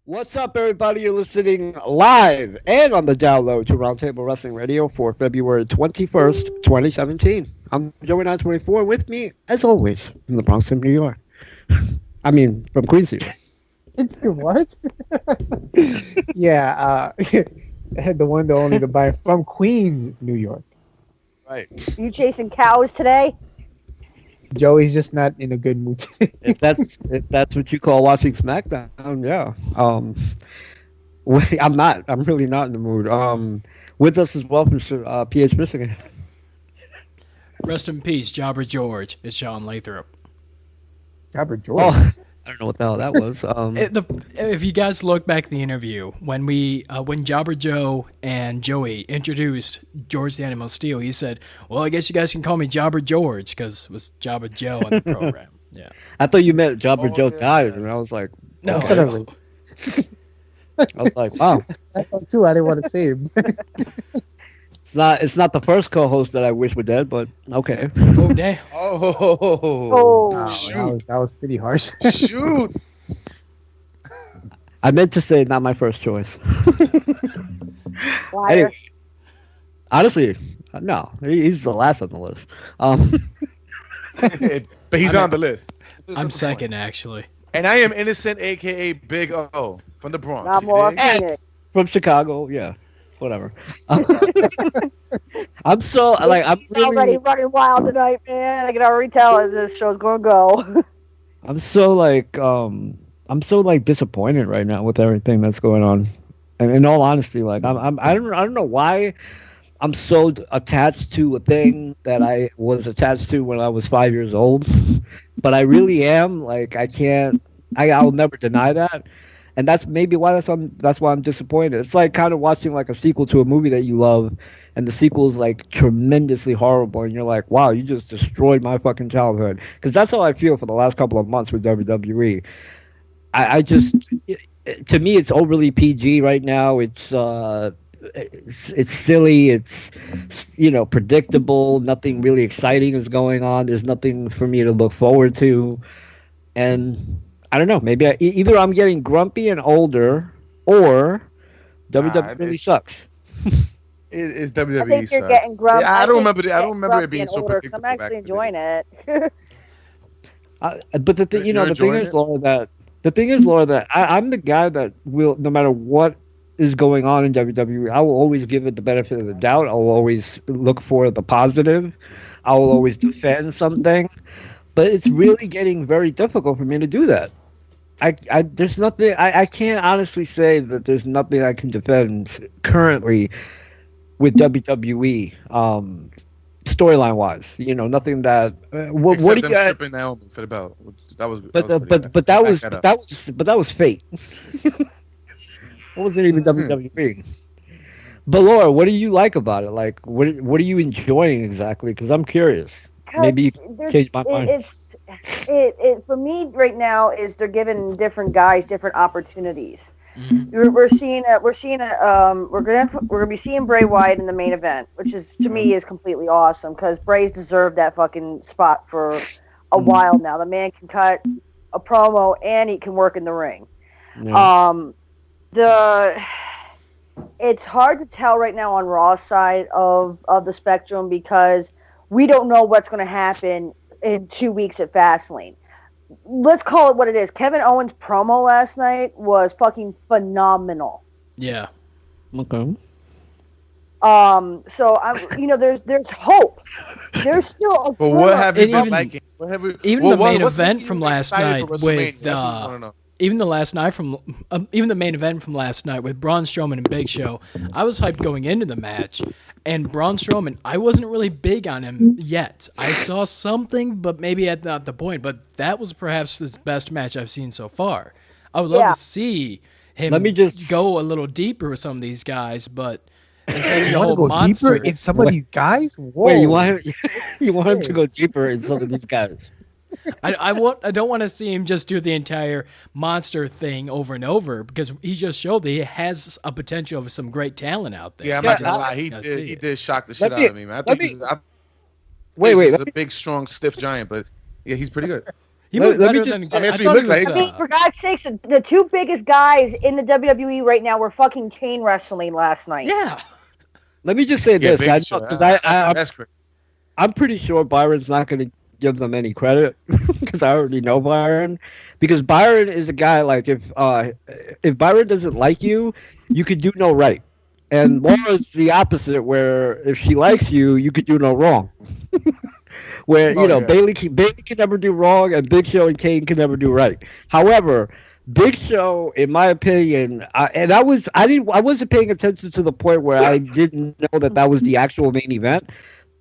What's up, everybody? You're listening live and on the download to Roundtable Wrestling Radio for February 21st, 2017. I'm Joey 924. With me, as always, from the Bronx of New York. I mean, from Queens, New York. It's what? Yeah, the one, the only, the buy from Queens, New York. Right. You chasing cows today? Joey's just not in a good mood today. If that's what you call watching Smackdown, yeah. I'm not. I'm really not in the mood. With us as well from PH Michigan. Rest in peace, Jobber George. It's Sean Lathrop. Jobber George. Oh, I don't know what the hell that was. If you guys look back at the interview, when Jobber Joe and Joey introduced George the Animal Steel, he said, "Well, I guess you guys can call me Jobber George because it was Jobber Joe on the program." Yeah, I thought you meant Jobber Joe died, and I was like, no. I was like, wow. I thought too. I didn't want to say him. It's not the first co-host that I wish were dead, but okay. Oh damn! Oh, that was pretty harsh. Shoot! I meant to say not my first choice. Anyway, honestly, no, he's the last on the list. But he's on the list. I'm second, actually. And I am Innocent, a.k.a. Big O, from the Bronx. Not more From Chicago, yeah. Whatever. I'm so like He's already running wild tonight, man. I can already tell as this show's gonna go. I'm so disappointed right now with everything that's going on. And in all honesty, like I don't know why I'm so attached to a thing that I was attached to when I was 5 years old, but I really am. Like I'll never deny that. And that's maybe why that's why I'm disappointed. It's like kind of watching like a sequel to a movie that you love, and the sequel is like tremendously horrible, and you're like, wow, you just destroyed my fucking childhood. Because that's how I feel for the last couple of months with WWE. I just, to me, it's overly PG right now. It's silly. It's predictable. Nothing really exciting is going on. There's nothing for me to look forward to, and I don't know. Maybe either I'm getting grumpy and older, or WWE really sucks. It's WWE. I think you're getting grumpy. Yeah, I don't remember it being so predictable. I'm actually enjoying it. But the thing is, Laura, that I'm the guy that will, no matter what is going on in WWE, I will always give it the benefit of the doubt. I will always look for the positive. I will always defend something. But it's really getting very difficult for me to do that. There's nothing. I can't honestly say that there's nothing I can defend currently with WWE storyline wise. Nothing that. What do you got? Stripping Naomi for the belt. That was. That was fate. It wasn't even WWE. But Laura, what do you like about it? Like, what are you enjoying exactly? Because I'm curious. Maybe you can change my mind. It for me right now is they're giving different guys different opportunities. Mm-hmm. We're gonna be seeing Bray Wyatt in the main event, which is to me is completely awesome because Bray's deserved that fucking spot for a while now. The man can cut a promo and he can work in the ring. Yeah. It's hard to tell right now on Raw's side of the spectrum because we don't know what's going to happen in 2 weeks at Fastlane. Let's call it what it is. Kevin Owens' promo last night was fucking phenomenal. Yeah. Okay. So there's hope. There's still a. But what have you been liking? Even the main event from last night with even the main event from last night with Braun Strowman and Big Show, I was hyped going into the match. And Braun Strowman, I wasn't really big on him yet. I saw something, but maybe at not the point. But that was perhaps his best match I've seen so far. I would love to see him go a little deeper with some of these guys, but instead of the whole monster in some of these guys. Whoa. Wait, you want him to go deeper in some of these guys? I don't want to see him just do the entire monster thing over and over because he just showed that he has a potential of some great talent out there. Yeah, I'm not gonna lie. He did shock the shit out of me, man. I think he's a big, strong, stiff giant, but yeah, he's pretty good. He moved better than. I thought he was. I mean, for God's sakes, the two biggest guys in the WWE right now were fucking chain wrestling last night. Yeah. Let me just say this, because I'm pretty sure Byron's not going to give them any credit because I already know Byron. Because Byron is a guy like if Byron doesn't like you, you could do no right, and Laura's the opposite, where if she likes you, you could do no wrong. Where Bailey can never do wrong, and Big Show and Kane can never do right. However, Big Show, in my opinion, I wasn't paying attention to the point where I didn't know that was the actual main event.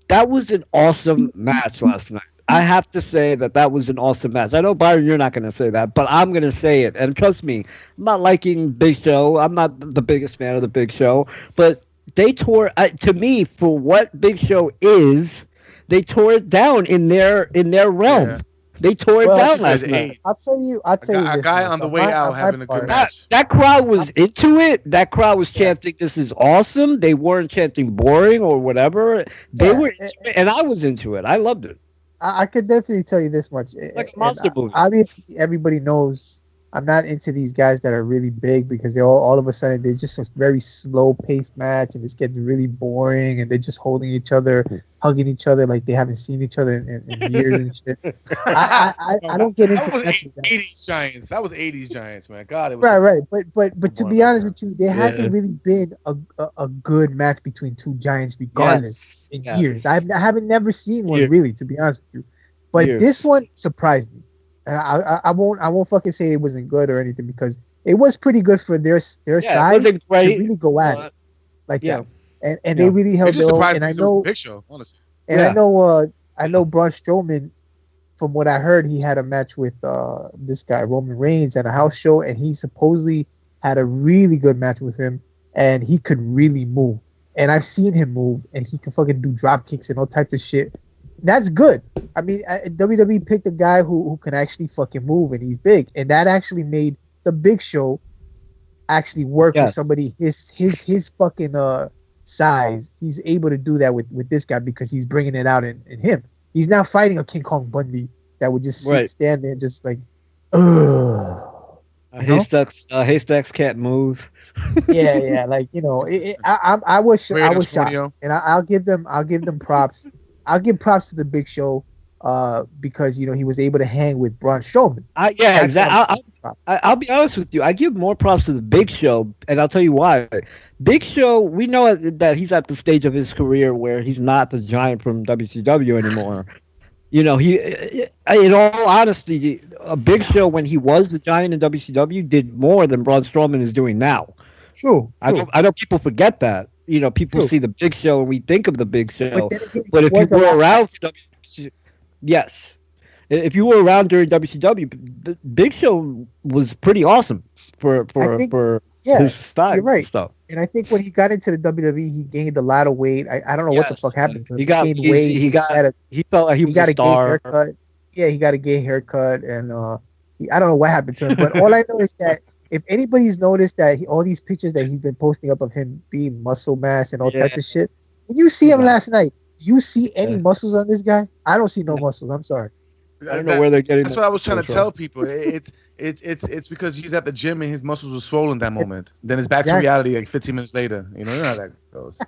That was an awesome match last night. I have to say that was an awesome match. I know, Byron, you're not going to say that, but I'm going to say it. And trust me, I'm not liking Big Show. I'm not the biggest fan of the Big Show, but they tore, to me, for what Big Show is, they tore it down in their realm. Yeah. They tore it down last night. I'll tell you a guy on the way out having a good match. That crowd was into it. That crowd was chanting, "This is awesome." They weren't chanting boring or whatever. They were, and I was into it. I loved it. I could definitely tell you this much. Like a monster movie. Obviously, everybody knows I'm not into these guys that are really big because they're all of a sudden they're just a very slow paced match and it's getting really boring and they're just holding each other, hugging each other like they haven't seen each other in years and shit. I don't get into that. Was 80s Giants. That was 80s Giants, man. God, it was right. But to be honest with you, there hasn't really been a good match between two Giants regardless in years. I haven't never seen one really, to be honest with you. But this one surprised me. And I won't fucking say it wasn't good or anything because it was pretty good for their size to really go at it like that. And they really held their own. And I know Big Show, honestly. And I know Braun Strowman, from what I heard, he had a match with this guy Roman Reigns at a house show, and he supposedly had a really good match with him, and he could really move. And I've seen him move, and he can fucking do drop kicks and all types of shit. That's good. I mean, WWE picked a guy who can actually fucking move, and he's big, and that actually made the Big Show actually work for somebody his fucking size. He's able to do that with this guy because he's bringing it out in him. He's not fighting a King Kong Bundy that would just stand there and just like, ugh. Haystacks can't move. yeah, like I was shocked, and I'll give them props. I'll give props to the Big Show because he was able to hang with Braun Strowman. Exactly. I'll be honest with you. I give more props to the Big Show, and I'll tell you why. Big Show, we know that he's at the stage of his career where he's not the Giant from WCW anymore. He, in all honesty, a Big Show when he was the Giant in WCW did more than Braun Strowman is doing now. True. I know people forget that. People see the Big Show and we think of the Big Show. But if you were around for WCW, if you were around during WCW, the Big Show was pretty awesome for his style. You're right. Stuff. And I think when he got into the WWE, he gained a lot of weight. I don't know what the fuck happened to him. He gained weight. He felt like he was a star. He got a gay haircut, and I don't know what happened to him. But all I know is that if anybody's noticed that all these pictures that he's been posting up of him being muscle mass and all types of shit, when you see him last night, do you see any muscles on this guy? I don't see no muscles. I'm sorry. I don't know where they're getting. That's what I was trying to tell people. It's because he's at the gym and his muscles were swollen that moment. Then it's back to reality like 15 minutes later. You know how that goes.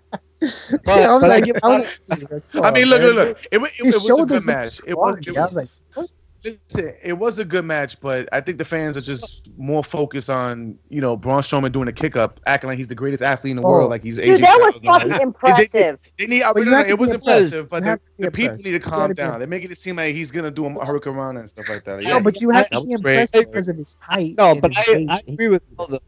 I mean, look. It was a good match. It was a good match, but I think the fans are just more focused on, Braun Strowman doing a kick up, acting like he's the greatest athlete in the world, like he's AJ. Dude, that was fucking impressive. It was impressive, but the people need to calm down. They're making it seem like he's gonna do a hurricane run and stuff like that. No, but you have to be impressed because of his height. No, but I agree with all the.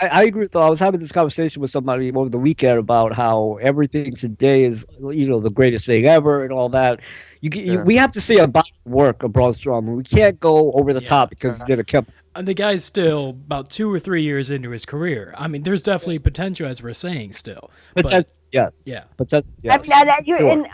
I agree with. I was having this conversation with somebody over the weekend about how everything today is, the greatest thing ever and all that. We have to see a body of work of Braun Strowman. We can't go over the top because he did a kill. And the guy's still about 2 or 3 years into his career. I mean, there's definitely potential, as we're saying, still. Yes. Yeah. And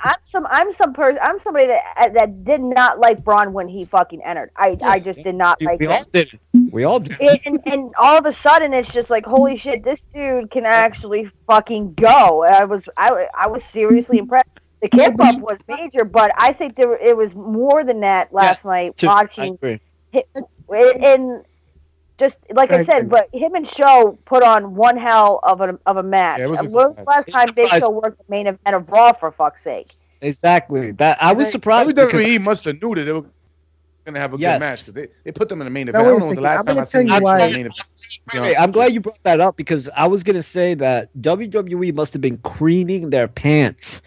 I'm somebody that did not like Braun when he fucking entered. I just did not like him. We all did. And all of a sudden, it's just like, holy shit, this dude can actually fucking go. I was seriously impressed. The kick up was major, but I think it was more than that last night. Watching And just like I said, but him and Show put on one hell of a match. When was the last time Big Show worked the main event of Raw, for fuck's sake? Exactly. That I was surprised. WWE must have knew that they were going to have a good match. They put them in the main event. I don't know when the last time I seen them in the main event. I'm glad you brought that up because I was going to say that WWE must have been creaming their pants.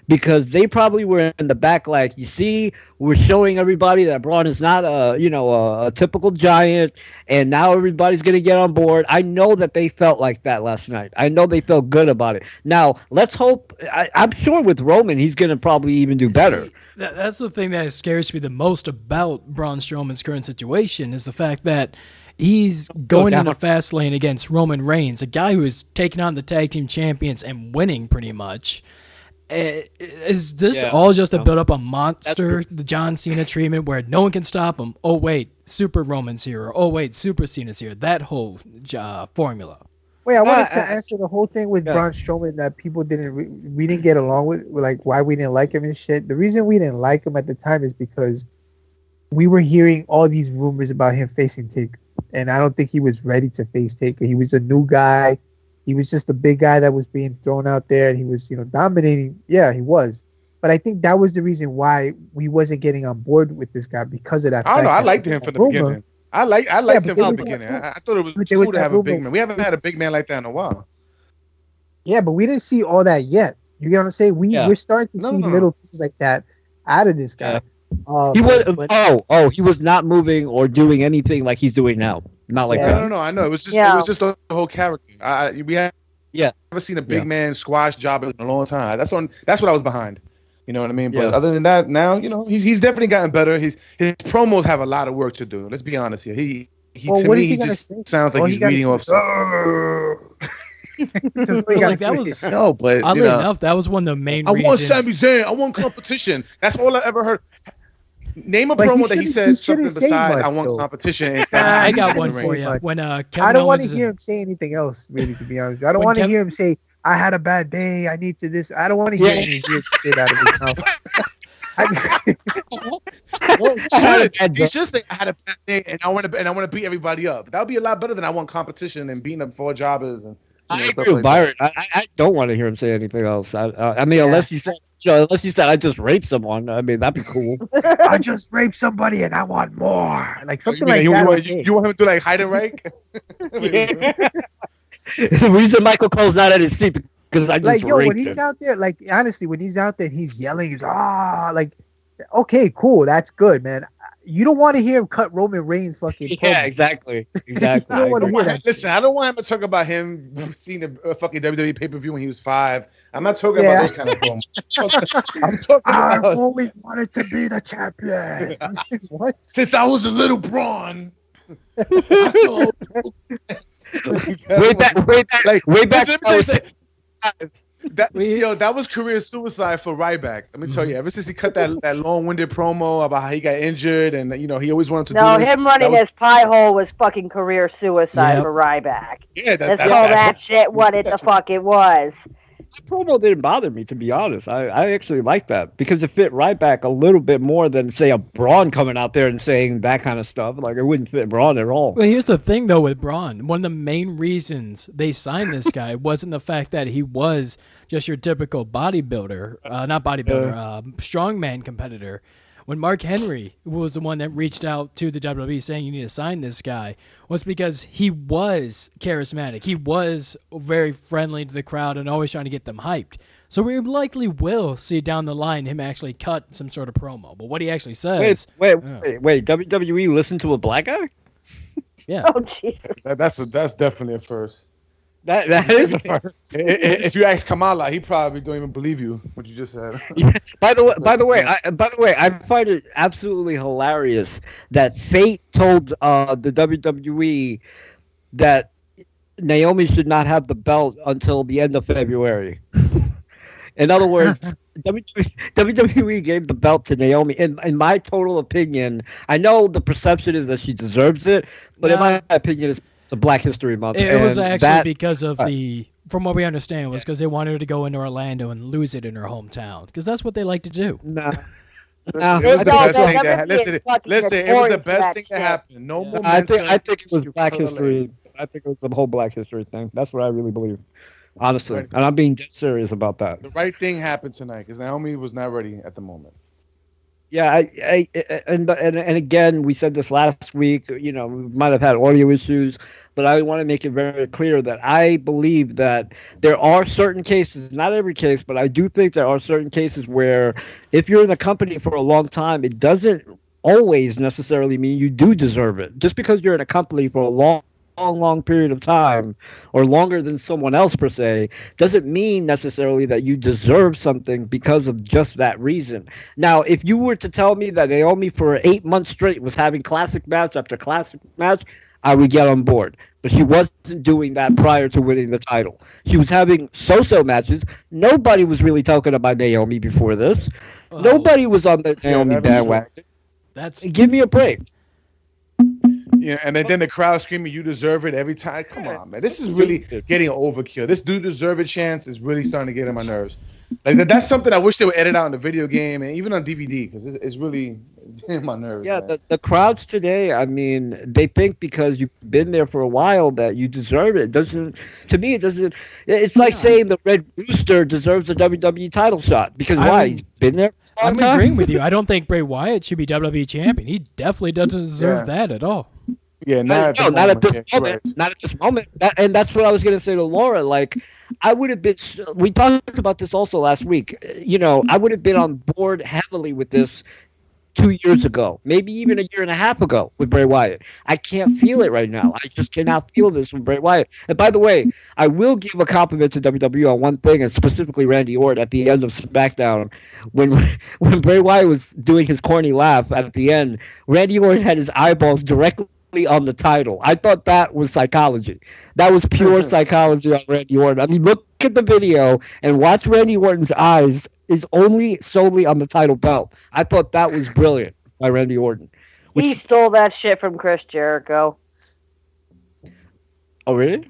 Because they probably were in the back, like, you see, we're showing everybody that Braun is not a typical giant, and now everybody's gonna get on board. I know that they felt like that last night. I know they felt good about it. Now let's hope. I'm sure with Roman, he's gonna probably even do better. See, that's the thing that scares me the most about Braun Strowman's current situation is the fact that he's going in the fast lane against Roman Reigns, a guy who is taking on the tag team champions and winning pretty much. Is this all just to build up a monster, the John Cena treatment where no one can stop him? Oh, wait, Super Roman's here. Or, oh, wait, Super Cena's here. That whole formula. Wait, I wanted to answer the whole thing with Braun Strowman that people we didn't get along with, like why we didn't like him and shit. The reason we didn't like him at the time is because we were hearing all these rumors about him facing Taker. And I don't think he was ready to face Taker. He was a new guy. He was just a big guy that was being thrown out there, and he was, dominating. Yeah, he was. But I think that was the reason why we wasn't getting on board with this guy because of that. I don't know. I liked him from the beginning. I liked him from the beginning. I thought it was cool to have a big man. We haven't had a big man like that in a while. Yeah, but we didn't see all that yet. You get what I'm saying? We're starting to see little things like that out of this guy. He was he was not moving or doing anything like he's doing now. Not like that. No, I know. It was just the whole character. We haven't seen a big man squash jobbers in a long time. That's what I was behind. You know what I mean? But other than that, now he's definitely gotten better. His promos have a lot of work to do. Let's be honest here. He just sounds like he's reading off. That was oddly enough. That was one of the main reasons. I want Sami Zayn. I want competition. That's all I ever heard. Name a promo that he said something besides "I want competition." I got one for you. When Kevin I don't want to hear him say anything else. Really, to be honest, I don't want to hear him say, "I had a bad day. I need to this." I don't want to hear any shit out of his mouth. He should say, "I had a bad day, and I want to beat everybody up." That would be a lot better than "I want competition" and beating up 4 jobbers and. I agree with Byron. I don't want to hear him say anything else. I mean, unless he said, I just raped someone. I mean, that'd be cool. I just raped somebody and I want more. Like something like that. You want him to do like hide and rake? The reason Michael Cole's not at his seat because I just raped when he's out there, like honestly, when he's out there, he's yelling. He's okay, cool, that's good, man. You don't want to hear him cut Roman Reigns fucking. Yeah, exactly. Listen, I don't want him to talk about him seeing the fucking WWE pay-per-view when he was 5. I'm not talking about those kind of promos. I'm talking about. I've always wanted to be the champion. What? Since I was a little Braun. Way back. That was career suicide for Ryback. Let me tell you. Ever since he cut that long-winded promo about how he got injured and he always wanted to do this. Him running his pie hole was fucking career suicide for Ryback. Yeah, let's call that shit what it the fuck it was. The promo didn't bother me, to be honest. I actually like that because it fit Ryback a little bit more than, say, a Braun coming out there and saying that kind of stuff. Like, it wouldn't fit Braun at all. Well, here's the thing, though, with Braun. One of the main reasons they signed this guy wasn't the fact that he was just your typical bodybuilder, strongman competitor. When Mark Henry was the one that reached out to the WWE saying you need to sign this guy, was because he was charismatic. He was very friendly to the crowd and always trying to get them hyped. So we likely will see down the line him actually cut some sort of promo. But what he actually says... Wait, WWE listen to a black guy? Yeah. Oh, Jesus. That's definitely a first. That is a first. If you ask Kamala, he probably don't even believe you what you just said. By the way, I find it absolutely hilarious that Fate told the WWE that Naomi should not have the belt until the end of February. In other words, WWE gave the belt to Naomi. In my total opinion, I know the perception is that she deserves it, but in my opinion, it's a Black History Month. It was actually because of from what we understand, was because they wanted her to go into Orlando and lose it in her hometown, because that's what they like to do. Nah. was the best thing that listen. It was the best thing that happened. No momentum. I think it was Black History. I think it was the whole Black History thing. That's what I really believe, honestly. And I'm being dead serious about that. The right thing happened tonight because Naomi was not ready at the moment. Yeah, and again, we said this last week. You know, we might have had audio issues, but I want to make it very clear that I believe that there are certain cases, not every case, but I do think there are certain cases where if you're in a company for a long time, it doesn't always necessarily mean you do deserve it. Just because you're in a company for a long period of time or longer than someone else per se doesn't mean necessarily that you deserve something because of just that reason. Now, if you were to tell me that Naomi for 8 months straight was having classic match after classic match, I would get on board. But she wasn't doing that prior to winning the title. She was having so-so matches. Nobody was really talking about Naomi before this. Nobody was on the Naomi bandwagon. Give me a break. Yeah, and then the crowd screaming, "You deserve it!" every time. Come on, man. This is really getting overkill. This "do deserve it" chance is really starting to get on my nerves. Like that's something I wish they would edit out in the video game and even on DVD because it's really getting my nerves. Yeah, the crowds today. I mean, they think because you've been there for a while that you deserve it. It doesn't. To me, it doesn't. It's like saying the Red Rooster deserves a WWE title shot because why? He's been there. I'm agreeing with you. I don't think Bray Wyatt should be WWE champion. He definitely doesn't deserve that at all. Yeah, not at this moment. Not at this moment. And that's what I was going to say to Laura. Like, I would have been. We talked about this also last week. You know, I would have been on board heavily with this 2 years ago, maybe even a year and a half ago with Bray Wyatt. I can't feel it right now. I just cannot feel this with Bray Wyatt. And by the way, I will give a compliment to WWE on one thing, and specifically Randy Orton at the end of SmackDown. When Bray Wyatt was doing his corny laugh at the end, Randy Orton had his eyeballs directly on the title. I thought that was psychology. That was pure psychology on Randy Orton. I mean, look at the video and watch Randy Orton's eyes is only solely on the title belt. I thought that was brilliant by Randy Orton. He stole that shit from Chris Jericho. Oh, really?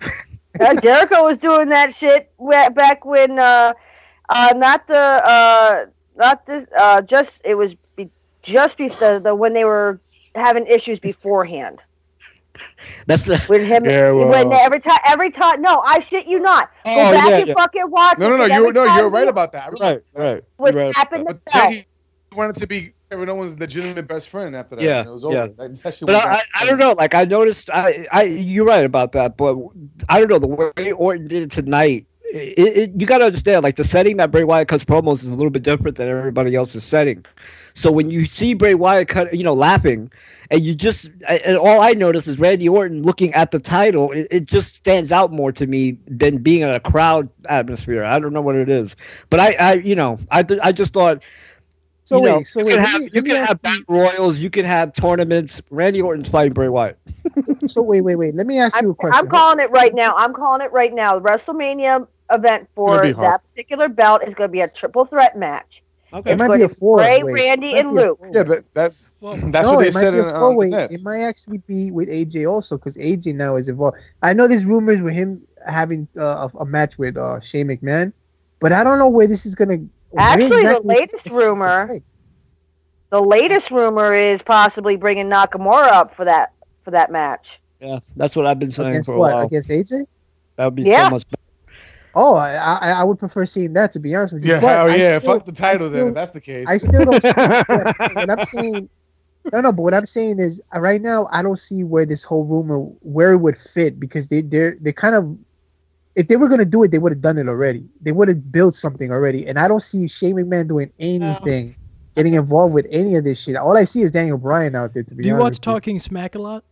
Jericho was doing that shit back when when they were having issues beforehand. That's with him. Yeah, well. When every time. No, I shit you not. Go back and fucking watch it. No, you're right about that. Right. Was tapping the belt. He wanted to be Kevin Owens' legitimate best friend after that. Yeah, it was over. That but I don't know. Like I noticed, you're right about that. But I don't know the way Orton did it tonight. You got to understand, like the setting that Bray Wyatt cuts promos is a little bit different than everybody else's setting. So when you see Bray Wyatt laughing, and all I notice is Randy Orton looking at the title. It just stands out more to me than being in a crowd atmosphere. I don't know what it is, but I just thought. You can have battle royals, you can have tournaments. Randy Orton's fighting Bray Wyatt. So wait. Let me ask you a question. I'm calling it right now. The WrestleMania event for that particular belt is going to be a triple threat match. Okay. It might be a four-way. Bray, Randy, and Luke. Yeah, but that's what they said in the net. It might actually be with AJ also because AJ now is involved. I know there's rumors with him having a match with Shane McMahon, but I don't know where this is going to. Actually, the latest rumor is possibly bringing Nakamura up for that match. Yeah, that's what I've been saying against for a while. Against AJ? That would be so much better. Oh, I would prefer seeing that, to be honest with you. Yeah, fuck the title then, if that's the case. I still don't see what I'm saying. No, but what I'm saying is right now I don't see where this whole rumor where it would fit because they're kind of, if they were gonna do it, they would have done it already. They would have built something already, and I don't see Shane McMahon doing anything, getting involved with any of this shit. All I see is Daniel Bryan out there. To be honest, do you watch Talking Smack a lot?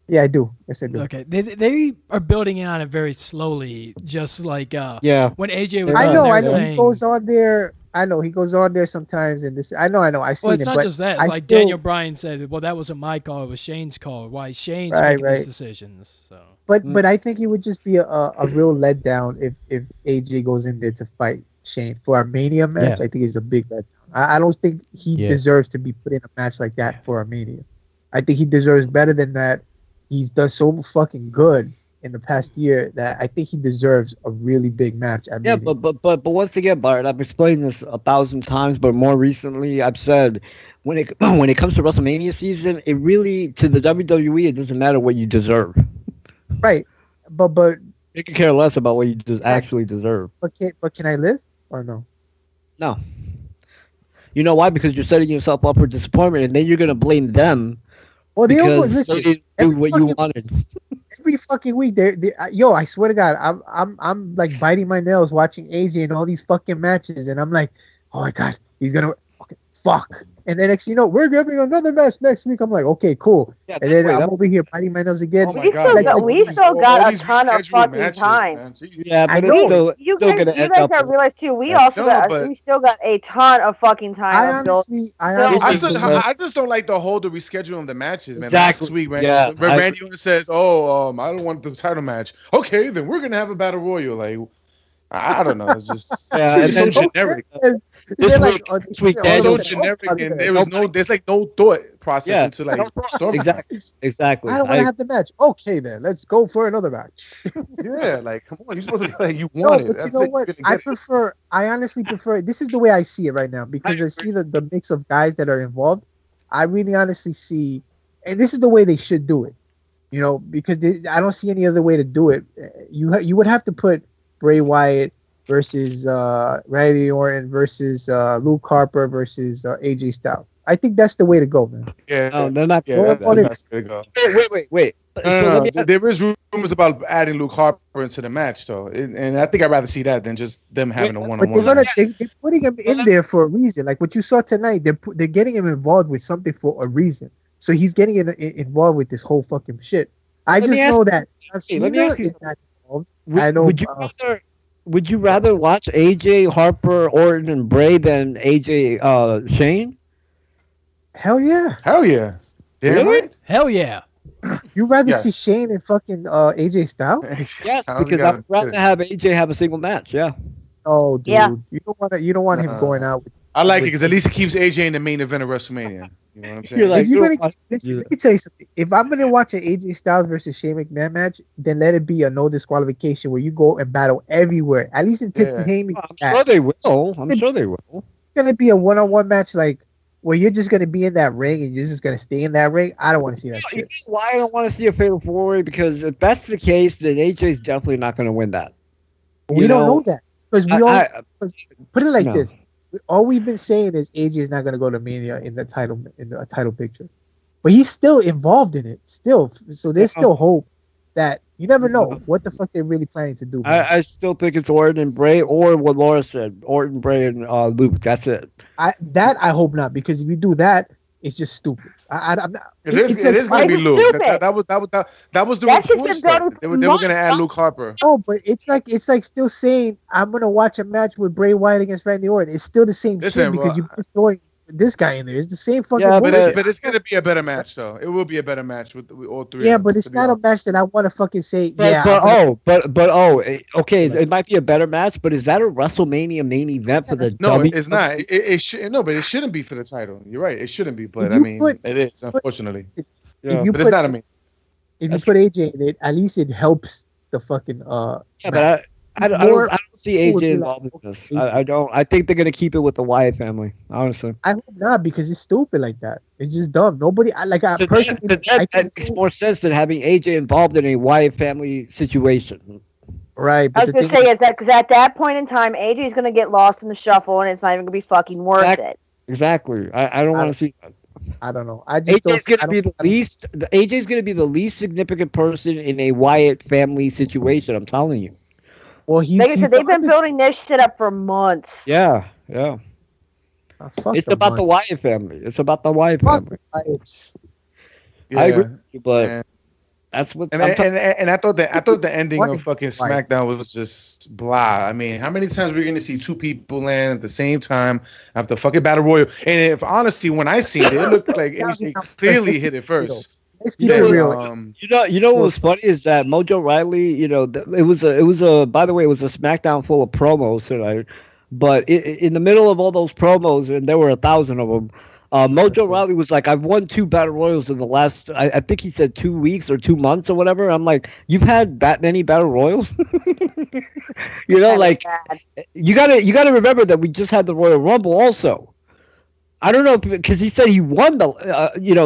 Yeah, I do. Yes, I do. Okay, they are building in on it very slowly, just like when AJ was. I know. Saying, he goes on there. I know he goes on there sometimes, and this. I know. I've seen it. Well, it's not just that. It's like Daniel Bryan said, "Well, that wasn't my call; it was Shane's call. Why Shane's making these decisions?" So. But I think it would just be a real letdown if AJ goes in there to fight Shane for a Mania match. I think it's a big letdown. I don't think he deserves to be put in a match like that for a Mania. I think he deserves better than that. He's done so fucking good in the past year that I think he deserves a really big match. But once again, Bart, I've explained this 1,000 times, but more recently I've said when it comes to WrestleMania season, it really, to the WWE, it doesn't matter what you deserve. Right, but they can care less about what you actually deserve. But can I live or no? No. You know why? Because you're setting yourself up for disappointment, and then you're gonna blame them. Well, they didn't do what you wanted. Every fucking week, I swear to God, I'm like biting my nails watching AJ in all these fucking matches, and I'm like, oh my God, he's gonna fuck. And then next, we're having another match next week. I'm like, okay, cool. Yeah, and then I'm over here biting my nails again. Oh my God. We still got a ton of fucking time. Yeah, but it's you guys gotta realize too. We still got a ton of fucking time. I just don't like the whole rescheduling the matches, man. Exactly. Last week, Randy says, "Oh, I don't want the title match." Okay, then we're gonna have a battle royal. Like, I don't know. It's just it's so generic. This week, so generic, and there's like no thought process into like story. Exactly. I don't want to have the match. Okay, then let's go for another match. Yeah, like come on, you're supposed to be like you want it. But you know what? I honestly prefer. This is the way I see it right now because I see the mix of guys that are involved. I really honestly see, and this is the way they should do it. Because I don't see any other way to do it. You would have to put Bray Wyatt versus Randy Orton versus Luke Harper versus AJ Styles. I think that's the way to go, man. Yeah, no, they're not. Yeah, that's the way to go. Wait. There is rumors about adding Luke Harper into the match, though, and I think I'd rather see that than just them having a one-on-one. But they're putting him in there for a reason. Like what you saw tonight, they're getting him involved with something for a reason. So he's getting involved with this whole fucking shit. I just know that Cena is not involved. I know. Would you rather watch AJ, Harper, Orton, and Bray than AJ, Shane? Hell yeah. Damn really? Right? Hell yeah. You'd rather see Shane and fucking AJ Styles? Yes, because I'd rather have AJ have a single match. Yeah. Oh, dude. Yeah. You don't want him going out. I like it because at least it keeps AJ in the main event of WrestleMania. You know what I'm saying? Let me tell you something. If I'm gonna watch an AJ Styles versus Shane McMahon match, then let it be a no disqualification where you go and battle everywhere. At least entertain me. I'm sure they will. It's gonna be a one-on-one match like where you're just gonna be in that ring and you're just gonna stay in that ring. I don't want to see that shit. You know why I don't want to see a fatal four-way? Because if that's the case, then AJ's definitely not gonna win that. We don't know that because put it like this. All we've been saying is AJ is not going to go to Mania in the title picture, but he's still involved in it. Still, so there's still hope that you never know what the fuck they're really planning to do. I still think it's Orton and Bray, or what Laura said, Orton, Bray, and Luke. That's it. I hope not, because if you do that, it's just stupid. I'm not. It is going to be Luke. That was the report. They were going to add Luke Harper. Oh, but it's like still saying I'm going to watch a match with Bray Wyatt against Randy Orton. It's still the same shit because you're throwing this guy in there. It's the same fucking. Yeah, but it's going to be a better match though. It will be a better match with all three. Yeah, but it's not a match that I want to fucking say. Okay, it might be a better match, but is that a WrestleMania main event for the? No, it's not. It shouldn't be for the title. You're right. It shouldn't be, but it is, unfortunately. But it's not a main. If you put AJ in it, at least it helps the fucking. But I don't see AJ involved in this. I don't. I think they're gonna keep it with the Wyatt family. Honestly, I hope not, because it's stupid like that. It's just dumb. Nobody. Personally, that makes more sense than having AJ involved in a Wyatt family situation. Right. I was gonna say is that because at that point in time, AJ is gonna get lost in the shuffle, and it's not even gonna be fucking worth it. Exactly. I don't want to see that. I don't know. AJ's gonna be the least significant person in a Wyatt family situation. I'm telling you. Well, like I said, they've been building this shit up for months. Yeah. It's about the Wyatt family. It's about the Wyatt family. Yeah. I agree with you, but that's what. And I thought the ending of fucking Smackdown was just blah. I mean, how many times are we going to see two people land at the same time after fucking Battle Royal? And if honestly, when I seen it looked like AJ clearly hit it first. You know what was funny is that Mojo Riley, it was a by the way, it was a Smackdown full of promos tonight, but in the middle of all those promos, and there were 1,000 of them, Mojo Rawley was like, I've won 2 battle royals in the last, I think he said 2 weeks or 2 months or whatever. I'm like, you've had that many battle royals? You know, like, you gotta remember that we just had the Royal Rumble also. I don't know, because he said he won the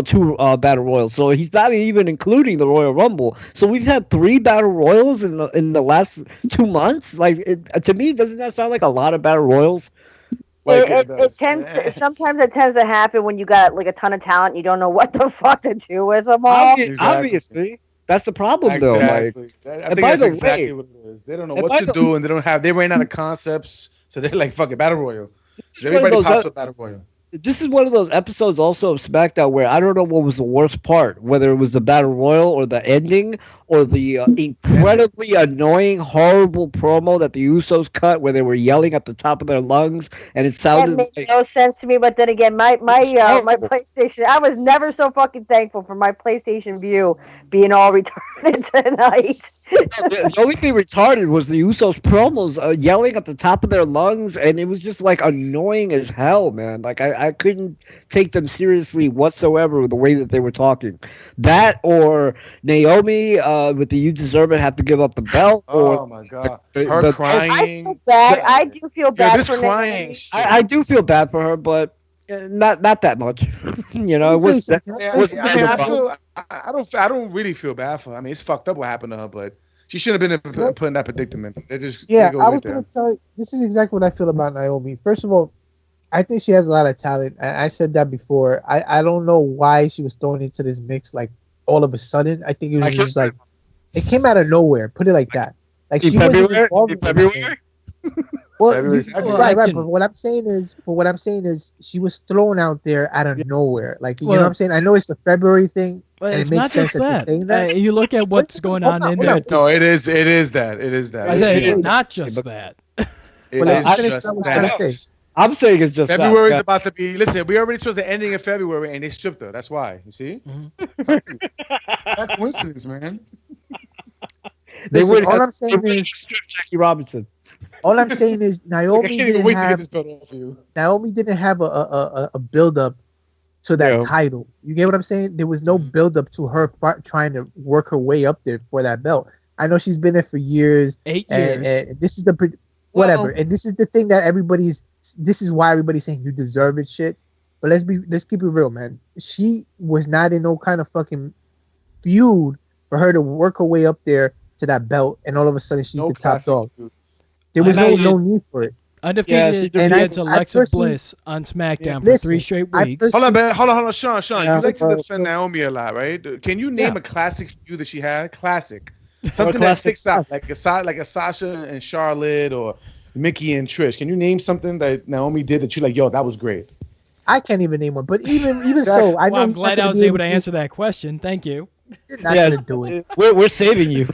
2 battle royals, so he's not even including the Royal Rumble. So we've had 3 battle royals in the last 2 months. Like, to me, doesn't that sound like a lot of battle royals? Like, sometimes it tends to happen when you got like a ton of talent, and you don't know what the fuck to do with them all. Obviously, that's the problem, though. Like, I think that's exactly what it is. They don't know what to do, and they ran out of concepts, so they're like, "Fuck it, battle royal." Everybody pops up battle royal. This is one of those episodes also of SmackDown where I don't know what was the worst part, whether it was the Battle Royal or the ending or the incredibly annoying, horrible promo that the Usos cut where they were yelling at the top of their lungs and it sounded that made no sense to me. But then again, my PlayStation, I was never so fucking thankful for my PlayStation View being all retarded tonight. The only thing retarded was the Usos promos yelling at the top of their lungs, and it was just like annoying as hell, man. Like I couldn't take them seriously whatsoever with the way that they were talking. That or Naomi with the "You Deserve It" have to give up the belt. Oh my god, her crying. I do feel bad for crying. I do feel bad for her, but not that much. You know, I don't really feel bad for her. I mean, it's fucked up what happened to her, but she shouldn't have been put in that predicament. I was going to tell you, this is exactly what I feel about Naomi. First of all, I think she has a lot of talent. I said that before. I don't know why she was thrown into this mix like all of a sudden. I think it was just like it came out of nowhere. Put it like that. Like she wasn't involved in February. Well, right. But what I'm saying is, she was thrown out there out of nowhere. Like, you know what I'm saying? I know it's the February thing. But it's not just that. You look at what's going on in there. No, it is that. I say it's not just that. It is just that. I'm saying it's just February is about to be. Listen, we already chose the ending of February, and they stripped her. That's why. You see? That's coincidence, man. They would. All I'm saying is Jackie Robinson. All I'm saying is Naomi didn't have a build up to that title. You get what I'm saying? There was no build up to her trying to work her way up there for that belt. I know she's been there for years. 8 years. And this is the whatever. And this is the thing that this is why everybody's saying you deserve it shit. But let's keep it real, man. She was not in no kind of fucking feud for her to work her way up there to that belt, and all of a sudden she's the top dog. There was no need for it. Undefeated against Alexa Bliss on SmackDown for 3 straight weeks. Hold on, Sean. You like to defend Naomi a lot, right? Can you name a classic feud that she had? Classic. Something that sticks out, like a Sasha and Charlotte or Mickey and Trish. Can you name something that Naomi did that you like? Yo, that was great. I can't even name one, but even so, I know. I'm glad I was able to answer that question. Thank you. You're not gonna do it. We're saving you.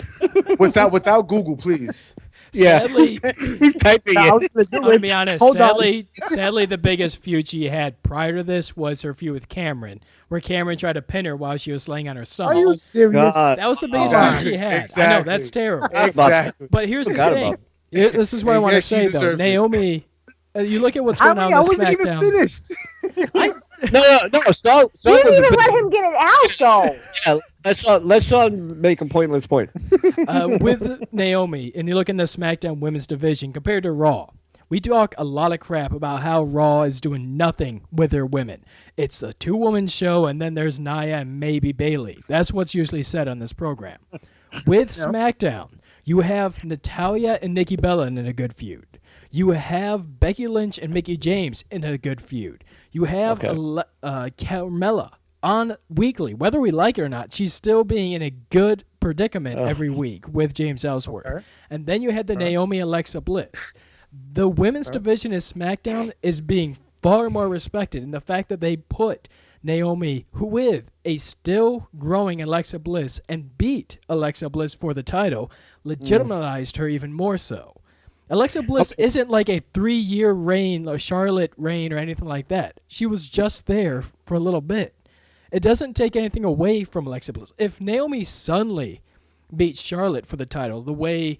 without Google, please. Sadly, he's typing it. I'm gonna be honest. Sadly, the biggest feud she had prior to this was her feud with Cameron, where Cameron tried to pin her while she was laying on her stomach. Are you serious? That was the biggest feud she had. Exactly. I know that's terrible. Exactly. But here's the thing. This is what I want to say though. Naomi, you look at what's going on with SmackDown. I wasn't even finished. No. Stop. You didn't even let him get it out, though. Yeah, let's make a pointless point. With Naomi, and you look in the SmackDown Women's Division compared to Raw, we talk a lot of crap about how Raw is doing nothing with their women. It's a 2-woman show, and then there's Nia and maybe Bayley. That's what's usually said on this program. With SmackDown, you have Natalya and Nikki Bella in a good feud. You have Becky Lynch and Mickie James in a good feud. You have Carmella on weekly. Whether we like it or not, she's still being in a good predicament every week with James Ellsworth. Okay. And then you had the Naomi Alexa Bliss. The women's division in SmackDown is being far more respected in the fact that they put Naomi, who with a still growing Alexa Bliss, and beat Alexa Bliss for the title, legitimized her even more so. Alexa Bliss isn't like a 3-year reign, or Charlotte reign, or anything like that. She was just there for a little bit. It doesn't take anything away from Alexa Bliss. If Naomi suddenly beat Charlotte for the title, the way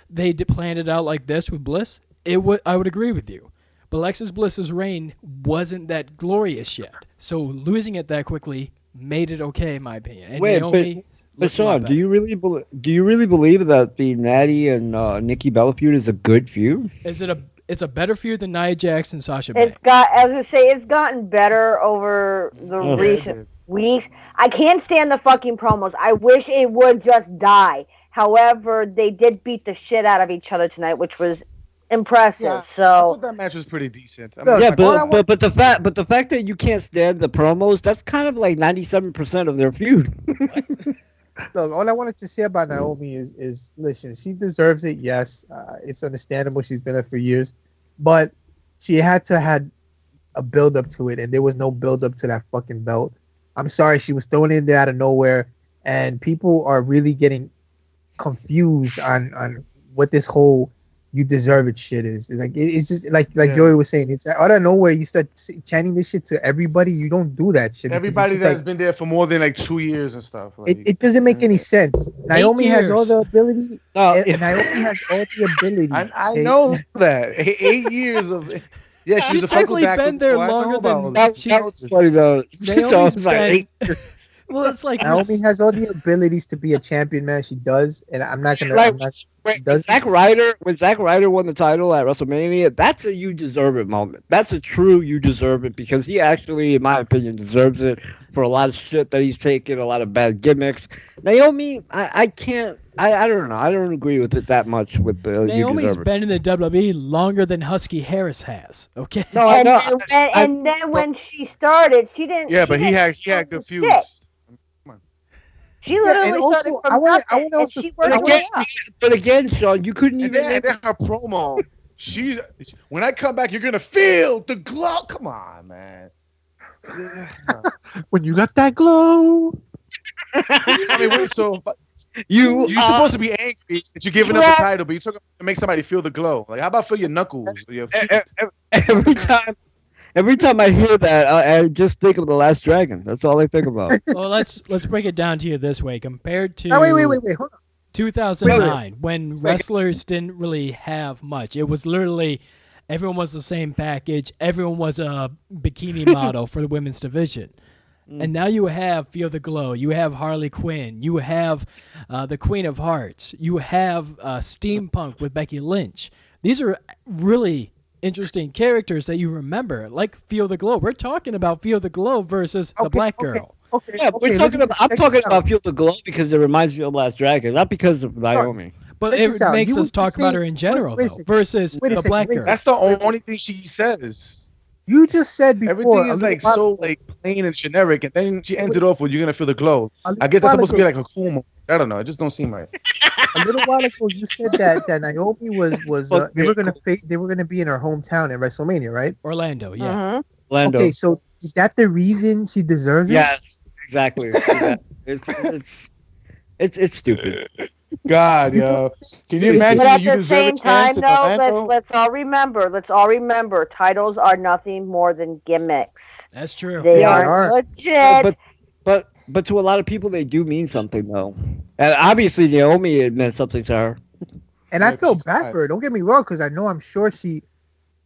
they planned it out like this with Bliss, I would agree with you. But Alexis Bliss's reign wasn't that glorious yet. So losing it that quickly made it okay, in my opinion. And Naomi but Sean, do you really believe that the Natty and Nikki Bella feud is a good feud? It's a better feud than Nia Jax and Sasha Banks. It's gotten better over the recent weeks. I can't stand the fucking promos. I wish it would just die. However, they did beat the shit out of each other tonight, which was impressive. Yeah, so I thought that match was pretty decent. But the fact that you can't stand the promos, that's kind of like 97% of their feud. Look, all I wanted to say about Naomi is listen, she deserves it. Yes, it's understandable. She's been there for years, but she had to had a build up to it, and there was no build up to that fucking belt. I'm sorry, she was thrown in there out of nowhere, and people are really getting confused on what this whole "you deserve it" shit is. It's like it's just like Joey was saying. It's out of nowhere. You start chanting this shit to everybody. You don't do that shit. Everybody that's been there for more than like 2 years and stuff. Like, it doesn't make any sense. Naomi has all the ability. Naomi has all the ability. I know that 8 years of. Yeah, she's technically been there longer than she's funny though. Naomi's been. Well, it's like Naomi has all the abilities to be a champion, man. She does, and I'm not gonna. When Zack Ryder won the title at WrestleMania, that's a "you deserve it" moment. That's a true "you deserve it" because he actually, in my opinion, deserves it for a lot of shit that he's taken, a lot of bad gimmicks. Naomi, I can't. I don't know. I don't agree with it that much. With the Naomi's been in the WWE longer than Husky Harris has. Okay. No, I know. And then when she started, she didn't. Yeah, but he had good feuds. She literally started from nothing, and she worked her way up. But again, Sean, you couldn't even. And then her promo. When I come back, you're gonna feel the glow. Come on, man. When you got that glow. I mean, wait. So you're supposed to be angry that you're giving up the title, but you're talking to make somebody feel the glow. Like, how about feel your knuckles? Every time I hear that, I just think of The Last Dragon. That's all I think about. Well, let's break it down to you this way. Compared to wait, hold on. 2009, when wrestlers didn't really have much. It was literally everyone was the same package. Everyone was a bikini model for the women's division. And now you have Feel the Glow. You have Harley Quinn. You have the Queen of Hearts. You have Steampunk with Becky Lynch. These are really interesting characters that you remember, like Feel the Glow. We're talking about Feel the Glow versus the Black Girl. I'm talking about Feel the Glow because it reminds me of Last Dragon, not because of Naomi. But it makes us talk about her in general, though, versus the Black Girl. That's the only thing she says. You just said before everything is like so like plain and generic, and then she ends it off with "You're gonna feel the glow." I guess that's supposed to be like a cool moment. I don't know. It just don't seem right. A little while ago, you said that Naomi was they were gonna be in her hometown in WrestleMania, right? Orlando, yeah. Orlando. Okay, so is that the reason she deserves it? Yes, exactly. It's stupid. God, yo. Can you imagine? But at the same time, though, let's all remember, titles are nothing more than gimmicks. That's true. They are legit. But to a lot of people, they do mean something, though. And obviously, Naomi, it meant something to her. And I feel bad for her. Don't get me wrong, because I'm sure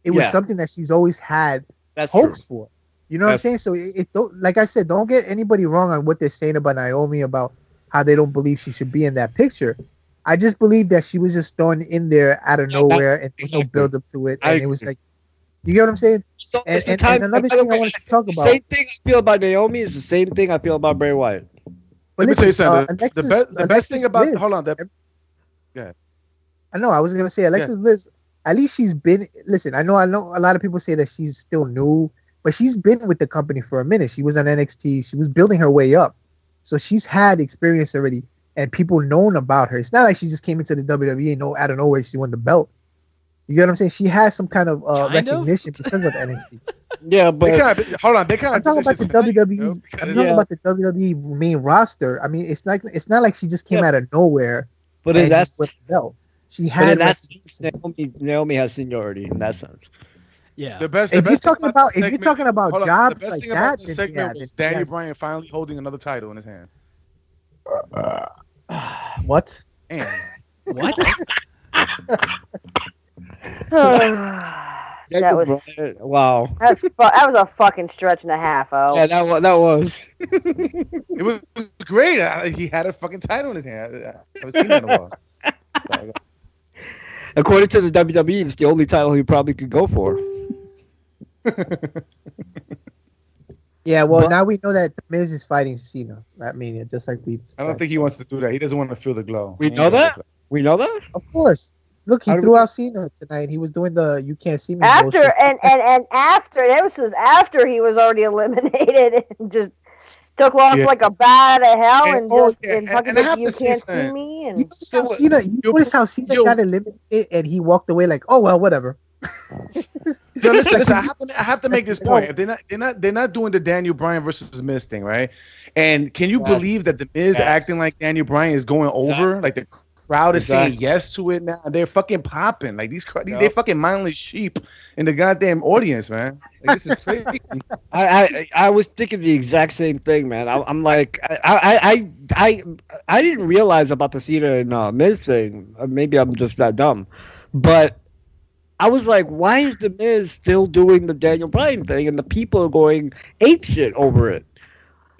it was something that she's always had hopes for. You know what I'm saying? So like I said, don't get anybody wrong on what they're saying about Naomi, about how they don't believe she should be in that picture. I just believe that she was just thrown in there out of nowhere and there's no build up to it. And it was like, you get what I'm saying? So and another thing I wanted to talk about. Same thing I feel about Naomi is the same thing I feel about Bray Wyatt. Let me tell you something. The best thing about Bliss, hold on. Yeah. I know. I was gonna say Alexis Bliss. At least she's been. Listen, I know. A lot of people say that she's still new, but she's been with the company for a minute. She was on NXT. She was building her way up, so she's had experience already, and people known about her. It's not like she just came into the WWE and out of nowhere she won the belt. You get what I'm saying? She has some kind of recognition because of NXT. Yeah, but hold on. I'm talking about the WWE. I'm talking about the WWE main roster. I mean, it's not like she just came out of nowhere. But that's the belt. She had. Naomi has seniority in that sense. Yeah. If you're talking about jobs like that, the segment was Daniel Bryan finally holding another title in his hand. What? What? Daniel was Bryan, wow. that was a fucking stretch and a half. Oh, Yeah, that was. It was great. He had a fucking title in his hand. I haven't seen that in a while. According to the WWE, it's the only title he probably could go for. Yeah, well, now we know that The Miz is fighting Cena at Mania, just like we. I don't think he wants to do that. He doesn't want to feel the glow. We know that? We know that? Of course. Look, he threw out Cena tonight. He was doing the "You can't see me" bullshit. This was after he was already eliminated and just took off like a bat out of hell and fucking "You can't see me." And you notice how Cena got eliminated and he walked away like, "Oh well, whatever." Yo, listen. I have to make this point. They're not doing the Daniel Bryan versus Miz thing, right? And can you believe that the Miz acting like Daniel Bryan is going over? Like the crowd is saying yes to it now. They're fucking popping. Like they're fucking mindless sheep in the goddamn audience, man. Like, this is crazy. I was thinking the exact same thing, man. I'm like, I didn't realize about the Cena and Miz thing. Maybe I'm just that dumb, but I was like, why is the Miz still doing the Daniel Bryan thing and the people are going apeshit over it?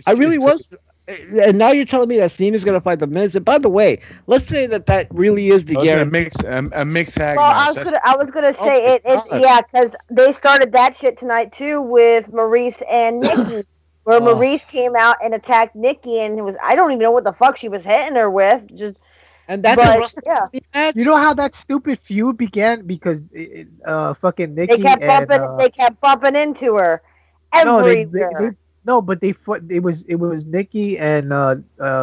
I really was. And now you're telling me that Cena's going to fight the Miz. And by the way, let's say that really is the guarantee. A mixed tag match. I was gonna say because they started that shit tonight too with Maurice and Nikki, where Maurice came out and attacked Nikki, and I don't even know what the fuck she was hitting her with. And that's You know how that stupid feud began because fucking Nikki they kept bumping into her everywhere. But it was Nikki and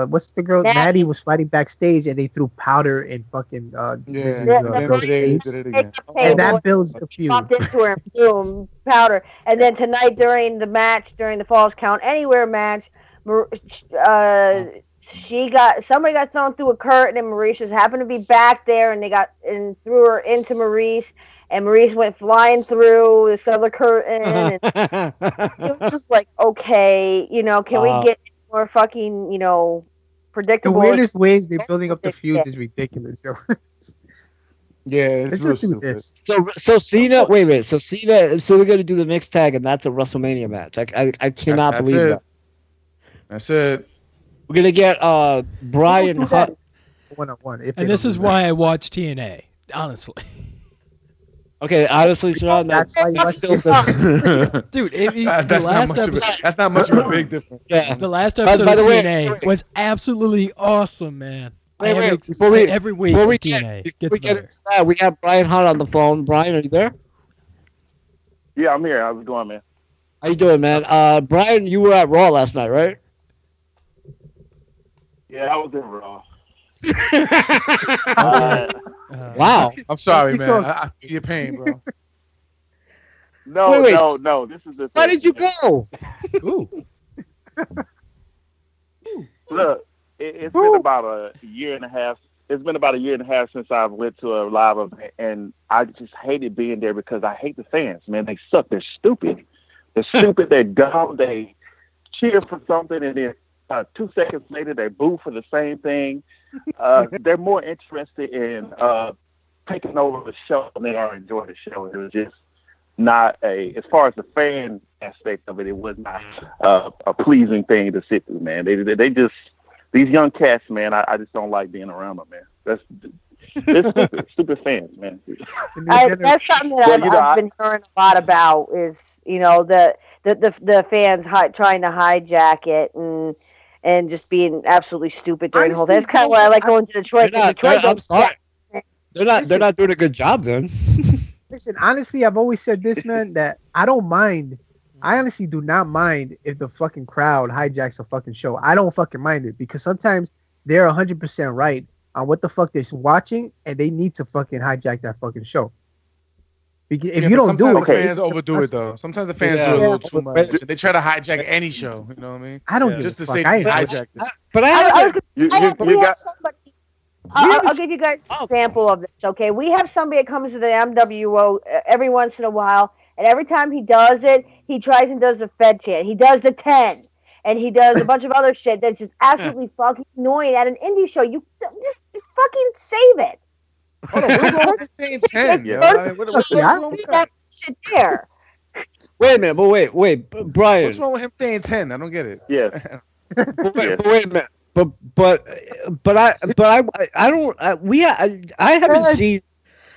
what's the girl? Natty was fighting backstage and they threw powder in fucking girl's face. And that builds the feud. Bumped into her and boom, powder. And then tonight during the Falls Count Anywhere match, somebody got thrown through a curtain and Maurice just happened to be back there and threw her into Maurice and Maurice went flying through this other curtain and it was just like, okay, can we get more fucking, predictable? The weirdest ways they're building up the feud is ridiculous. Yeah, it's real stupid. So Cena, wait. So Cena, they're gonna do the mixed tag and that's a WrestleMania match. I cannot believe that. That's it. We're gonna get Brian Hutt 1-on-1. And this is why I watch TNA, honestly. Okay, honestly, Sean, that's why you watch TNA. Dude, the last episode. That's not much of a big difference. Yeah. The last episode of TNA was absolutely awesome, man. Every week TNA gets better. We have Brian Hutt on the phone. Brian, are you there? Yeah, I'm here. How's it going, man? How you doing, man? Brian, you were at Raw last night, right? Yeah, I was in Raw. Wow. I'm sorry, man. I feel your pain, bro. No. This is the thing. Why did you go? Ooh. Look, it's been about a year and a half. It's been about a year and a half since I went to a live event, and I just hated being there because I hate the fans, man. They suck. They're stupid. They're dumb. They cheer for something, and then 2 seconds later, they boo for the same thing. They're more interested in taking over the show than they are enjoying the show. It was just not as far as the fan aspect of it, it was not a pleasing thing to sit through, man. They just, these young cats, man, I just don't like being around them, man. They're stupid fans, man. That's something that I've been hearing a lot about is, the fans trying to hijack it and just being absolutely stupid during the whole thing. That's kind of why I like going to Detroit. I'm sorry. They're not doing a good job then. Listen, honestly, I've always said this, man, that I don't mind. I honestly do not mind if the fucking crowd hijacks a fucking show. I don't fucking mind it because sometimes they're 100% right on what the fuck they're watching and they need to fucking hijack that fucking show. Because if you don't do it, fans overdo it though. Sometimes the fans do it a little too much. They try to hijack any show. You know what I mean? I don't just give to a say fuck. hijack this. I'll give you guys an example of this. Okay, we have somebody that comes to the MWO every once in a while, and every time he does it, he tries and does the Fed chant. He does the 10, and he does a bunch of other shit that's just absolutely fucking annoying at an indie show. You just fucking save it. Hold on, we're saying 10. shit there. Wait a minute, but wait, Brian. What's wrong with him saying 10? I don't get it. Yeah. But wait a minute. But I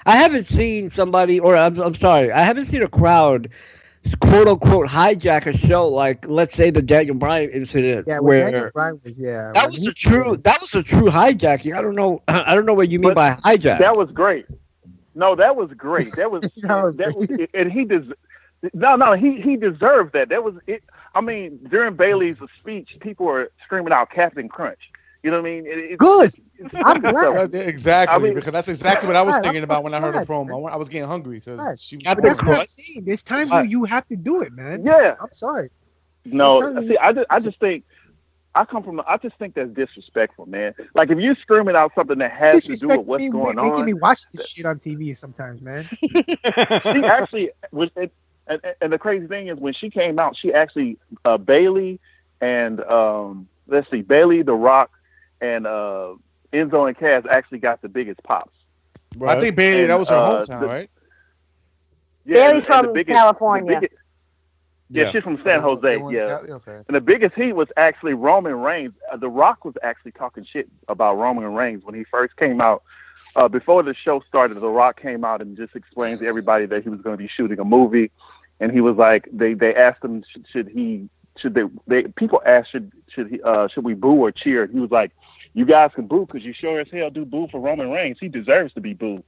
haven't seen somebody, or I'm sorry, I haven't seen a crowd, quote unquote, hijack a show like, let's say, the Daniel Bryan incident. Yeah, where Daniel Bryan was, that was a true hijacking. I don't know what you mean by hijack. That was great. No, that was great. That was and he he deserved that. That was it. I mean, during Bailey's speech, people were screaming out Captain Crunch. You know what I mean? Good. I'm glad. Exactly, because that's exactly what I was thinking about when I heard her promo. I was getting hungry because she was. That's what I'm saying. There's times where you have to do it, man. Yeah. I'm sorry. No, see, I just think I just think that's disrespectful, man. Like, if you're screaming out something that has to do with what's going on, making me watch this shit on TV sometimes, man. She actually was. And the crazy thing is, when she came out, she actually Bailey and Bailey, The Rock, and Enzo and Cass actually got the biggest pops. Right. I think Bailey, that was her hometown, right? Yeah, Bailey's from California. She's from San Jose. Yeah. Okay. And the biggest heat was actually Roman Reigns. The Rock was actually talking shit about Roman Reigns when he first came out. Before the show started, The Rock came out and just explained to everybody that he was going to be shooting a movie. And he was like, they asked him, should we boo or cheer? And he was like, you guys can boo because you sure as hell do boo for Roman Reigns. He deserves to be booed,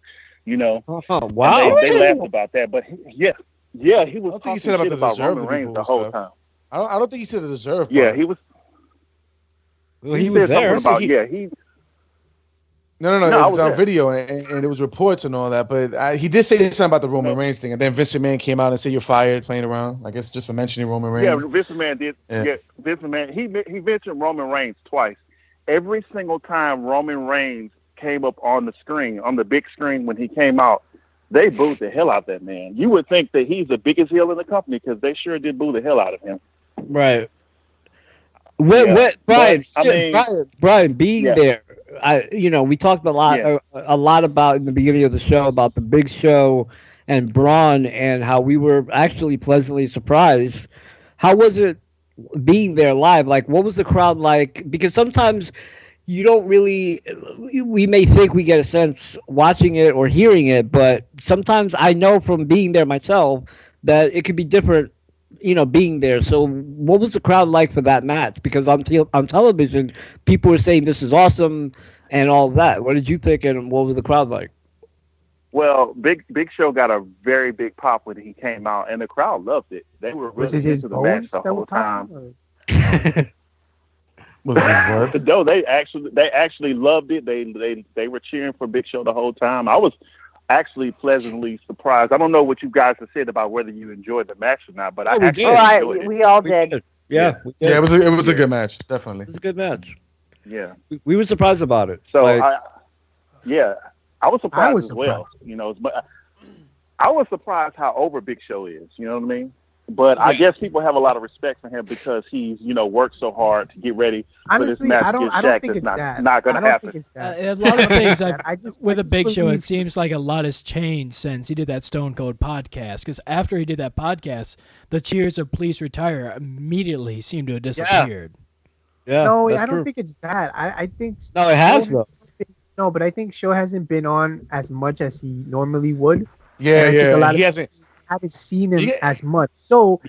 you know. Oh, wow. They laughed about that, but he was talking shit about Roman Reigns the whole time. I don't think he said the deserve part. Yeah, he was. Well, he was there. No, it was on video, and it was reports and all that. But he did say something about the Roman Reigns thing, and then Vince McMahon came out and said you're fired, playing around. I guess just for mentioning Roman Reigns. Yeah, Vince McMahon did. Yeah, Vince McMahon. He mentioned Roman Reigns twice. Every single time Roman Reigns came up on the screen, on the big screen when he came out, they booed the hell out of that man. You would think that he's the biggest heel in the company because they sure did boo the hell out of him. Right. Brian, being there, we talked a lot about in the beginning of the show about the Big Show and Braun and how we were actually pleasantly surprised. How was it being there live? Like, what was the crowd like? Because sometimes you don't really, we may think we get a sense watching it or hearing it, but sometimes I know from being there myself that it could be different, being there. So what was the crowd like for that match? Because on television, people were saying this is awesome and all that. What did you think, and what was the crowd like? Well, Big Show got a very big pop when he came out, and the crowd loved it. They were really into the match the whole time. No, they actually loved it. They were cheering for Big Show the whole time. I was actually pleasantly surprised. I don't know what you guys have said about whether you enjoyed the match or not, but I actually enjoyed it. We all did. Yeah, it was a good match, definitely. It was a good match. Yeah, we were surprised about it. So I was surprised as well. But I was surprised how over Big Show is. You know what I mean? But I guess people have a lot of respect for him because he's, worked so hard to get ready for this match against Shaq. That's not going to happen. A lot of things with a Big Show, it seems like a lot has changed since he did that Stone Cold podcast. Because after he did that podcast, the cheers of "Please Retire" immediately seemed to have disappeared. Yeah, no, I don't think it's that. I think it has though. No, but I think Show hasn't been on as much as he normally would. Yeah, he hasn't. Haven't seen him as much. So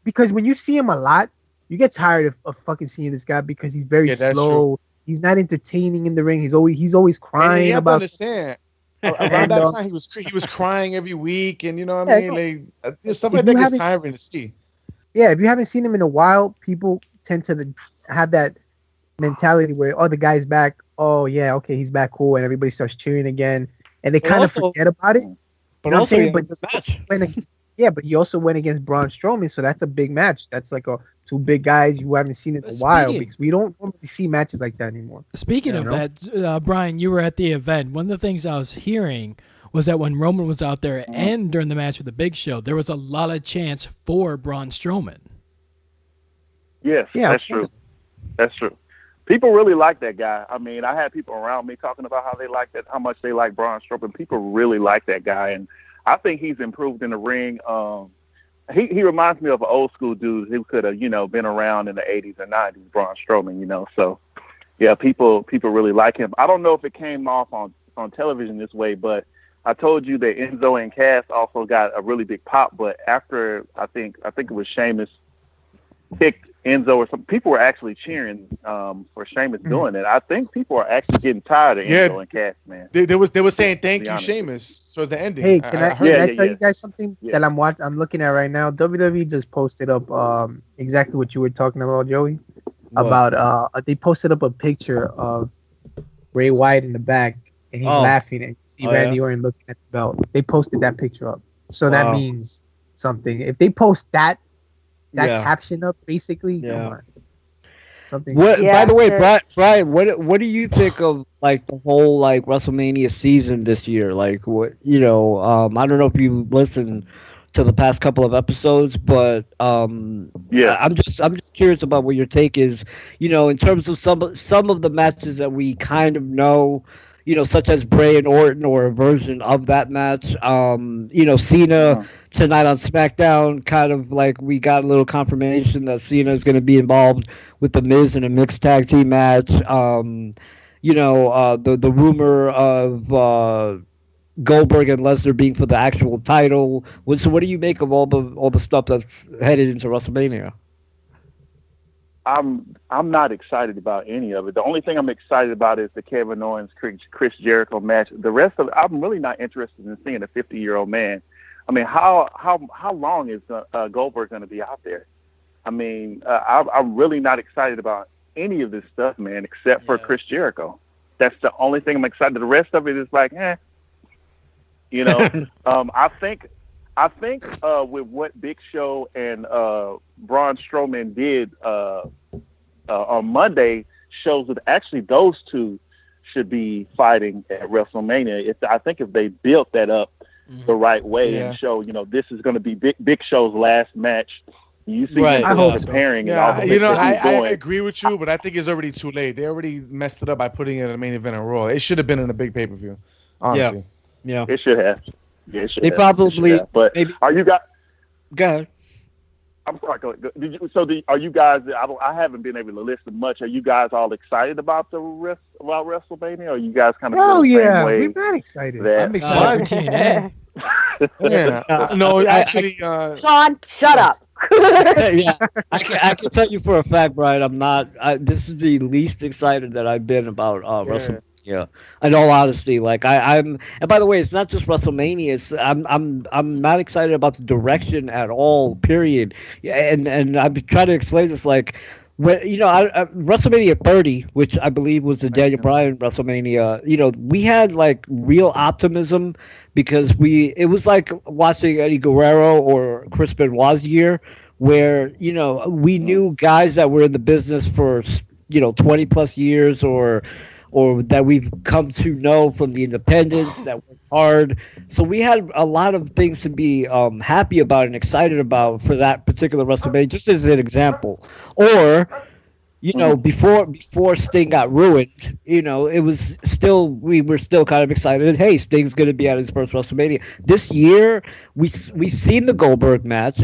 because when you see him a lot, you get tired of fucking seeing this guy because he's very slow. He's not entertaining in the ring. He's always crying. And you have about. To understand. Around that time, he was crying every week, and you know what I mean. Stuff like that gets tiring to see. Yeah, if you haven't seen him in a while, people tend to have that mentality where the guy's back. Oh yeah, okay, he's back, cool, and everybody starts cheering again, and they kind of forget about it. But also, but he also went against Braun Strowman, so that's a big match. That's like two big guys you haven't seen in a while because we don't normally see matches like that anymore. Speaking of that, Brian, you were at the event. One of the things I was hearing was that when Roman was out there and during the match with the Big Show, there was a lot of chance for Braun Strowman. Yes, that's true. That's true. People really like that guy. I mean, I had people around me talking about how much they like Braun Strowman. People really like that guy, and I think he's improved in the ring. He reminds me of an old school dude who could have, been around in the 80s and 90s, Braun Strowman, So, yeah, people really like him. I don't know if it came off on television this way, but I told you that Enzo and Cass also got a really big pop. But after I think it was Sheamus picked Enzo or some people were actually cheering for Sheamus doing it. I think people are actually getting tired of Enzo and Cass, man. They were saying thank you, Sheamus. So it's the ending. Hey, can I tell you guys something that I'm looking at right now? WWE just posted up exactly what you were talking about, Joey. What? About they posted up a picture of Bray Wyatt in the back and he's laughing and you see Randy Orton looking at the belt. They posted that picture up. So that means something. If they post that caption up, basically, something. By the way, Brian, what do you think of like the whole like WrestleMania season this year? Like what I don't know if you listened to the past couple of episodes, but I'm just curious about what your take is. In terms of some of the matches that we kind of know. Such as Bray and Orton or a version of that match. Cena tonight on Smackdown, kind of like we got a little confirmation that Cena is going to be involved with The Miz in a mixed tag team match. The rumor of Goldberg and Lesnar being for the actual title. So what do you make of all the stuff that's headed into WrestleMania? I'm not excited about any of it. The only thing I'm excited about is the Kevin Owens Chris Jericho match. The rest of it, I'm really not interested in seeing a 50-year-old man. I mean, how long is Goldberg going to be out there? I mean, I'm really not excited about any of this stuff, man, except for Chris Jericho. That's the only thing I'm excited. The rest of it is like, I think with what Big Show and Braun Strowman did on Monday shows that actually those two should be fighting at WrestleMania. I think if they built that up the right way and show, this is going to be Big Show's last match. You see them preparing. Yeah, I agree with you, but I think it's already too late. They already messed it up by putting it in the main event in Raw. It should have been in a big pay-per-view, honestly. Yeah. It should have. Yeah, they probably. But maybe, are you guys? Go ahead. I'm sorry. Are you guys? I haven't been able to listen much. Are you guys all excited about about WrestleMania? Or are you guys kind of? Oh yeah, we're not excited. I'm excited for TNA. No, actually, Sean, shut up. I can tell you for a fact, Brian. I'm not. This is the least excited that I've been about WrestleMania. Yeah, in all honesty, like I'm, and by the way, it's not just WrestleMania. It's I'm not excited about the direction at all. Period. And I've been trying to explain this, like, when WrestleMania 30, which I believe was the Daniel Bryan WrestleMania. We had like real optimism because it was like watching Eddie Guerrero or Chris Benoit's year, where we knew guys that were in the business for 20 plus years or that we've come to know from the independents that work hard. So we had a lot of things to be happy about and excited about for that particular WrestleMania, just as an example. Or, before Sting got ruined, it was still, we were still kind of excited. Hey, Sting's going to be at his first WrestleMania. This year, we've seen the Goldberg match.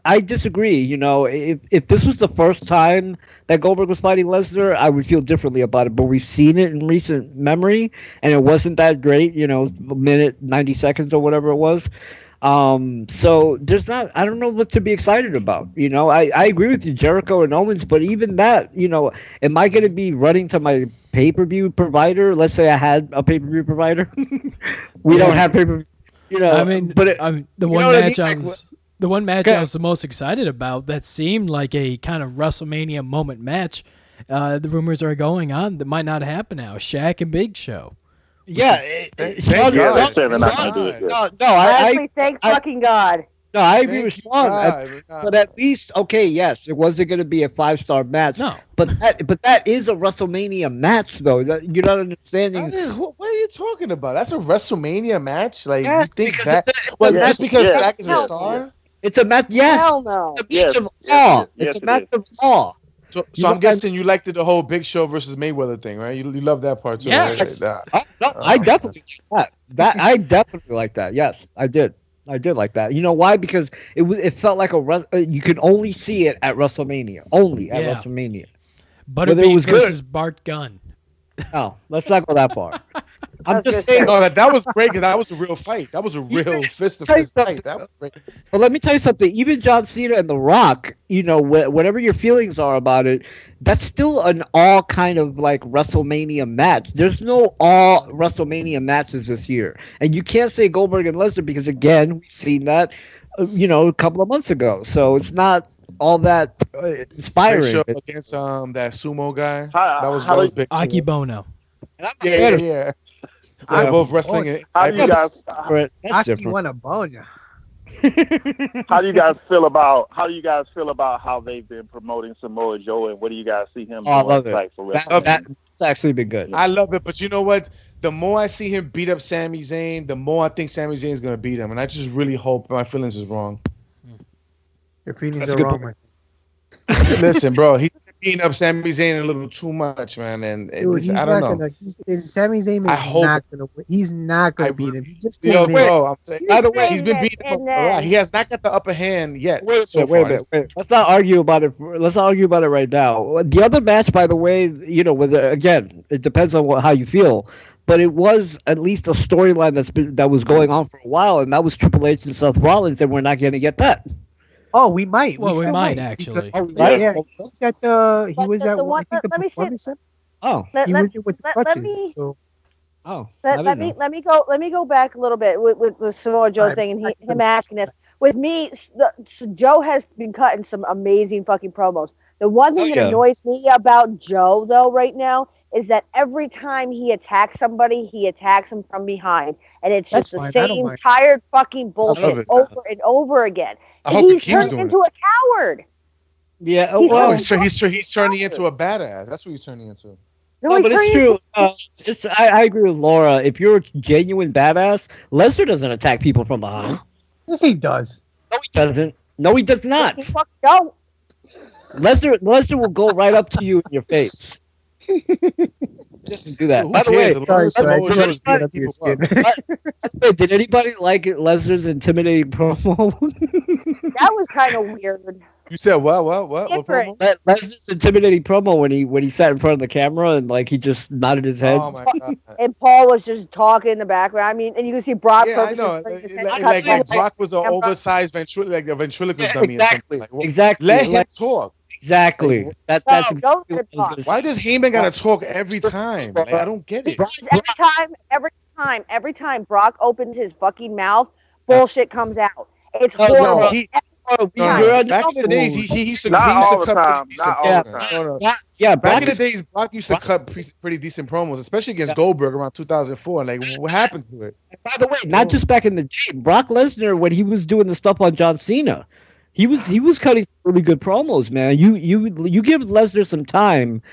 I disagree. If this was the first time that Goldberg was fighting Lesnar, I would feel differently about it. But we've seen it in recent memory, and it wasn't that great. A minute, 90 seconds, or whatever it was. So there's not. I don't know what to be excited about. I agree with you, Jericho and Owens, but even that, am I going to be running to my pay-per-view provider? Let's say I had a pay-per-view provider. We don't have pay-per-view. The one match The one match I was the most excited about that seemed like a kind of WrestleMania moment match, the rumors are going on that might not happen now. Shaq and Big Show. Thank fucking God. No, I agree with Sean. But at least, yes, it wasn't going to be a 5-star match. No. But that is a WrestleMania match, though. You're not understanding. What are you talking about? That's a WrestleMania match? Like, you think that? Just because Shaq is a star? It's a match. Yes. Hell no. It's a match of awe. It's a match of awe. So I'm guessing you liked the whole Big Show versus Mayweather thing, right? You love that part too. Yes. Right? I definitely like that. That I definitely like that. Yes, I did. I did like that. You know why? Because it felt like you could only see it at WrestleMania. Only at WrestleMania. Butterbean versus Bart Gunn. No, let's not go that far. I'm just saying. Oh, that was great because that was a real fight. That was a real fist-to-fist fight. That was great. But let me tell you something. Even John Cena and The Rock, you know, whatever your feelings are about it, that's still an all kind of like WrestleMania match. There's no all WrestleMania matches this year, and you can't say Goldberg and Lesnar because again, we've seen that, you know, a couple of months ago. So it's not all that inspiring. Show against that sumo guy. That was big. Aki Bono. Yeah. They're both wrestling. How do you guys? Aki won a bone. How do you guys feel about how they've been promoting Samoa Joe, and what do you guys see him doing? I love it. That's actually been good. I love it, but you know what? The more I see him beat up Sami Zayn, the more I think Sami Zayn is going to beat him, and I just really hope my feelings is wrong. Your feelings are wrong, man. Listen, bro, he's beating up Sami Zayn a little too much, man, and dude, I don't know. Sami Zayn he's not going to beat him. By the way, he's been beating him a lot. He has not got the upper hand yet. Wait a minute. Let's not argue about it. Let's not argue about it right now. The other match, by the way, you know, again, it depends on how you feel. But it was at least a storyline that was going on for a while, and that was Triple H and Seth Rollins, and we're not going to get that. Oh, we might. Well, we might actually. He was at the one. Let me see. He was with the crutches. Let me go back a little bit with the Samoa Joe thing and him asking this. With me, Joe has been cutting some amazing fucking promos. The one thing that annoys me about Joe though right now is that every time he attacks somebody, he attacks them from behind, and it's just the same tired fucking bullshit over and over again. And he's turning into a coward. Yeah, he's turning into a badass. That's what he's turning into. No, but it's true. I agree with Laura. If you're a genuine badass, Lesnar doesn't attack people from behind. Yes, he does. No, he doesn't. No, he does not. He fucking don't. Lesnar will go right up to you in your face. Just do that. By the way, did anybody like Lesnar's intimidating promo? That was kind of weird. You said what promo? Lesnar's intimidating promo when he sat in front of the camera and like he just nodded his head. Oh my God. And Paul was just talking in the background. I mean, and you can see Brock. Yeah, I know. Like Brock was an oversized ventriloquist dummy. Exactly. Exactly. Let him talk. Exactly. That's exactly why does Heyman gotta talk every time? Like, I don't get it. Every time Brock opens his fucking mouth, bullshit comes out. It's horrible. Back in the days, he used to cut pretty decent promos. Back in the days, Brock used to cut pretty decent promos, especially against Goldberg around 2004. Like, what happened to it? By the way, not just back in the day, Brock Lesnar when he was doing the stuff on John Cena. He was cutting really good promos, man. You give Lesnar some time.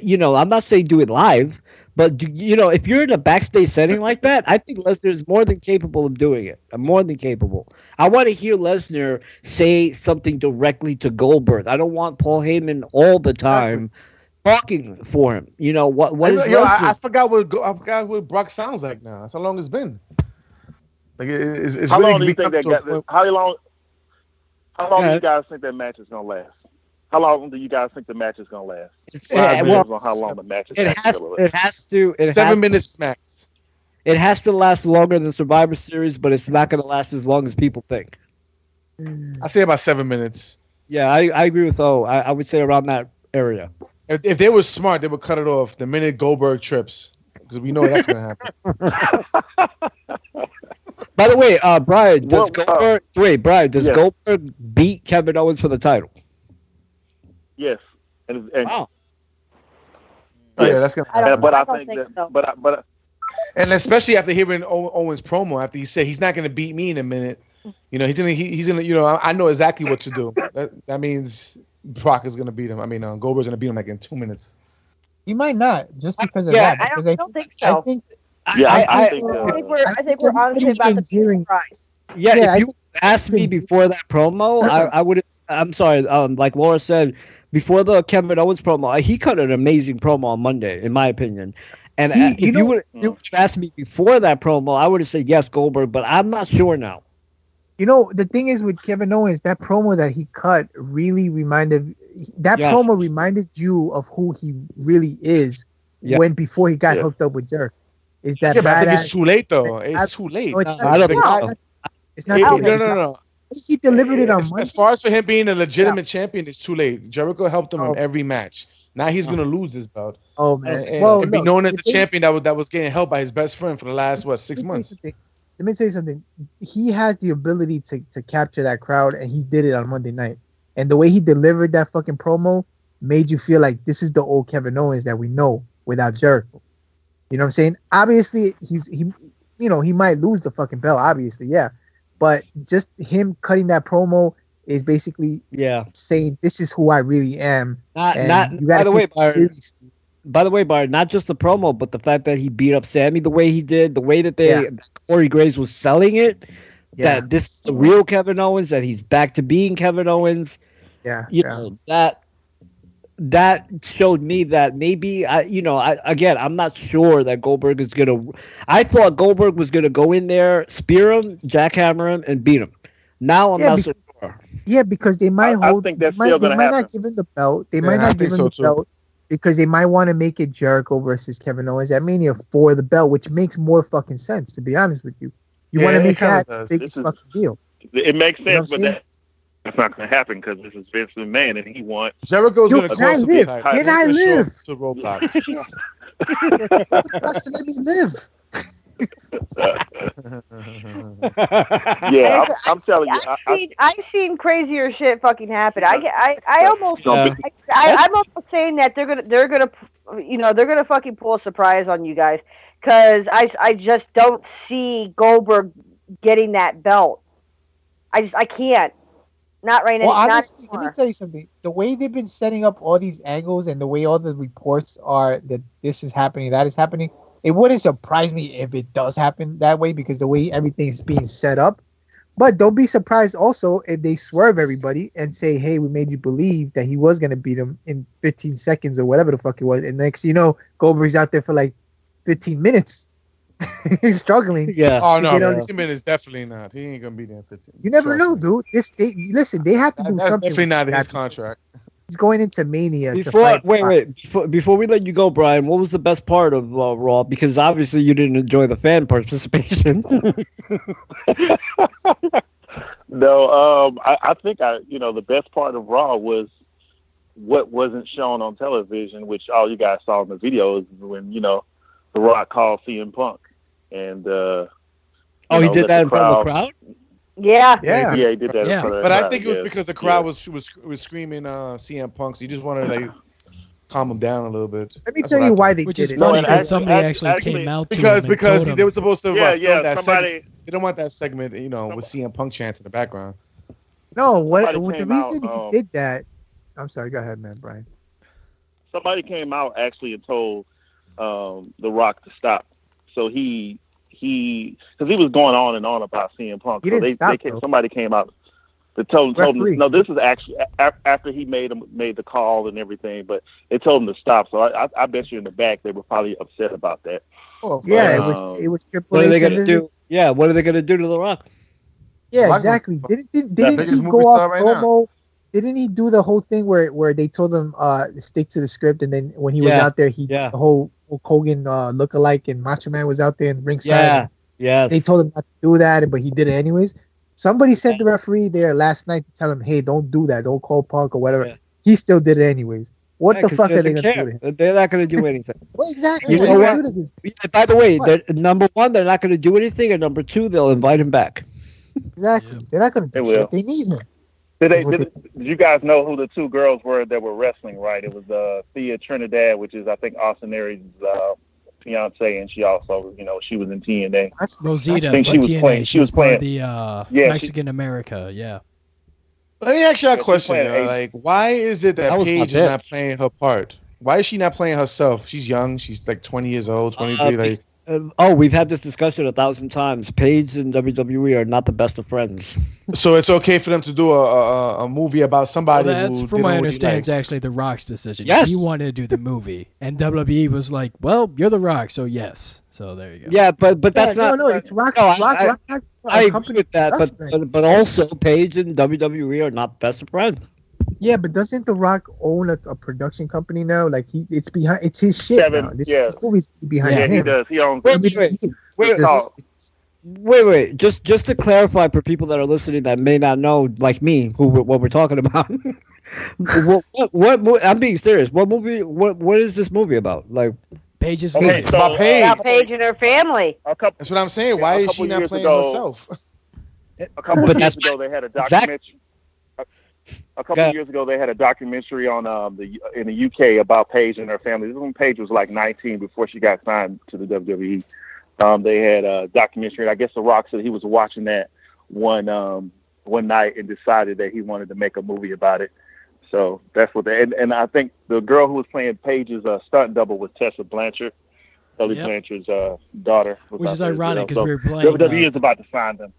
You know, I'm not saying do it live, but you know, if you're in a backstage setting like that, I think Lesnar is more than capable of doing it. I'm more than capable. I want to hear Lesnar say something directly to Goldberg. I don't want Paul Heyman all the time talking for him. You know what is Lesnar? I forgot what Brock sounds like now. That's how long it's been. Like it's how really long do you think How long do you guys think that match is gonna last? How long do you guys think the match is gonna last? It's 5 minutes on how long the match is. It has to. 7 minutes max. It has to last longer than Survivor Series, but it's not going to last as long as people think. I say about 7 minutes. Yeah, I agree with O. I would say around that area. If they were smart, they would cut it off the minute Goldberg trips, because we know that's going to happen. By the way, Brian, does Goldberg beat Kevin Owens for the title? Yes. Wow. Oh, yeah, that's gonna happen. But I think so. But and especially after hearing Owens' promo, after he said he's not gonna beat me in a minute, you know, he's gonna you know, I know exactly what to do. That means Brock is gonna beat him. I mean, Goldberg's gonna beat him like in 2 minutes. He might not, just because of that. I don't think so. I think we're honestly about to be surprised. Yeah, if you asked me before that promo, I would have. I'm sorry. Like Laura said, before the Kevin Owens promo, he cut an amazing promo on Monday, in my opinion. And if you would have asked me before that promo, I would have said yes, Goldberg, but I'm not sure now. You know, the thing is with Kevin Owens, that promo that he cut really reminded you of who he really is before he got hooked up with Jerk. Is that but I think it's too late though. It's too late. No, I don't think so. It's not. No. He delivered it on Monday. As far as for him being a legitimate champion, it's too late. Jericho helped him in every match. Now he's gonna lose this belt. Oh man! And be known as the champion that was getting helped by his best friend for the last 6 months. Let me tell you something. He has the ability to capture that crowd, and he did it on Monday night. And the way he delivered that fucking promo made you feel like this is the old Kevin Owens that we know without Jericho. You know what I'm saying? Obviously, he might lose the fucking belt. Obviously, yeah. But just him cutting that promo is basically saying this is who I really am. By the way, Byron, not just the promo, but the fact that he beat up Sammy the way he did, the way that Corey Graves was selling it, that this is the real Kevin Owens, that he's back to being Kevin Owens. You know, that showed me that maybe I'm not sure that Goldberg is gonna. I thought Goldberg was gonna go in there, spear him, jackhammer him, and beat him. Now I'm not so sure. Yeah, because they might hold. I think that's they still gonna might happen. not give him the belt. They might not give him the belt. Because they might want to make it Jericho versus Kevin Owens at Mania for the belt, which makes more fucking sense, to be honest with you. You want to make that the biggest fucking deal. It makes sense, but that's not going to happen because this is Vince McMahon and he wants... Jericho's going to close the title. Can I live? To Roadblock. Just let me live. Yeah, I'm telling you. I've seen crazier shit fucking happen. I'm almost saying that they're gonna fucking pull a surprise on you guys because I just don't see Goldberg getting that belt. I can't. Not right now. Well, honestly, let me tell you something. The way they've been setting up all these angles and the way all the reports are that this is happening, that is happening, it wouldn't surprise me if it does happen that way because the way everything is being set up. But don't be surprised also if they swerve everybody and say, hey, we made you believe that he was going to beat him in 15 seconds or whatever the fuck it was. And next thing you know, Goldberg's out there for like 15 minutes. He's struggling. Yeah. Oh, no, 15 minutes definitely not. He ain't going to be there in 15 minutes. You never know, dude. They have to do something. Definitely not in his contract. He's going into Mania. Before we let you go, Brian, what was the best part of Raw? Because obviously you didn't enjoy the fan participation. No, I think the best part of Raw was what wasn't shown on television, which all you guys saw in the videos when The Rock called CM Punk, and he did that in front of the crowd. Yeah, he did that. Yeah. But I think it was because the crowd was screaming CM Punk, so you just wanted to calm him down a little bit. Let me tell you why they Which did is it. funny because somebody actually came out to him because they were supposed to film that somebody. segment. They don't want that segment, with CM Punk chants in the background. No, the reason he did that. I'm sorry. Go ahead, man, Brian. Somebody came out actually and told The Rock to stop. So he because he was going on and on about CM Punk. Somebody came out that told him no. This is actually after he made the call and everything, but they told him to stop. So I bet you in the back they were probably upset about that. Oh yeah, it was Triple H. What are they gonna do? Yeah, what are they gonna do to The Rock? Yeah, exactly. Didn't he go off promo? Didn't he do the whole thing where they told him stick to the script, and then when he was out there, the whole Hulk Hogan lookalike and Macho Man was out there in ringside. Yeah. They told him not to do that, but he did it anyways. Somebody sent the referee there last night to tell him, hey, don't do that. Don't call Punk or whatever. Yeah. He still did it anyways. What the fuck are they going to do to him? They're not going to do anything. Well, exactly. By the way, number one, they're not going to do anything, and number two, they'll invite him back. Exactly. They're not going to do shit. They need him. Did you guys know who the two girls were that were wrestling, right? It was Thea Trinidad, which is, I think, Austin Aries' fiance, and she also, she was in TNA. Rosita from TNA. She was playing the Mexican America, Let me ask you a question. Why is it that Paige is not playing her part? Why is she not playing herself? She's young. She's like 20 years old, 23. We've had this discussion 1,000 times. Paige and WWE are not the best of friends. So it's okay for them to do a movie about somebody. Well, that's, who from my understanding, it's actually The Rock's decision. Yes. He wanted to do the movie, and WWE was like, "Well, you're The Rock, so yes." So there you go. Yeah, but that's not. No, it's Rock. I agree with that, but also Paige and WWE are not best of friends. Yeah, but doesn't The Rock own a production company now? Like it's his shit now. This movie's behind him. Yeah, he does. He owns. Wait. Just to clarify for people that are listening that may not know, like me, what we're talking about. what I'm being serious. What movie? What is this movie about? Like Paige's Paige. About Paige and her family. That's what I'm saying. Why is she not playing herself? A couple of years ago, they had a documentary. A couple of years ago, they had a documentary on in the UK about Paige and her family. This one, Paige was like 19 before she got signed to the WWE. They had a documentary. I guess The Rock said he was watching that one night and decided that he wanted to make a movie about it. So that's what and I think the girl who was playing Paige's stunt double was Tessa Blanchard, Tully Blanchard's daughter. Which is ironic because we were playing. WWE is about to sign them.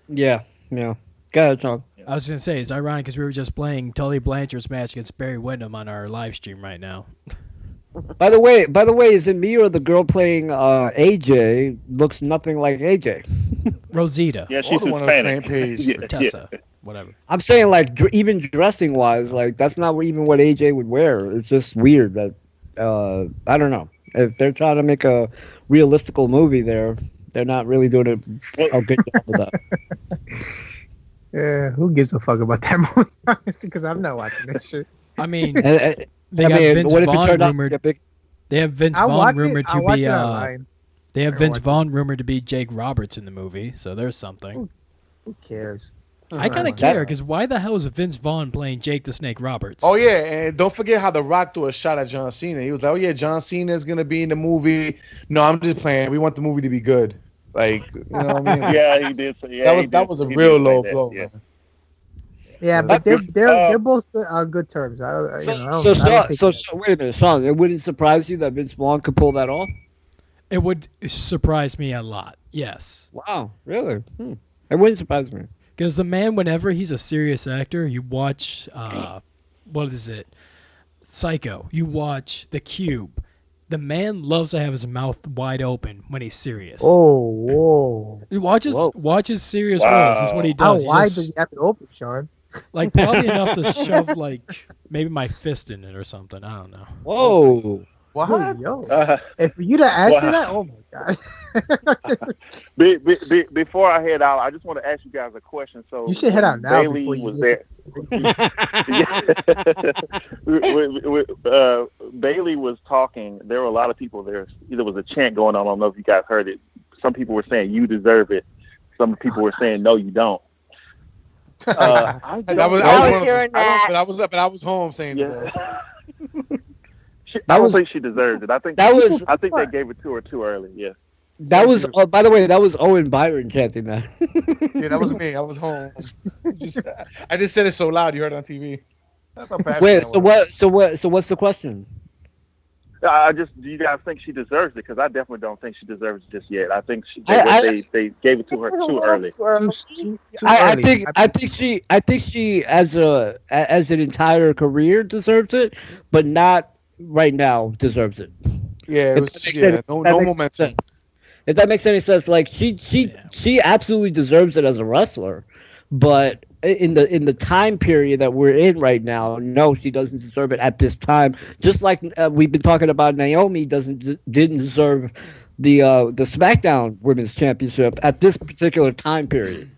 Yeah. Go ahead, Tom. I was gonna say it's ironic because we were just playing Tully Blanchard's match against Barry Windham on our live stream right now. By the way, is it me or the girl playing AJ looks nothing like AJ? Rosita. Yeah, she's the one on Paige. Or Tessa, whatever. I'm saying like even dressing wise, like that's not even what AJ would wear. It's just weird that I don't know if they're trying to make a realistical movie. They're not really doing a good job of that. Yeah, who gives a fuck about that movie? Because I'm not watching this shit. I mean, they got Vince Vaughn rumored. They have Vince Vaughn rumored to be. They have Vince Vaughn rumored to be Jake Roberts in the movie, so there's something. Who cares? I kind of care because why the hell is Vince Vaughn playing Jake the Snake Roberts? Oh yeah, and don't forget how The Rock threw a shot at John Cena. He was like, "Oh yeah, John Cena is gonna be in the movie." No, I'm just playing. We want the movie to be good. Like, you know what I mean? Yeah, he did. Yeah, that was a real low blow. Yeah, but they're both on good terms. So wait a minute, Sean. It wouldn't surprise you that Vince Vaughn could pull that off? It would surprise me a lot. Yes. Wow, really? It wouldn't surprise me. Because the man, whenever he's a serious actor, you watch what is it? Psycho. You watch The Cube. The man loves to have his mouth wide open when he's serious. Oh, whoa! Watch his serious roles. That's what he does. How wide does he have it open, Sean? Like probably enough to shove like maybe my fist in it or something. I don't know. Whoa! What? Yo. And for you to answer that, oh my god! Before I head out, I just want to ask you guys a question. So you should head out now. Bailey before you was there. Bailey was talking. There were a lot of people there. There was a chant going on. I don't know if you guys heard it. Some people were saying you deserve it. Some people were saying no, you don't. I was home saying that. I don't think she deserved it. I think they gave it to her too early. Yeah. That was. By the way, that was Owen Byron chanting that. Yeah, that was me. I was home. I just said it so loud. You heard it on TV. That's not bad. Wait. So what's the question? Do you guys think she deserves it? Because I definitely don't think she deserves it just yet. I think they gave it to her too early. I think she as an entire career deserves it, but not right now deserves it. Yeah, no momentum. If that makes any sense, like she absolutely deserves it as a wrestler, but in the time period that we're in right now, no, she doesn't deserve it at this time. Just like we've been talking about, Naomi didn't deserve the Smackdown Women's Championship at this particular time period.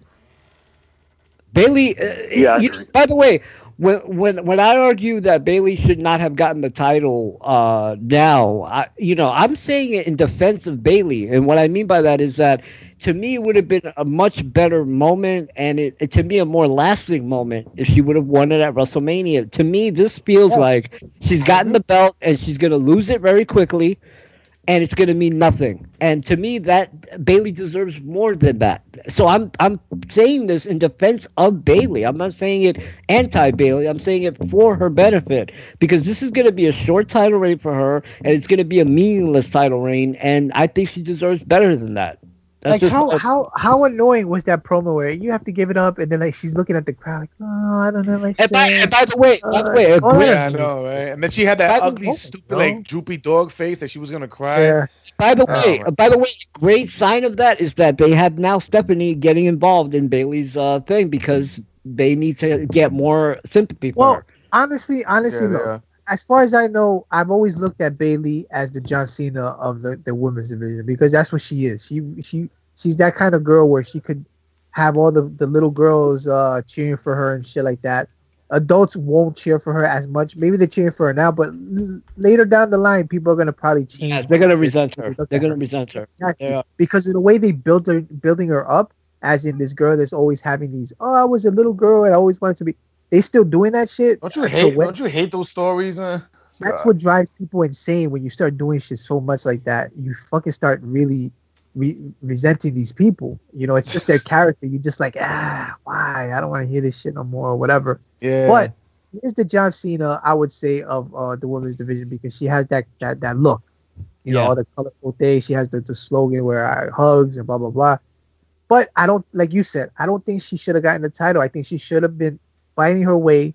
Bayley, by the way, when I argue that Bayley should not have gotten the title now, I'm saying it in defense of Bayley, and what I mean by that is that to me it would have been a much better moment, and it to me a more lasting moment if she would have won it at WrestleMania. To me, this feels like she's gotten the belt and she's gonna lose it very quickly, and it's going to mean nothing. And to me, that Bayley deserves more than that. So I'm saying this in defense of Bayley. I'm not saying it anti-Bayley. I'm saying it for her benefit, because this is going to be a short title reign for her, and it's going to be a meaningless title reign. And I think she deserves better than that. That's like how annoying was that promo where you have to give it up, and then like she's looking at the crowd like, oh, I don't know my shit. And by the way, I know, right? And then she had that ugly, stupid, like droopy dog face that she was gonna cry. Yeah. By the way, great sign of that is that they have now Stephanie getting involved in Bayley's thing, because they need to get more sympathy for her. Honestly, look. As far as I know, I've always looked at Bayley as the John Cena of the women's division, because that's what she is. She's that kind of girl where she could have all the little girls cheering for her and shit like that. Adults won't cheer for her as much. Maybe they're cheering for her now, but later down the line, people are going to probably change. Yes, they're going to resent her. They're going to resent her. Exactly. Because of the way they building her up, as in this girl that's always having these, oh, I was a little girl and I always wanted to be. They still doing that shit. Don't you hate those stories, man? That's what drives people insane when you start doing shit so much like that. You fucking start really resenting these people. You know, it's just their character. You're just like, why? I don't want to hear this shit no more or whatever. Yeah. But here's the John Cena, I would say, of the women's division, because she has that look. You know, all the colorful things. She has the slogan where I hugs and blah, blah, blah. But I don't, like you said, I don't think she should have gotten the title. I think she should have been fighting her way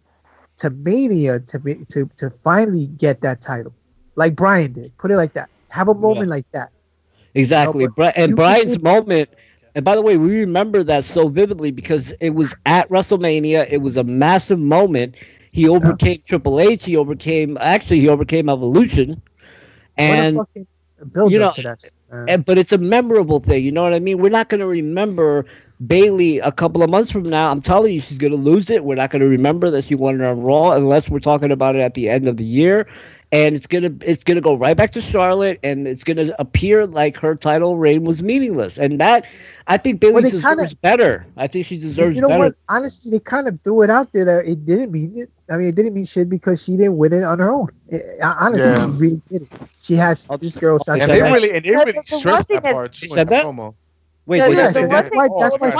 to Mania to finally get that title, like Bryan did. Put it like that. Have a moment like that. Exactly. You know, and Bryan's moment. And by the way, we remember that so vividly because it was at WrestleMania. It was a massive moment. He overcame Triple H. He overcame Evolution. And what a fucking build up to that. But it's a memorable thing. You know what I mean? We're not going to remember Bayley a couple of months from now. I'm telling you, she's going to lose it. We're not going to remember that she won it on Raw unless we're talking about it at the end of the year. And it's gonna go right back to Charlotte, and it's gonna appear like her title reign was meaningless. And that, I think Bayley deserves better. I think she deserves better. What? Honestly, they kind of threw it out there that it didn't mean it. I mean, it didn't mean shit because she didn't win it on her own. Honestly, she really did it. She has this girl. And they really stressed that part. She said that. Wait, that's why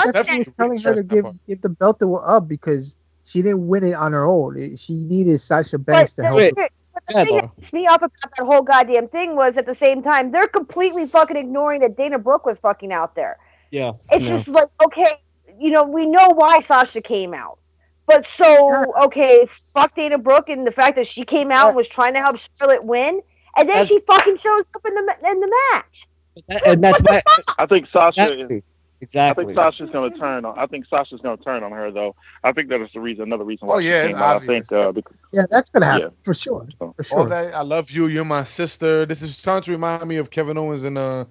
Stephanie was telling her to give the belt up because she didn't win it on her own. She needed Sasha Banks to help her. The thing that pissed me off about that whole goddamn thing was at the same time they're completely fucking ignoring that Dana Brooke was fucking out there. Yeah. It's just like, okay, you know, we know why Sasha came out. But so, okay, fuck Dana Brooke and the fact that she came out and was trying to help Charlotte win, and then she fucking shows up in the match. And that's why I think Sasha is. Exactly. I think Sasha's going to turn on. I think Sasha's going to turn on her, though. I think that is another reason why. She came out. I think. That's going to happen for sure. For sure. All that, I love you. You're my sister. This is trying to remind me of Kevin Owens and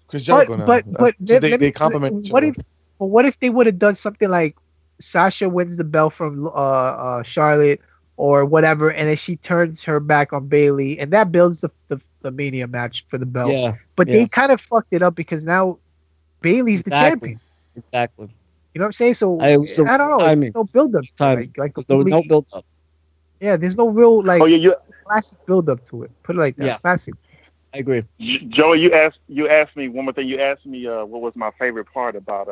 Chris Jericho. But they compliment each other. What if they would have done something like Sasha wins the belt from Charlotte or whatever, and then she turns her back on Bayley, and that builds the Mania match for the belt. Yeah. But they kind of fucked it up because now Bayley's the champion. Exactly. You know what I'm saying? So I don't know. There's no build up. No build up. Yeah, there's no real classic build up to it. Put it like that. Yeah. Classic. I agree. Joey, you asked me one more thing. You asked me what was my favorite part about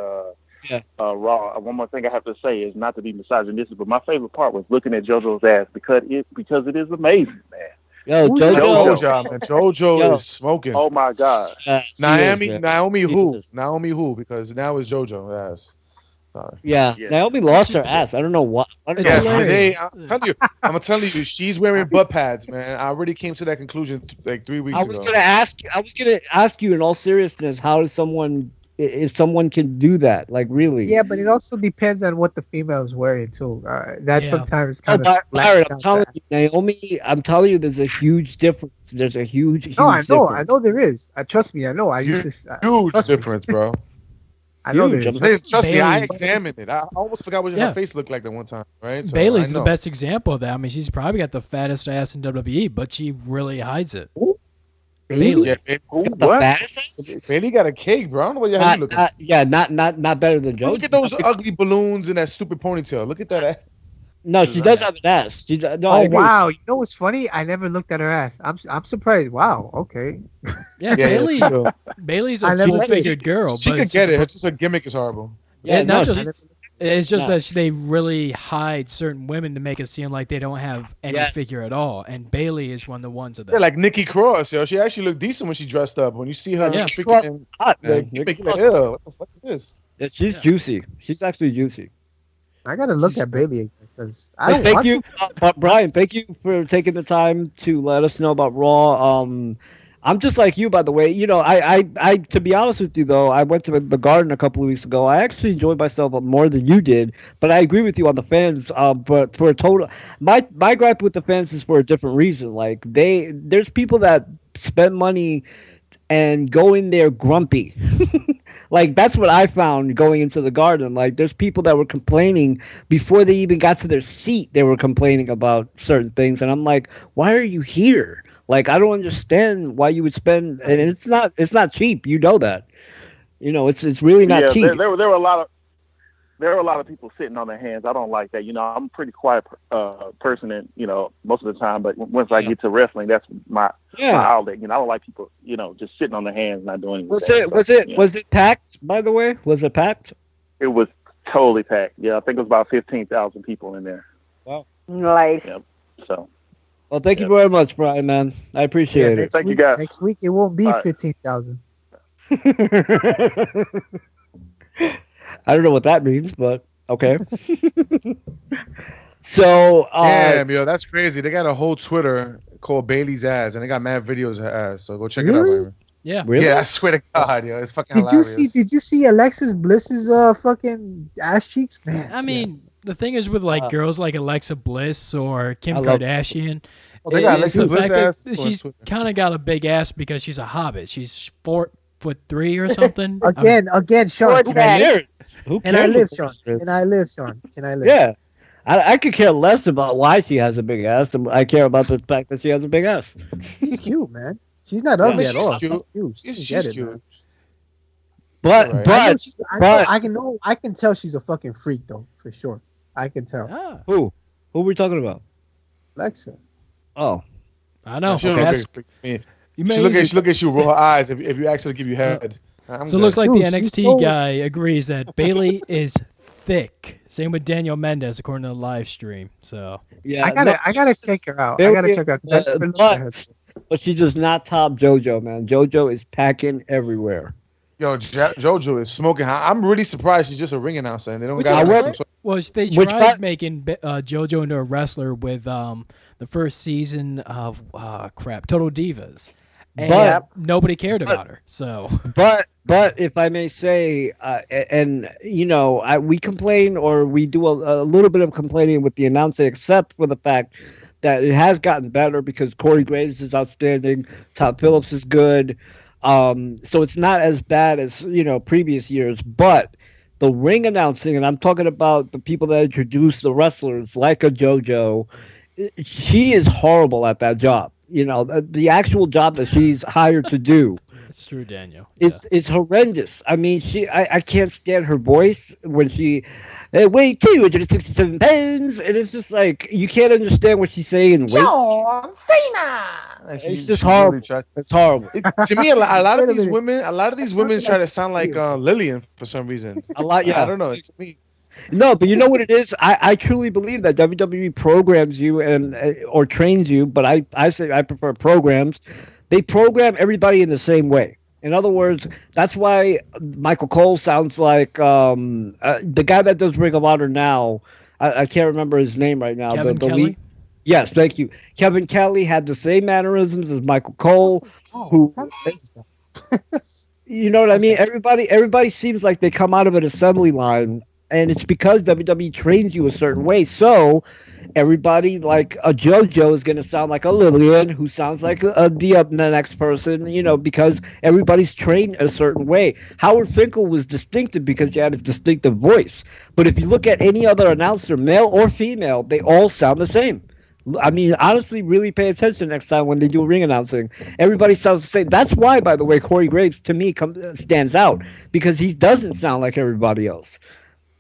Raw. One more thing I have to say is not to be misogynistic, but my favorite part was looking at JoJo's ass because it is amazing, man. Yo, JoJo is smoking. Oh my God. Naomi who? Because now it's JoJo. Yes. Sorry. Yeah. Naomi lost her ass. I don't know what. Today, I'm telling you, she's wearing butt pads, man. I already came to that conclusion like 3 weeks ago. I was gonna ask you in all seriousness, how does someone, if someone can do that, like really? Yeah, but it also depends on what the female is wearing too. Sometimes kind of. Byron, I'm telling you, Naomi. I'm telling you, there's a huge difference. There's a huge. No, I know there is. Trust me, I know. Huge difference, bro. I know there is. Trust me, I examined it. I almost forgot what her face looked like that one time. Right? So Bayley's the best example of that. I mean, she's probably got the fattest ass in WWE, but she really hides it. Bayley? Bayley got a cake, bro. I don't know what you look at. Not better than JoJo. Look at those ugly balloons and that stupid ponytail. Look at that. No, she does have an ass. Oh wow! You know what's funny? I never looked at her ass. I'm surprised. Wow. Okay. Yeah, Bailey's a full-figured girl. She could get it. It's just her gimmick is horrible. Yeah, it's just that they really hide certain women to make it seem like they don't have any figure at all. And Bailey is one of the ones of that. Yeah, like Nikki Cross, yo. She actually looked decent when she dressed up. When you see her, freaking hot, like, ew, what the fuck is this? Yeah, she's juicy. She's actually juicy. I gotta look at Bailey again because thank you, Brian. Thank you for taking the time to let us know about Raw. I'm just like you, by the way. You know, I to be honest with you though, I went to the Garden a couple of weeks ago. I actually enjoyed myself more than you did, but I agree with you on the fans. But for a total, my gripe with the fans is for a different reason. Like there's people that spend money and go in there grumpy. Like that's what I found going into the Garden. Like there's people that were complaining before they even got to their seat. They were complaining about certain things, and I'm like, why are you here? Like, I don't understand why you would spend, and it's not cheap. You know that. You know, it's really not cheap. There were a lot of people sitting on their hands. I don't like that. You know, I'm a pretty quiet person, and you know, most of the time. But once I get to wrestling, that's my outlet. You know, I don't like people, you know, just sitting on their hands, not doing anything. Was it packed? By the way, was it packed? It was totally packed. Yeah, I think it was about 15,000 people in there. Wow, nice. Yep. So. Well, thank you very much, Brian, man. I appreciate it. Thank you, guys. Next week it won't be 15,000. I don't know what that means, but okay. So, damn, yo, that's crazy. They got a whole Twitter called Bailey's Ass, and they got mad videos of her ass. So go check it out, man. Yeah, really? Yeah, I swear to God, yo, it's fucking hilarious. Did you see Alexis Bliss's fucking ass cheeks, man? I mean. The thing is with like girls like Alexa Bliss or Kim Kardashian, she's kind of got a big ass because she's a hobbit. She's 4'3" or something. Again, Sean. Can I live, Sean? Yeah, I could care less about why she has a big ass. I care about the fact that she has a big ass. She's cute, man. She's not ugly at all. She's cute. But I can tell she's a fucking freak though, for sure. I can tell. Ah. Who are we talking about? Alexa. Oh, I know. She look at you, roll her eyes if you actually give you head. It looks like the NXT guy agrees that Bailey is thick. Same with Daniel Mendez, according to the live stream. So yeah, I gotta check her out. I gotta check out. But she does not top JoJo, man. JoJo is packing everywhere. Yo, JoJo is smoking hot. I'm really surprised she's just a ring announcer and they don't they tried making JoJo into a wrestler with the first season of Total Divas, and nobody cared about her. So, but if I may say, and you know, we complain or we do a little bit of complaining with the announcing, except for the fact that it has gotten better because Corey Graves is outstanding, Todd Phillips is good. So it's not as bad as, you know, previous years, but the ring announcing, and I'm talking about the people that introduce the wrestlers like a JoJo, she is horrible at that job. You know, the actual job that she's hired to do. It's true, Daniel. It's horrendous. I mean, I can't stand her voice when she weigh 267 pounds, and it's just like you can't understand what she's saying. John Cena. It's just horrible. It's horrible. To me, a lot of these women try to sound like Lillian for some reason. A lot, yeah. I don't know. It's me. No, but you know what it is? I truly believe that WWE programs you or trains you, but I say I prefer programs. They program everybody in the same way. In other words, that's why Michael Cole sounds like the guy that does Ring of Honor now. I can't remember his name right now. Kevin Kelly? Yes, thank you. Kevin Kelly had the same mannerisms as Michael Cole. You know what I mean? Everybody seems like they come out of an assembly line, and it's because WWE trains you a certain way. So everybody like a JoJo is going to sound like a Lillian, who sounds like the next person, you know, because everybody's trained a certain way. Howard Finkel was distinctive because he had a distinctive voice. But if you look at any other announcer, male or female, they all sound the same. I mean, honestly, really pay attention next time when they do ring announcing. Everybody sounds the same. That's why, by the way, Corey Graves, to me, stands out, because he doesn't sound like everybody else.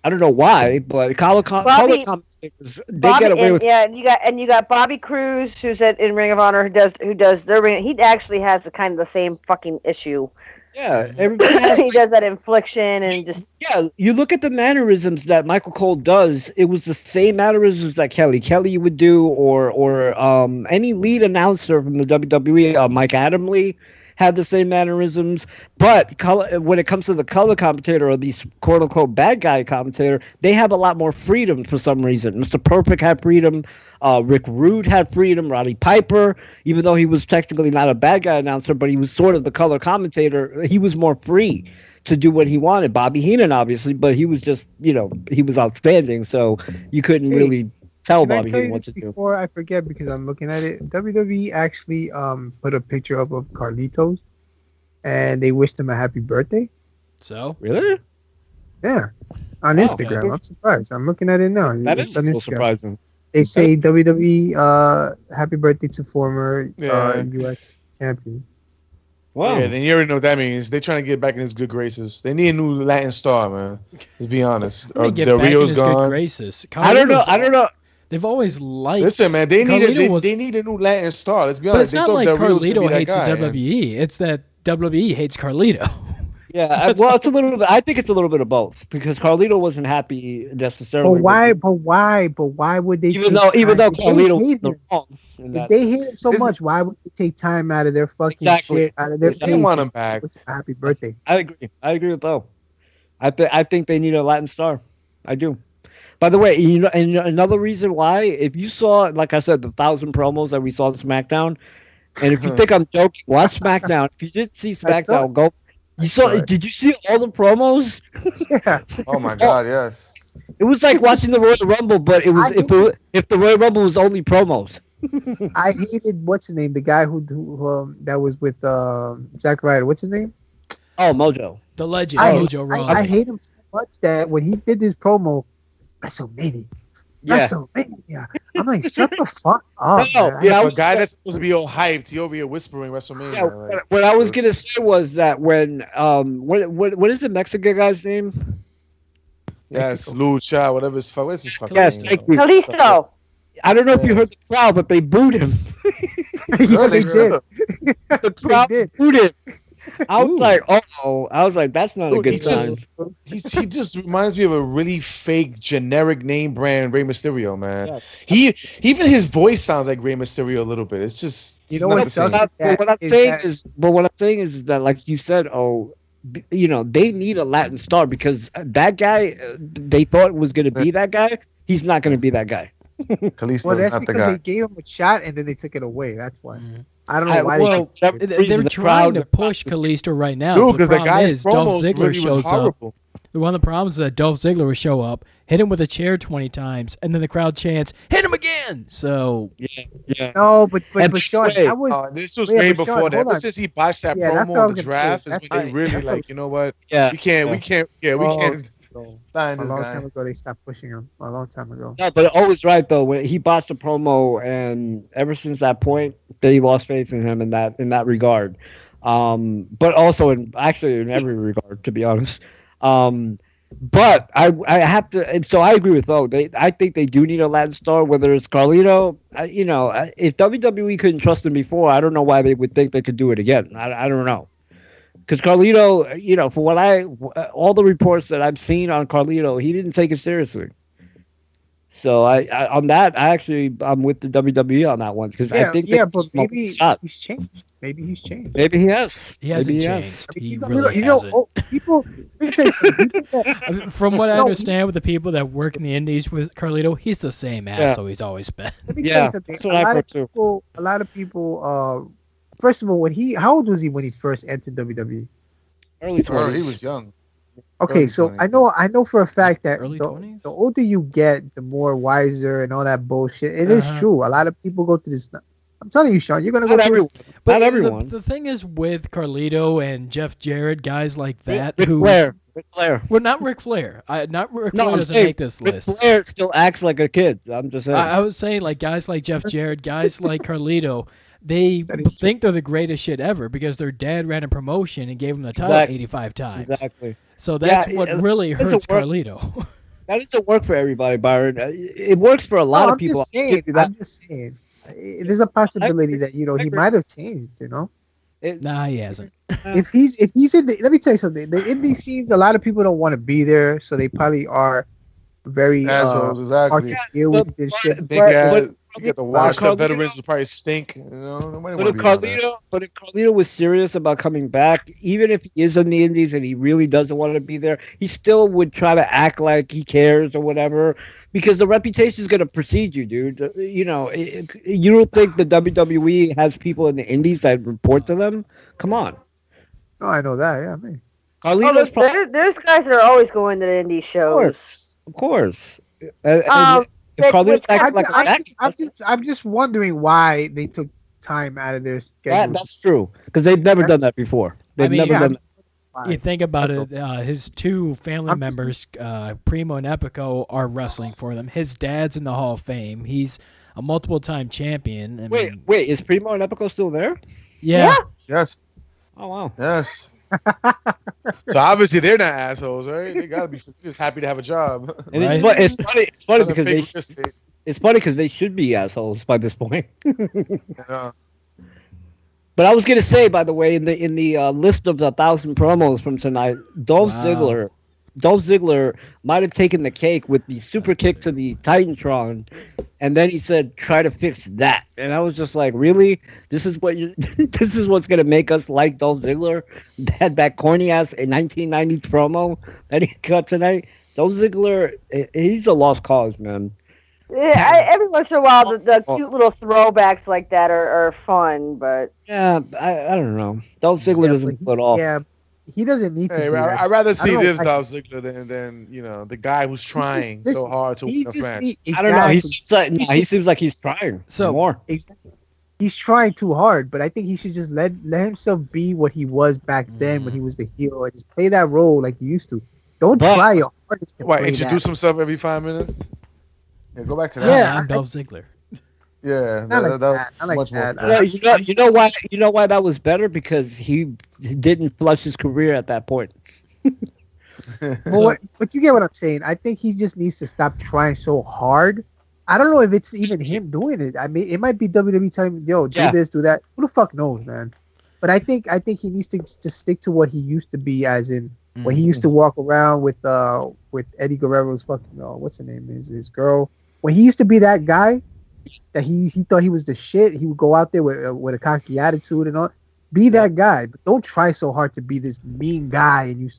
I don't know why, but color commentators they get away with. Yeah, and you got Bobby Cruz, who's in Ring of Honor, who does their ring. He actually has the same fucking issue. Yeah, everybody he does that infliction and just. Yeah, you look at the mannerisms that Michael Cole does. It was the same mannerisms that Kelly would do, or any lead announcer from the WWE, Mike Adamle, had the same mannerisms. But when it comes to the color commentator or these quote unquote bad guy commentator, they have a lot more freedom for some reason. Mr. Perfect had freedom. Rick Rude had freedom. Roddy Piper, even though he was technically not a bad guy announcer, but he was sort of the color commentator, he was more free to do what he wanted. Bobby Heenan, obviously, but he was just, he was outstanding. So you couldn't really tell Bobby Heenan what to do. Before I forget, because I'm looking at it, WWE actually put a picture up of Carlitos, and they wished him a happy birthday. So really, yeah, on Instagram. Okay. I'm surprised. I'm looking at it now. That is so surprising. They say WWE happy birthday to former U.S. champion. Wow. Yeah, then you already know what that means. They're trying to get back in his good graces. They need a new Latin star, man. Let's be honest. Del Rio's gone. Good graces. I don't know. They've always liked. Listen, man, they need a new Latin star. Let's be honest. But it's not like Carlito hates the WWE. It's that WWE hates Carlito. Yeah, well, it's a little bit. I think it's a little bit of both because Carlito wasn't happy necessarily. But why would they? Even though Carlito was wrong. If they hate him so much, why would they take time out of their fucking shit, out of their pay? They want him back. Happy birthday. I agree with Bo. I think they need a Latin star. I do. By the way, and another reason why, if you saw, like I said, the 1,000 promos that we saw on SmackDown, and if you think I'm joking, watch SmackDown. If you did see SmackDown, go. You saw? Did you see all the promos? Yeah. Oh my God! Yes. It was like watching the Royal Rumble, but it was if the Royal Rumble was only promos. I hated what's his name, the guy who that was with Zack Ryder. What's his name? Oh, Mojo. The legend, Mojo Rawley. I hate him so much that when he did this promo, WrestleMania. I'm like, shut the fuck up. A guy that's supposed to be all hyped, he over here whispering WrestleMania. Yeah, what I was gonna say was that when what is the Mexican guy's name? Yes, Lucha, whatever his fucking name. Yes, thank you. Kalisto. I don't know if you heard the crowd, but they booed him. Yeah, they did. The crowd booed him. I was like, that's not a good sign. He just reminds me of a really fake, generic name brand Rey Mysterio, man. Yeah. Even his voice sounds like Rey Mysterio a little bit. It's just what I'm saying is that, like you said, they need a Latin star because that guy they thought was going to be that guy. He's not going to be that guy. Kalisto's that's not because the guy. they gave him a shot and then they took it away. That's why. I don't know why. They're trying to push Kalisto right now. Because the guy's Dolph Ziggler really shows up. One of the problems is that Dolph Ziggler would show up, hit him with a chair 20 times, and then the crowd chants, "Hit him again!" So yeah. No, but Sean, this was way before that. Ever since he botched that promo on the draft, is when they really like, you know what? Yeah, we can't. A long time ago, they stopped pushing him. A long time ago. No, but always right though. When he botched the promo, and ever since that point, they lost faith in him in that regard. But also in every regard, to be honest. But I have to, and so I agree with Bo. I think they do need a Latin star, whether it's Carlito. If WWE couldn't trust him before, I don't know why they would think they could do it again. I don't know. Because Carlito, for all the reports that I've seen on Carlito, he didn't take it seriously. So I'm with the WWE on that one because I think but maybe he's changed. Maybe he's changed. Maybe he has. He hasn't changed. He really hasn't. From what I understand with the people that work in the indies with Carlito, he's the same asshole he's always been. Yeah, that's what I've heard too. A lot of people. First of all, how old was he when he first entered WWE? Early 20s. He was young. Okay, early so 20s. I know for a fact that the older you get, the more wiser and all that bullshit. It is true. A lot of people go through this. I'm telling you, Sean, you're gonna go through. Not everyone. The thing is with Carlito and Jeff Jarrett, guys like that, Ric Flair. Well, not Ric Flair. Flair doesn't make this list. Ric Flair still acts like a kid. I'm just saying. I was saying like guys like Jeff Jarrett, guys like Carlito. They think they're the greatest shit ever because their dad ran a promotion and gave them the title 85 times. Exactly. So that's what really hurts Carlito. That doesn't work for everybody, Byron. It works for a lot of people. I'm just saying. There's a possibility that he might have changed. Nah, he hasn't. If he's in the, let me tell you something. The indie scenes, a lot of people don't want to be there, so they probably are very assholes. Exactly. Hard to deal with this shit. You get the washed up veterans will probably stink. But if Carlito was serious about coming back, even if he is in the Indies and he really doesn't want to be there, he still would try to act like he cares or whatever, because the reputation is going to precede you, dude. You don't think the WWE has people in the Indies that report to them? Come on. No, I know that. Yeah, I mean, Carlito's there's guys that are always going to the indie shows. Of course. I'm just wondering why they took time out of their schedule. That's true, because they've never done that before. They've never done that. You think about it, his two family members, Primo and Epico, are wrestling for them. His dad's in the Hall of Fame. He's a multiple-time champion. Wait, is Primo and Epico still there? Yeah. Yes. Oh, wow. Yes. So obviously they're not assholes, right? They gotta be just happy to have a job. And it's funny because they should be assholes by this point. Yeah. But I was gonna say, by the way, in the list of 1,000 promos from tonight, Dolph Ziggler might have taken the cake with the super kick to the Titantron, and then he said, "Try to fix that." And I was just like, "Really? This is what's gonna make us like Dolph Ziggler? That corny ass 1990s promo that he cut tonight." Dolph Ziggler, he's a lost cause, man. Yeah, every once in a while, the cute little throwbacks like that are fun, but yeah, I don't know. Dolph Ziggler doesn't put off. Yeah. He doesn't need to. Hey, I'd rather see this Dolph Ziggler than the guy who's trying so hard to win a match. I don't know. He seems like he's trying more. Exactly. He's trying too hard, but I think he should just let himself be what he was back then when he was the hero, and just play that role like he used to. Don't try your hardest to play introduce himself every 5 minutes? Yeah, go back to that. Yeah, I'm Dolph Ziggler. Yeah, I like that. You know why that was better? Because he didn't flush his career at that point. But you get what I'm saying. I think he just needs to stop trying so hard. I don't know if it's even him doing it. I mean, it might be WWE telling him, "Yo, do this, do that." Who the fuck knows, man? But I think he needs to just stick to what he used to be, as in when he used to walk around with Eddie Guerrero's fucking what's her name is his girl. When he used to be that guy that he thought he was the shit, he would go out there with a cocky attitude and all. Be that guy, but don't try so hard to be this mean guy. And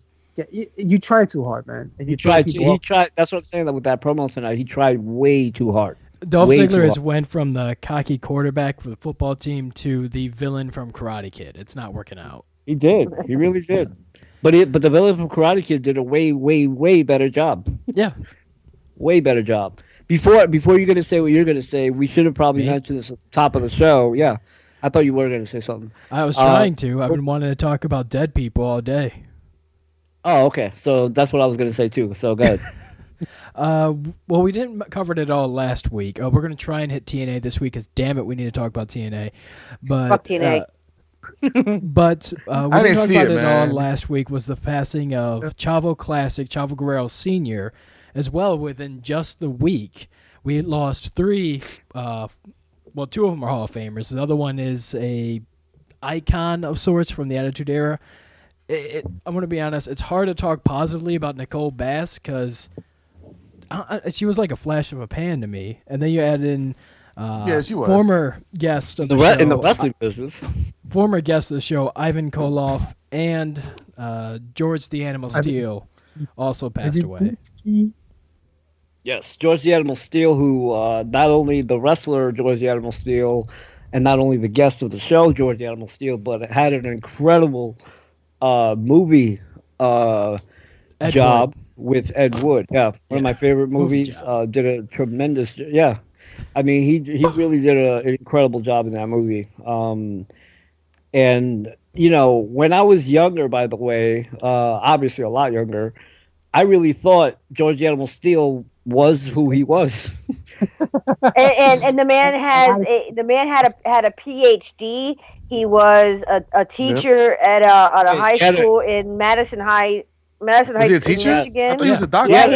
you try too hard, man. And he tried. That's what I'm saying. With that promo tonight, he tried way too hard. Dolph Ziggler went from the cocky quarterback for the football team to the villain from Karate Kid. It's not working out. He did. He really did. But the villain from Karate Kid did a way, way, way better job. Yeah. Way better job. Before you're gonna say what you're gonna say, we should have probably mentioned this at the top of the show. Yeah, I thought you were gonna say something. I was trying to. I've been wanting to talk about dead people all day. Oh, okay. So that's what I was gonna say too. So go ahead. Well, we didn't cover it all last week. We're gonna try and hit TNA this week, because damn it, we need to talk about TNA. But fuck TNA. But we didn't talk about it all last week. Was the passing of Chavo Classic, Chavo Guerrero Sr. As well, within just the week, we lost 3. Well, 2 of them are Hall of Famers. The other one is a icon of sorts from the Attitude Era. I'm going to be honest. It's hard to talk positively about Nicole Bass because she was like a flash of a pan to me. And then you add in she was. Former guest of the show. In the wrestling business. Former guest of the show, Ivan Koloff, and George the Animal Steele also passed away. Yes, George the Animal Steele, who not only the wrestler George the Animal Steele, and not only the guest of the show George the Animal Steele, but had an incredible movie job with Ed Wood. Yeah, one of my favorite movies. Did a tremendous. Yeah, I mean he really did an incredible job in that movie. And when I was younger, by the way, obviously a lot younger, I really thought George the Animal Steele was who he was. and the man had a PhD. He was a teacher at a high school in Madison Heights, was he a teacher? Michigan. I thought he was a doctor. Yeah,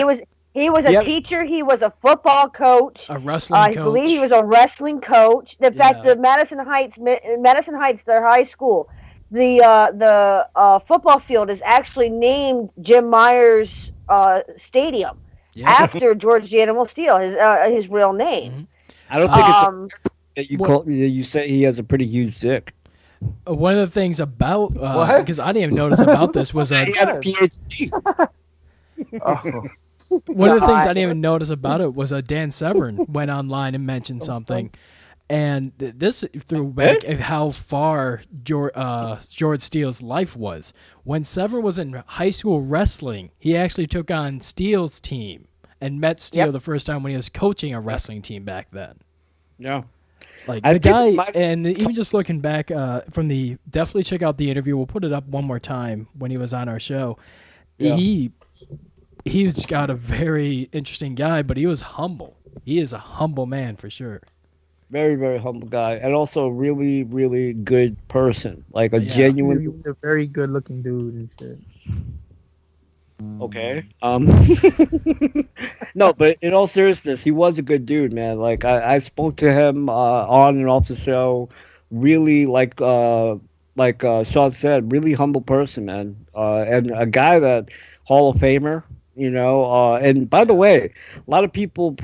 He was a teacher. He was a football coach. A wrestling coach. I believe he was a wrestling coach. In fact, the Madison Heights, their high school, the football field is actually named Jim Myers Stadium after George the Animal Steele, his real name. Mm-hmm. I don't think you say he has a pretty huge dick. One of the things about because I didn't even notice about this was he had a PhD. One of the things I didn't even notice about it was Dan Severn went online and mentioned something, and this threw back at how far George Steele's life was. When Severn was in high school wrestling, he actually took on Steele's team and met Steele the first time when he was coaching a wrestling team back then. Yeah. Like the guy, and even just looking back definitely check out the interview. We'll put it up one more time when he was on our show. Yeah. He's got a very interesting guy, but he was humble. He is a humble man for sure. Very, very humble guy, and also a really, really good person. Like a genuine. He was a very good-looking dude and shit. Okay. No, but in all seriousness, he was a good dude, man. Like I spoke to him on and off the show. Really, like Sean said, really humble person, man, and a guy that Hall of Famer. And by the way, a lot of people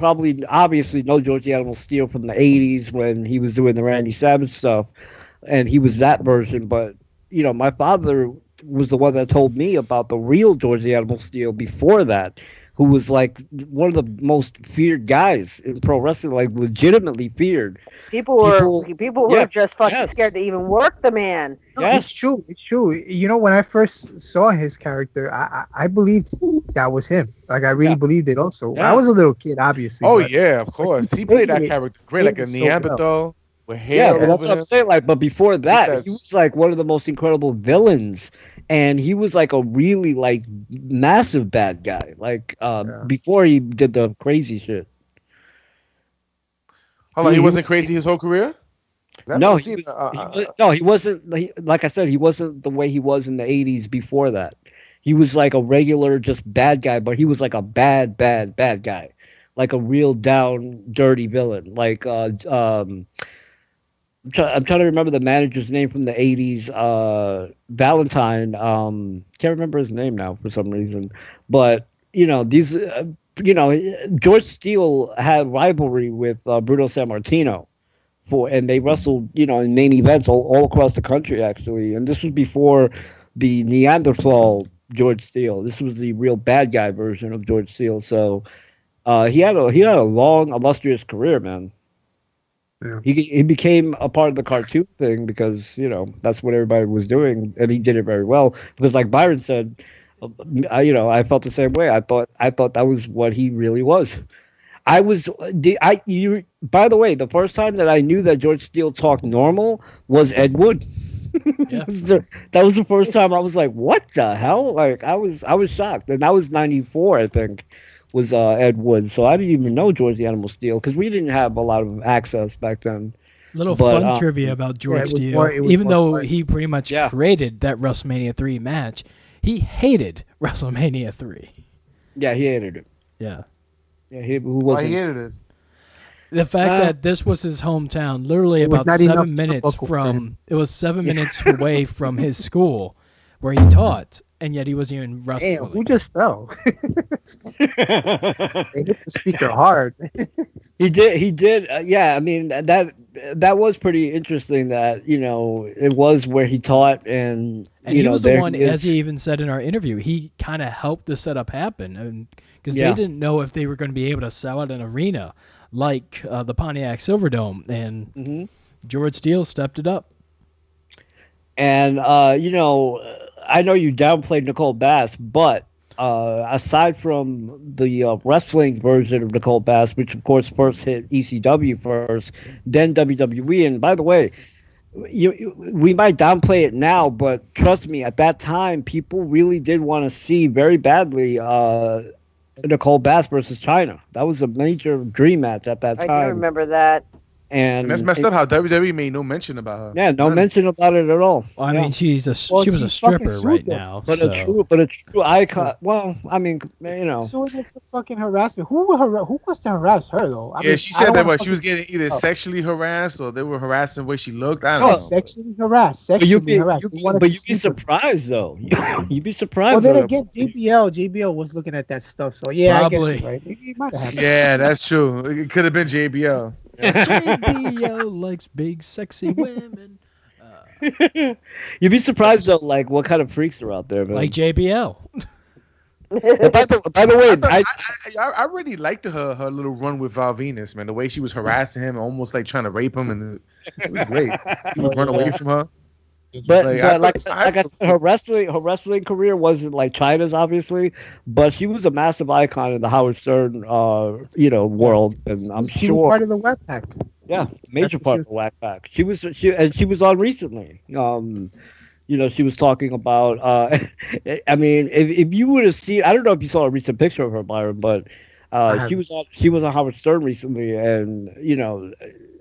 obviously know George the Animal Steele from the 80s when he was doing the Randy Savage stuff, and he was that version. But, my father was the one that told me about the real George the Animal Steele before that, who was like one of the most feared guys in pro wrestling, like legitimately feared. People were just fucking scared to even work the man. Yes, it's true. It's true. When I first saw his character, I believed that was him. Like I really believed it. Also, I was a little kid, obviously. Oh yeah, of course. He played that character great, like a Neanderthal with hair. Yeah, but that's what I'm saying. Like, but before that, he was like one of the most incredible villains. And he was like a really like massive bad guy, like before he did the crazy shit. Hold on, he wasn't crazy his whole career? No, he wasn't. Like I said, he wasn't the way he was in the 80s before that. He was like a regular, just bad guy, but he was like a bad guy, like a real down, dirty villain. Like I'm trying to remember the manager's name from the 80s. Valentine. Can't remember his name now for some reason. But, these, George Steele had rivalry with Bruno Sammartino. And they wrestled, in main events all across the country, actually. And this was before the Neanderthal George Steele. This was the real bad guy version of George Steele. So he had a long, illustrious career, man. Yeah. He became a part of the cartoon thing because that's what everybody was doing, and he did it very well. Because like Byron said, I felt the same way. I thought that was what he really was. By the way, the first time that I knew that George Steele talked normal was Ed Wood. Yeah. That was the first time I was like, what the hell? Like I was shocked, and that was '94, I think. Was Ed Wood. So I didn't even know George the Animal Steele because we didn't have a lot of access back then. Fun trivia about George Steele. Even though he pretty much created that WrestleMania 3 match, he hated WrestleMania 3. Yeah, he hated it. Yeah. Yeah, he hated it. The fact that this was his hometown, literally about 7 minutes from... It was 7 minutes away from his school where he taught. And yet he wasn't even wrestling. Damn, who just fell? They hit the speaker hard. He did. Yeah, I mean that was pretty interesting. That it was where he taught, and he was the one, as he even said in our interview, he kind of helped the setup happen, because they didn't know if they were going to be able to sell out an arena like the Pontiac Silverdome, and George Steele stepped it up. And I know you downplayed Nicole Bass, but aside from the wrestling version of Nicole Bass, which of course first hit ECW first, then WWE, and by the way, we might downplay it now, but trust me, at that time, people really did want to see very badly Nicole Bass versus Chyna. That was a major dream match at that time. I do remember that. And that's messed up how WWE made no mention about her. Yeah, no mention about it at all. Well, I mean, she was a stripper right now. But a true icon. Well, I mean, you know. So it's fucking harassment. Who wants to harass her though? I mean, she said that she was getting either sexually harassed or they were harassing the way she looked. I don't know. Sexually harassed. But you'd be surprised though. You'd be surprised. Well, then again, JBL was looking at that stuff. So yeah, probably. I guess you're right. Maybe it might have happened. Yeah, that's true. It could have been JBL. JBL likes big, sexy women. You'd be surprised though, like what kind of freaks are out there, man. Like JBL. By the way, I really liked her little run with Val Venus, man. The way she was harassing him, almost like trying to rape him, and it was great. He would run away from her. But like I said, her wrestling career wasn't like Chyna's, obviously, but she was a massive icon in the Howard Stern, world, and I'm she sure was part of the Whack Pack. Yeah, major part of the Whack Pack. She was on recently. She was talking about. I mean, if you would have seen, I don't know if you saw a recent picture of her, Byron, but she was on Howard Stern recently, and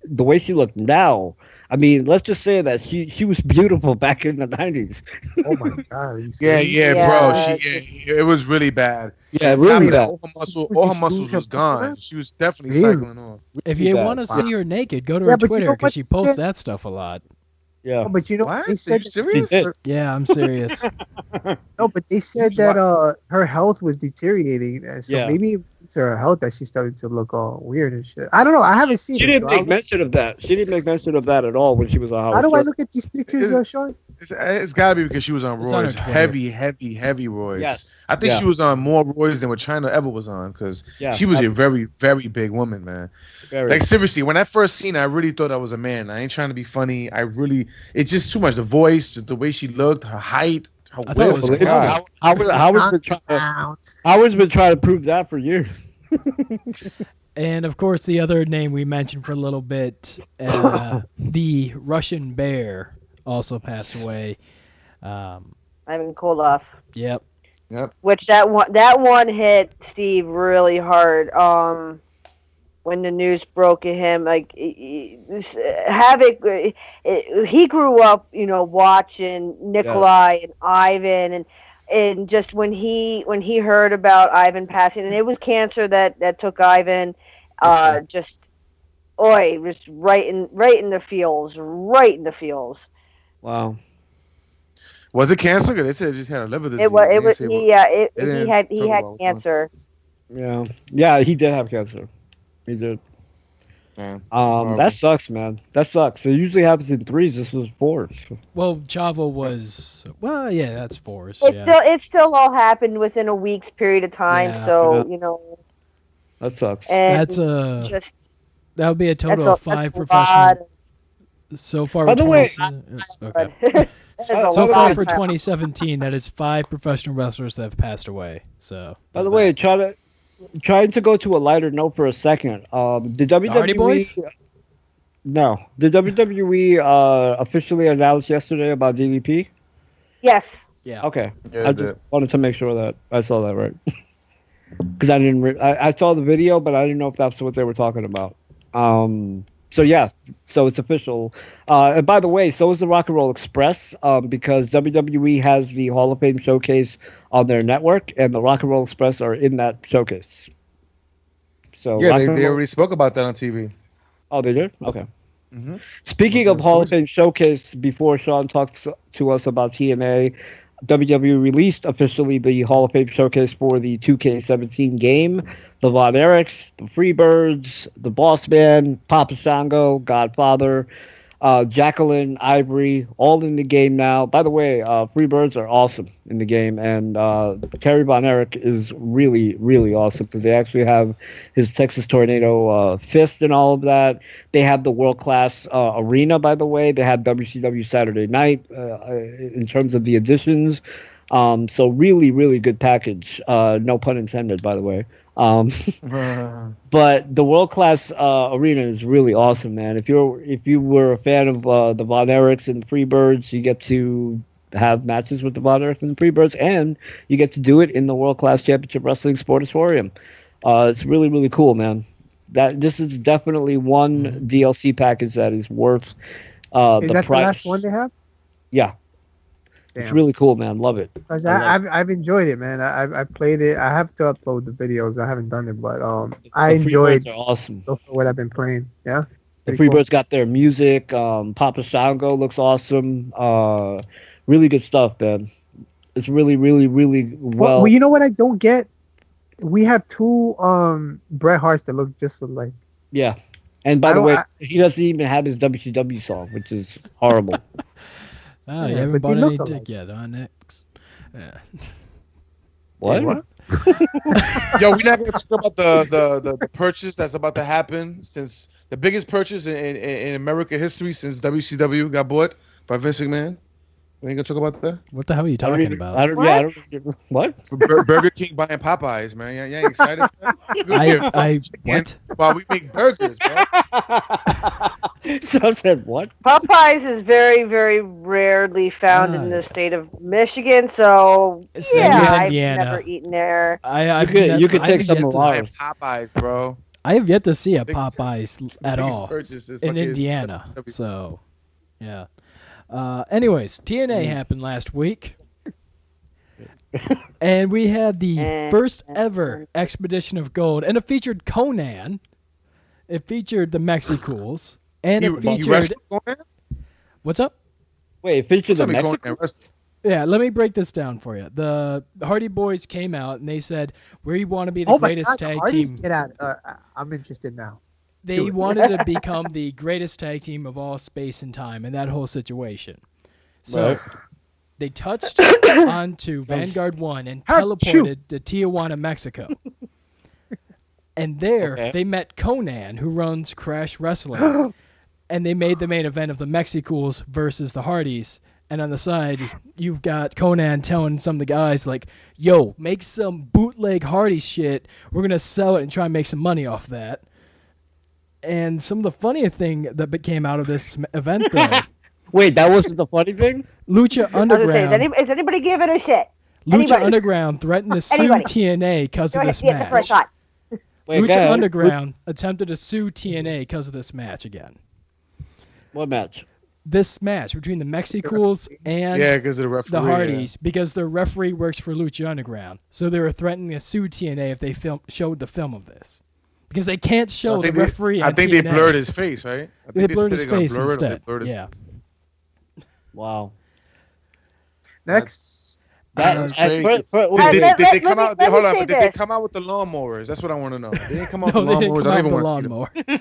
the way she looked now. I mean, let's just say that she was beautiful back in the 90s. Oh my God! Yeah, bro. It was really bad. Yeah, really bad. All her muscles was gone. She was definitely cycling off. If you want to see her naked, go to her Twitter because she posts that stuff a lot. Yeah. Oh, but what? They said, are you serious? Yeah, I'm serious. No, but they said that her health was deteriorating, so maybe it's her health that she started to look all weird and shit. I don't know. I haven't seen. She didn't make mention of that. She didn't make mention of that at all when she was on Howard. How do I look at these pictures, Sean? It's got to be because she was on Roy's, heavy Roy's. Yes. I think she was on more Roy's than what Chyna ever was on because she was a very, very big woman, man. Like, seriously, when I first seen her, I really thought I was a man. I ain't trying to be funny. It's just too much. The voice, the way she looked, her height, her width. Howard's been trying to prove that for years. And, of course, the other name we mentioned for a little bit, the Russian Bear, also passed away. Ivan Koloff. Yep. Which that one hit Steve really hard. When the news broke at him, like Havoc, he grew up, watching Nikolai and Ivan, and just when he heard about Ivan passing, and it was cancer that took Ivan, just right in the feels. Wow. Was it cancer? They said he just had a liver disease. He had cancer. Yeah, he did have cancer. He did. Yeah, that sucks, man. That sucks. It usually happens in threes. This was fours. Well, Chavo was. Well, yeah, that's fours. It still all happened within a week's period of time. That sucks. That's that would be a total of 5 professional. So far, by the way, okay. So far for 2017, that is 5 professional wrestlers that have passed away. So. By the way, trying to go to a lighter note for a second. Did WWE? Hardy Boys? No. Did WWE officially announce yesterday about DDP? Yes. Yeah. Okay. I just wanted to make sure that I saw that right. Because I didn't. I saw the video, but I didn't know if that's what they were talking about. So yeah, so it's official. And by the way, so is the Rock and Roll Express, because WWE has the Hall of Fame showcase on their network, and the Rock and Roll Express are in that showcase. So yeah, they already spoke about that on TV. Oh, they did? Okay. Mm-hmm. Speaking of Hall of Fame showcase, before Sean talks to us about TNA, WWE released officially the Hall of Fame showcase for the 2K17 game. The Von Erichs, the Freebirds, the Boss Man, Papa Shango, Godfather, Jacqueline, Ivory, all in the game now. By the way, Freebirds are awesome in the game, and Terry Von Erich is really, really awesome because they actually have his Texas Tornado fist and all of that. They have the world-class arena, by the way. They have WCW Saturday Night in terms of the additions. So really, really good package. No pun intended, by the way. But the world class arena is really awesome, man. If you were a fan of the Von Erichs and the Freebirds, you get to have matches with the Von Erichs and the Freebirds, and you get to do it in the World Class Championship Wrestling Sportatorium. It's really, really cool, man. That this is definitely one DLC package that is worth the that price. The last one they have? Yeah. Damn. It's really cool, man. Love it. Because I've enjoyed it, man. I played it. I have to upload the videos. I haven't done it, but I enjoyed. Are awesome. What I've been playing. Yeah. The Freebirds got their music. Papa Sango looks awesome. Really good stuff, man. It's really, really, really well. Well, you know what I don't get? We have two Bret Harts that look just alike. Yeah. And by the way, he doesn't even have his WCW song, which is horrible. Oh, you haven't bought any dick yet on X. Yeah. What? Yo, we're not going to talk about the purchase that's about to happen since the biggest purchase in American history since WCW got bought by Vince McMahon. We ain't gonna talk about that. What the hell are you talking about? What? Burger King buying Popeyes, man. You ain't excited? What? While we make burgers, bro. So I said what? Popeyes is very, very rarely found in the state of Michigan, so I've never eaten there. You could take some of ours. Popeyes, bro. I have yet to see a Popeyes at all in Indiana. So, yeah. Anyways, TNA happened last week. And we had the first ever Expedition of Gold. And it featured Conan. It featured the Mexicools. And it featured... What's up? Wait, it featured the Mexicools? Yeah, let me break this down for you. The Hardy Boys came out and they said, we want to be the greatest tag team. Get out. I'm interested now. They wanted to become the greatest tag team of all space and time in that whole situation. So they touched onto Vanguard 1 and teleported to Tijuana, Mexico. And there they met Conan, who runs Crash Wrestling. And they made the main event of the Mexicools versus the Hardys. And on the side, you've got Conan telling some of the guys, like, yo, make some bootleg Hardy shit. We're going to sell it and try and make some money off that. And some of the funniest thing that came out of this event, though. Wait, that wasn't the funny thing? Lucha Underground. Is anybody giving a shit? Lucha Underground threatened to sue TNA because of this match. Lucha Underground attempted to sue TNA because of this match again. What match? This match between the Mexicools and the Hardys, because their referee works for Lucha Underground. So they were threatening to sue TNA if they showed the film of this. Because they can't show the referee on TNA. I think they blurred his face, right? They blurred his face instead. Yeah. Wow. Next. Did they come out? Hold on, but did they come out with the lawnmowers? That's what I want to know. They didn't come out with the lawnmowers. I don't even want to see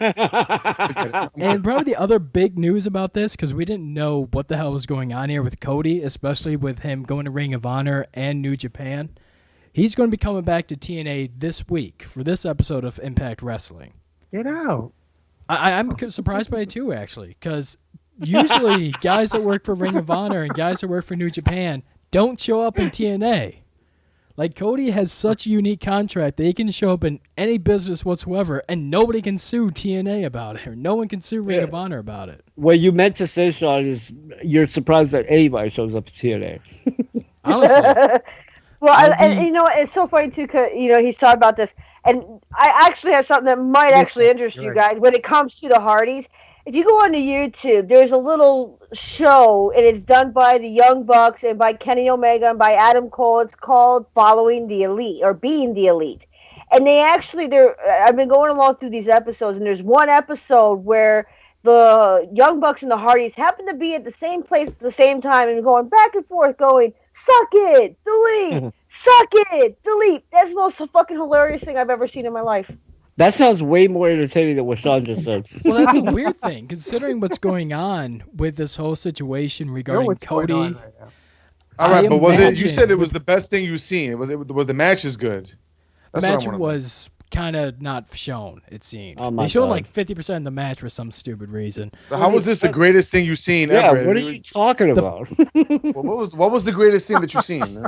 them. And probably the other big news about this, because we didn't know what the hell was going on here with Cody, especially with him going to Ring of Honor and New Japan. He's going to be coming back to TNA this week for this episode of Impact Wrestling. Get out. I'm surprised by it too, actually, because usually guys that work for Ring of Honor and guys that work for New Japan don't show up in TNA. Like, Cody has such a unique contract that he can show up in any business whatsoever, and nobody can sue TNA about it, or no one can sue Ring of Honor about it. What you meant to say, Sean, is you're surprised that anybody shows up to TNA. Honestly. Well, and you know what? It's so funny, too, because, you know, he's talking about this. And I actually have something that might actually interest you guys when it comes to the Hardys. If you go onto YouTube, there's a little show, and it's done by the Young Bucks and by Kenny Omega and by Adam Cole. It's called Following the Elite, or Being the Elite. And they actually, I've been going along through these episodes, and there's one episode where the Young Bucks and the Hardys happen to be at the same place at the same time and going back and forth going, suck it, delete, suck it, delete. That's the most fucking hilarious thing I've ever seen in my life. That sounds way more entertaining than what Sean just said. Well, that's a weird thing, considering what's going on with this whole situation regarding Cody. All right, but was it? You said it was the best thing you've seen. Was the match is good? The match was kind of not shown, it seemed. They showed like 50% of the match for some stupid reason. How was this the greatest thing you've seen ever? What are you talking about? What was the greatest thing that you've seen?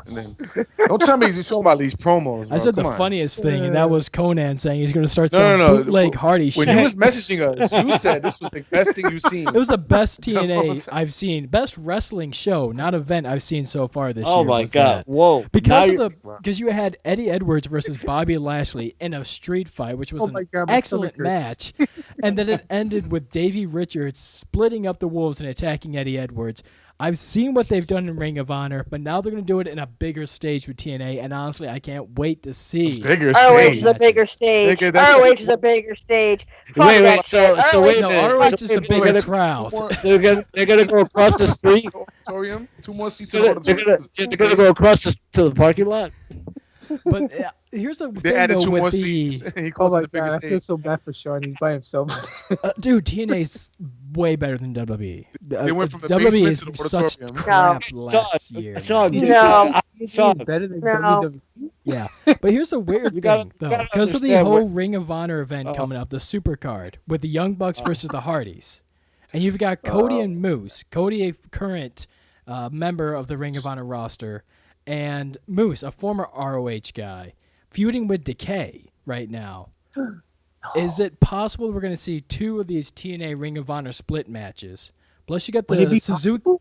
Don't tell me you're talking about these promos. Bro. I said the funniest thing, and that was Conan saying he's going to start some bootleg Hardy shit. When you was messaging us, you said this was the best thing you've seen. It was the best TNA I've seen. Best wrestling show, not event I've seen so far this year. Oh my God. Whoa. Because you had Eddie Edwards versus Bobby Lashley in a street fight, which was an excellent match. And then it ended with Davey Richards splitting up the Wolves and attacking Eddie Edwards. I've seen what they've done in Ring of Honor, but now they're going to do it in a bigger stage with TNA, and honestly, I can't wait to see. ROH is a bigger stage. ROH is a bigger stage. Wait, so wait. No, ROH is the bigger crowd. They're gonna go across the street. 2 more seats. They're gonna go across to the parking lot. But here's the they thing, added though, 2 with more the seats. He Oh calls my it the biggest god, I feel so bad for Sean. He's by himself. dude, TNA's way better than WWE. They went from the WWE basement is to the such auditorium. crap last year. Sean, Better than WWE. Yeah, but here's the weird thing, though. Because of the whole Ring of Honor event coming up, the Super Card, with the Young Bucks versus the Hardys. And you've got Cody and Moose. Cody, a current member of the Ring of Honor roster, and Moose, a former ROH guy, feuding with Decay right now. Is it possible we're going to see 2 of these TNA Ring of Honor split matches? Plus, you got the Suzuki.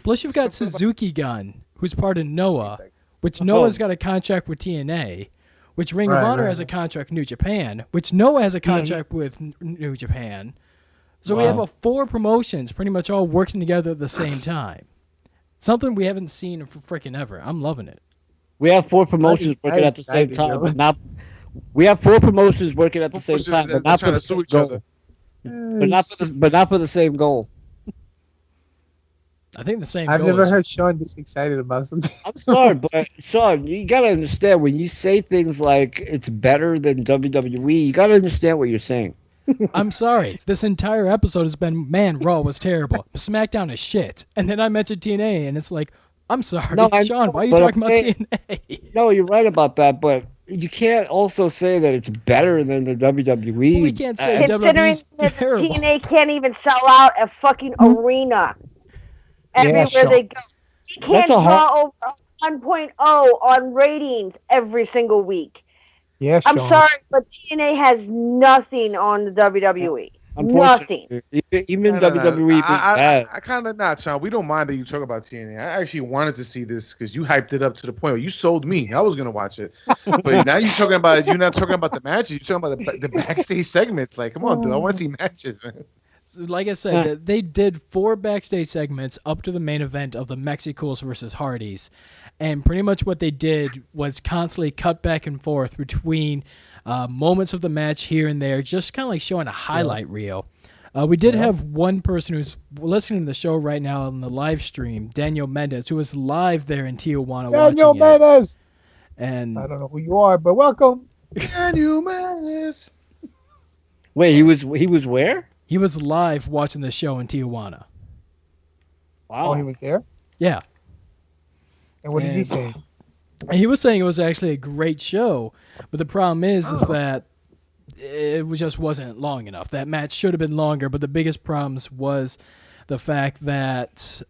Plus, you've got Suzuki Gun, who's part of Noah, which Noah's got a contract with TNA, which Ring of Honor has a contract with New Japan, which Noah has a contract with New Japan. So we have 4 promotions pretty much all working together at the same time. Something we haven't seen for freaking ever. I'm loving it. We have 4 promotions working at the same time, but not. We have 4 promotions working at the same time, but not for the same goal. But not for the same goal. I think the same. I've never heard Sean this excited about something. I'm sorry, but Sean, you gotta understand when you say things like it's better than WWE, you gotta understand what you're saying. I'm sorry. This entire episode has been, man, Raw was terrible. SmackDown is shit. And then I mentioned TNA, and it's like, I'm sorry, Sean, why are you talking about TNA? No, you're right about that, but you can't also say that it's better than the WWE. Well, we can't say considering that TNA can't even sell out a fucking arena everywhere they go. You can't draw over 1.0 on ratings every single week. Yeah, I'm sorry, but TNA has nothing on the WWE. Nothing. Even WWE. I kind of not, Sean. We don't mind that you talk about TNA. I actually wanted to see this because you hyped it up to the point where you sold me. I was gonna watch it, but now you're not talking about the matches. You're talking about the backstage segments. Like, come on, dude. I want to see matches, man. So like I said, they did 4 backstage segments up to the main event of the Mexicools versus Hardys. And pretty much what they did was constantly cut back and forth between moments of the match here and there, just kind of like showing a highlight reel. We did have one person who's listening to the show right now on the live stream, Daniel Mendez, who was live there in Tijuana Daniel watching Mendez! And I don't know who you are, but welcome. Daniel Mendez. Wait, he was where? He was live watching the show in Tijuana. Wow. Oh, he was there? Yeah. And what is he saying? He was saying it was actually a great show, but the problem is that it just wasn't long enough. That match should have been longer, but the biggest problems was the fact that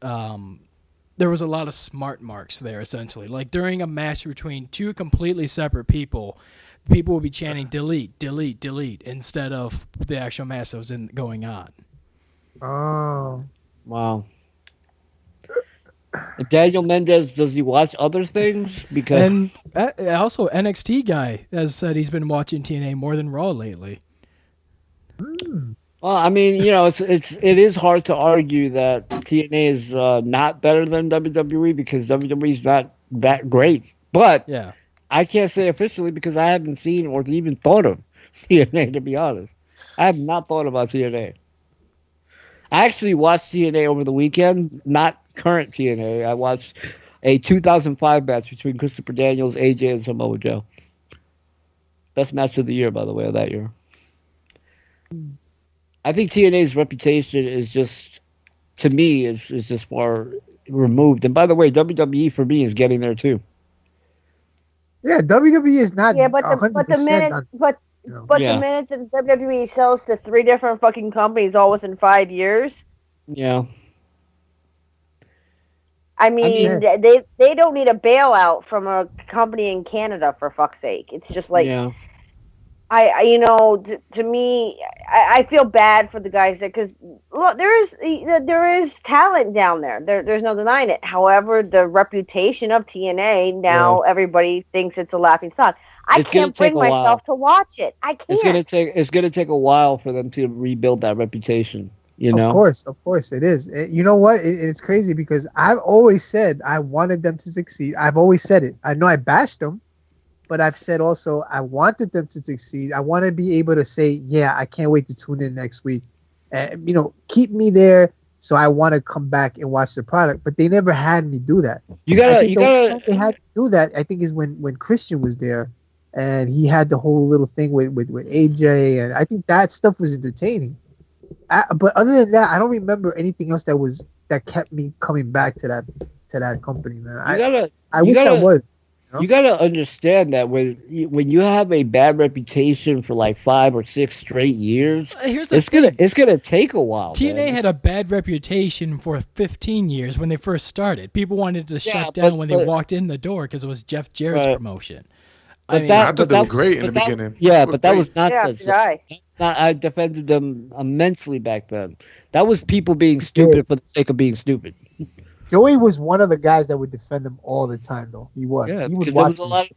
there was a lot of smart marks there, essentially. Like during a match between 2 completely separate people would be chanting delete, delete, delete instead of the actual match that was going on. Oh. Wow. Daniel Mendez, does he watch other things? Because and also NXT guy has said he's been watching TNA more than Raw lately. Well, I mean, it is hard to argue that TNA is not better than WWE because WWE is not that great. But yeah, I can't say officially because I haven't seen or even thought of TNA, to be honest. I have not thought about TNA. I actually watched TNA over the weekend, not current TNA. I watched a 2005 match between Christopher Daniels, AJ, and Samoa Joe. Best match of the year, by the way, of that year. I think TNA's reputation is just, to me, is just far removed. And by the way, WWE for me is getting there too. Yeah, WWE is not. Yeah, but the minute that WWE sells to 3 different fucking companies all within 5 years. Yeah. I mean, they don't need a bailout from a company in Canada, for fuck's sake. It's just like, yeah. To me, I feel bad for the guys there because look, there is talent down there. There's no denying it. However, the reputation of TNA now everybody thinks it's a laughing stock. I can't bring myself to watch it. I can't. It's gonna take a while for them to rebuild that reputation. You know? Of course it is. You know what? It's crazy because I've always said I wanted them to succeed. I've always said it. I know I bashed them, but I've said also I wanted them to succeed. I want to be able to say, yeah, I can't wait to tune in next week. And, keep me there. So I want to come back and watch the product, but they never had me do that. They had to do that. I think is when Christian was there, and he had the whole little thing with AJ, and I think that stuff was entertaining. But other than that, I don't remember anything else that kept me coming back to that company, man. I wish I was. You gotta understand that when you have a bad reputation for like 5 or 6 straight years, it's gonna take a while. TNA had a bad reputation for 15 years when they first started. People wanted to shut down when they walked in the door because it was Jeff Jarrett's promotion. I thought they were great in the beginning. Yeah, but that was not I defended them immensely back then. That was people being stupid for the sake of being stupid. Joey was one of the guys that would defend them all the time, though. He was. Yeah, because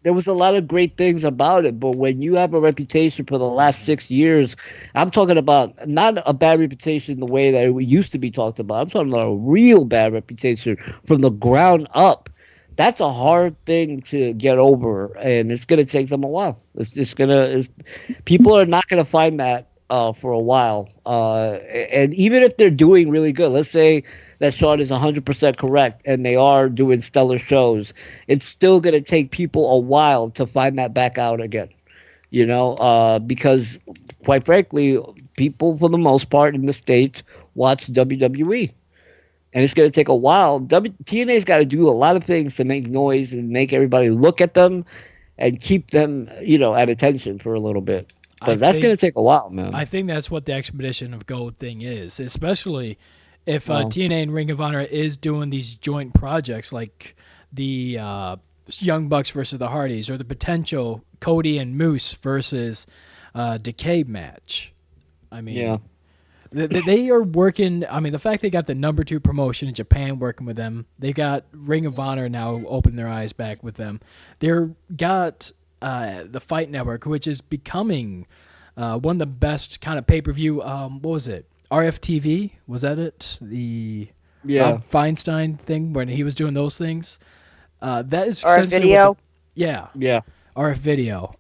there was a lot of great things about it, but when you have a reputation for the last 6 years, I'm talking about not a bad reputation the way that it used to be talked about. I'm talking about a real bad reputation from the ground up. That's a hard thing to get over, and it's going to take them a while. People are not going to find that for a while. And even if they're doing really good, let's say that Sean is 100% correct and they are doing stellar shows, it's still going to take people a while to find that back out again. Because quite frankly, people for the most part in the States watch WWE. And it's going to take a while. TNA's got to do a lot of things to make noise and make everybody look at them and keep them, at attention for a little bit. But that's going to take a while, man. I think that's what the Expedition of Gold thing is, especially if TNA and Ring of Honor is doing these joint projects like the Young Bucks versus the Hardys or the potential Cody and Moose versus Decay match. I mean, yeah. They are working. I mean, the fact they got the number 2 promotion in Japan working with them, they got Ring of Honor now opening their eyes back with them. They're got the Fight Network, which is becoming one of the best kind of pay-per-view. What was it? RFTV? Was that it? The Feinstein thing when he was doing those things. That is essentially video. Yeah. RF Video.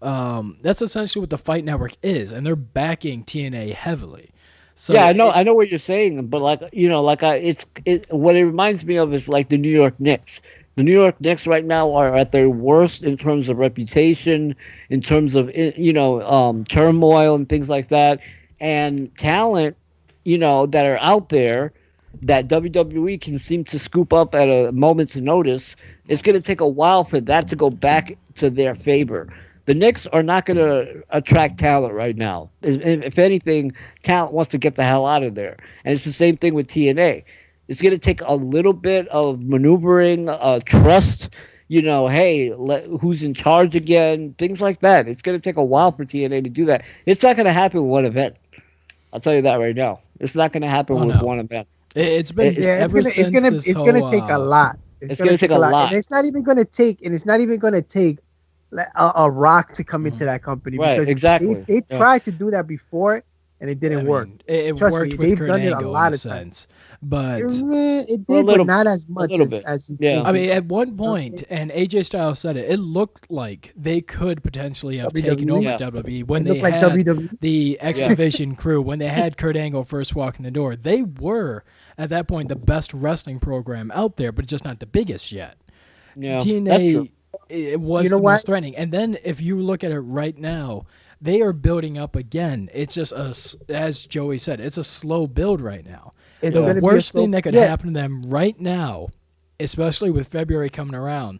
That's essentially what the Fight Network is, and they're backing TNA heavily. So yeah, I know what you're saying, but what it reminds me of is like the New York Knicks. The New York Knicks right now are at their worst in terms of reputation, in terms of turmoil and things like that, and talent, that are out there that WWE can seem to scoop up at a moment's notice. It's going to take a while for that to go back to their favor. The Knicks are not going to attract talent right now. If anything, talent wants to get the hell out of there. And it's the same thing with TNA. It's going to take a little bit of maneuvering, trust, who's in charge again, things like that. It's going to take a while for TNA to do that. It's not going to happen with one event. I'll tell you that right now. It's not going to happen with one event. It's been ever since it's going to take a lot. It's going to take a lot. And it's not even going to take a Rock to come into that company, because exactly. They tried to do that before and it didn't work. It Trust worked me, with they've Kurt done it a Angle lot in of sense, times. but it did, but not as much as you think. I mean, at one point, and AJ Styles said it looked like they could potentially have taken over WWE when they had the X Division crew, when they had Kurt Angle first walking the door. They were at that point the best wrestling program out there, but just not the biggest yet. Yeah, TNA. It was the most threatening. And then if you look at it right now, they are building up again. It's just, as Joey said, it's a slow build right now. The worst thing that could happen to them right now, especially with February coming around,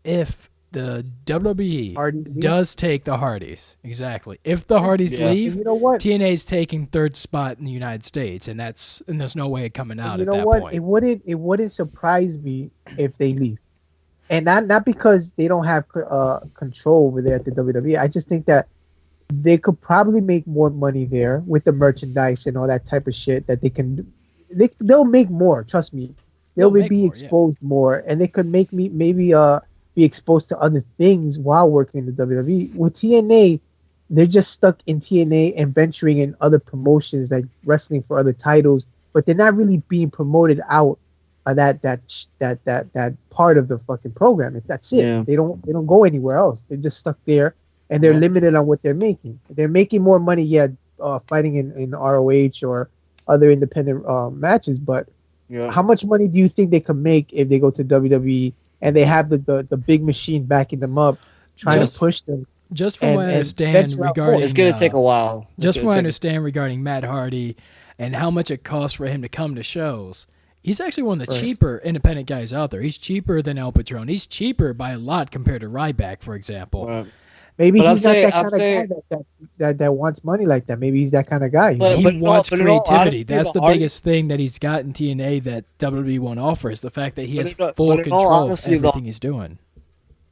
if the WWE does take the Hardys, exactly. If the Hardys leave, TNA's taking 3rd spot in the United States, and there's no way of coming out at that point. It wouldn't surprise me if they leave. And not because they don't have control over there at the WWE. I just think that they could probably make more money there with the merchandise and all that type of shit that they can. They'll make more. Trust me, they'll be exposed more, and they could make maybe be exposed to other things while working in the WWE. With TNA, they're just stuck in TNA and venturing in other promotions, like wrestling for other titles, but they're not really being promoted out of that part of the fucking program. That's it. Yeah. They don't go anywhere else. They're just stuck there, and they're limited on what they're making. They're making more money, fighting in ROH or other independent matches, but how much money do you think they can make if they go to WWE and they have the big machine backing them up, trying to push them? Just from what I understand regarding, it's going to take a while. Just from what I understand regarding Matt Hardy and how much it costs for him to come to shows, he's actually one of the cheaper independent guys out there. He's cheaper than El Patron. He's cheaper by a lot compared to Ryback, for example. Right. Maybe he's not that kind of guy that wants money like that. Maybe he's that kind of guy. He wants creativity. That's the biggest thing that he's got in TNA that WWE won't offer, is the fact that he has full control of everything he's doing.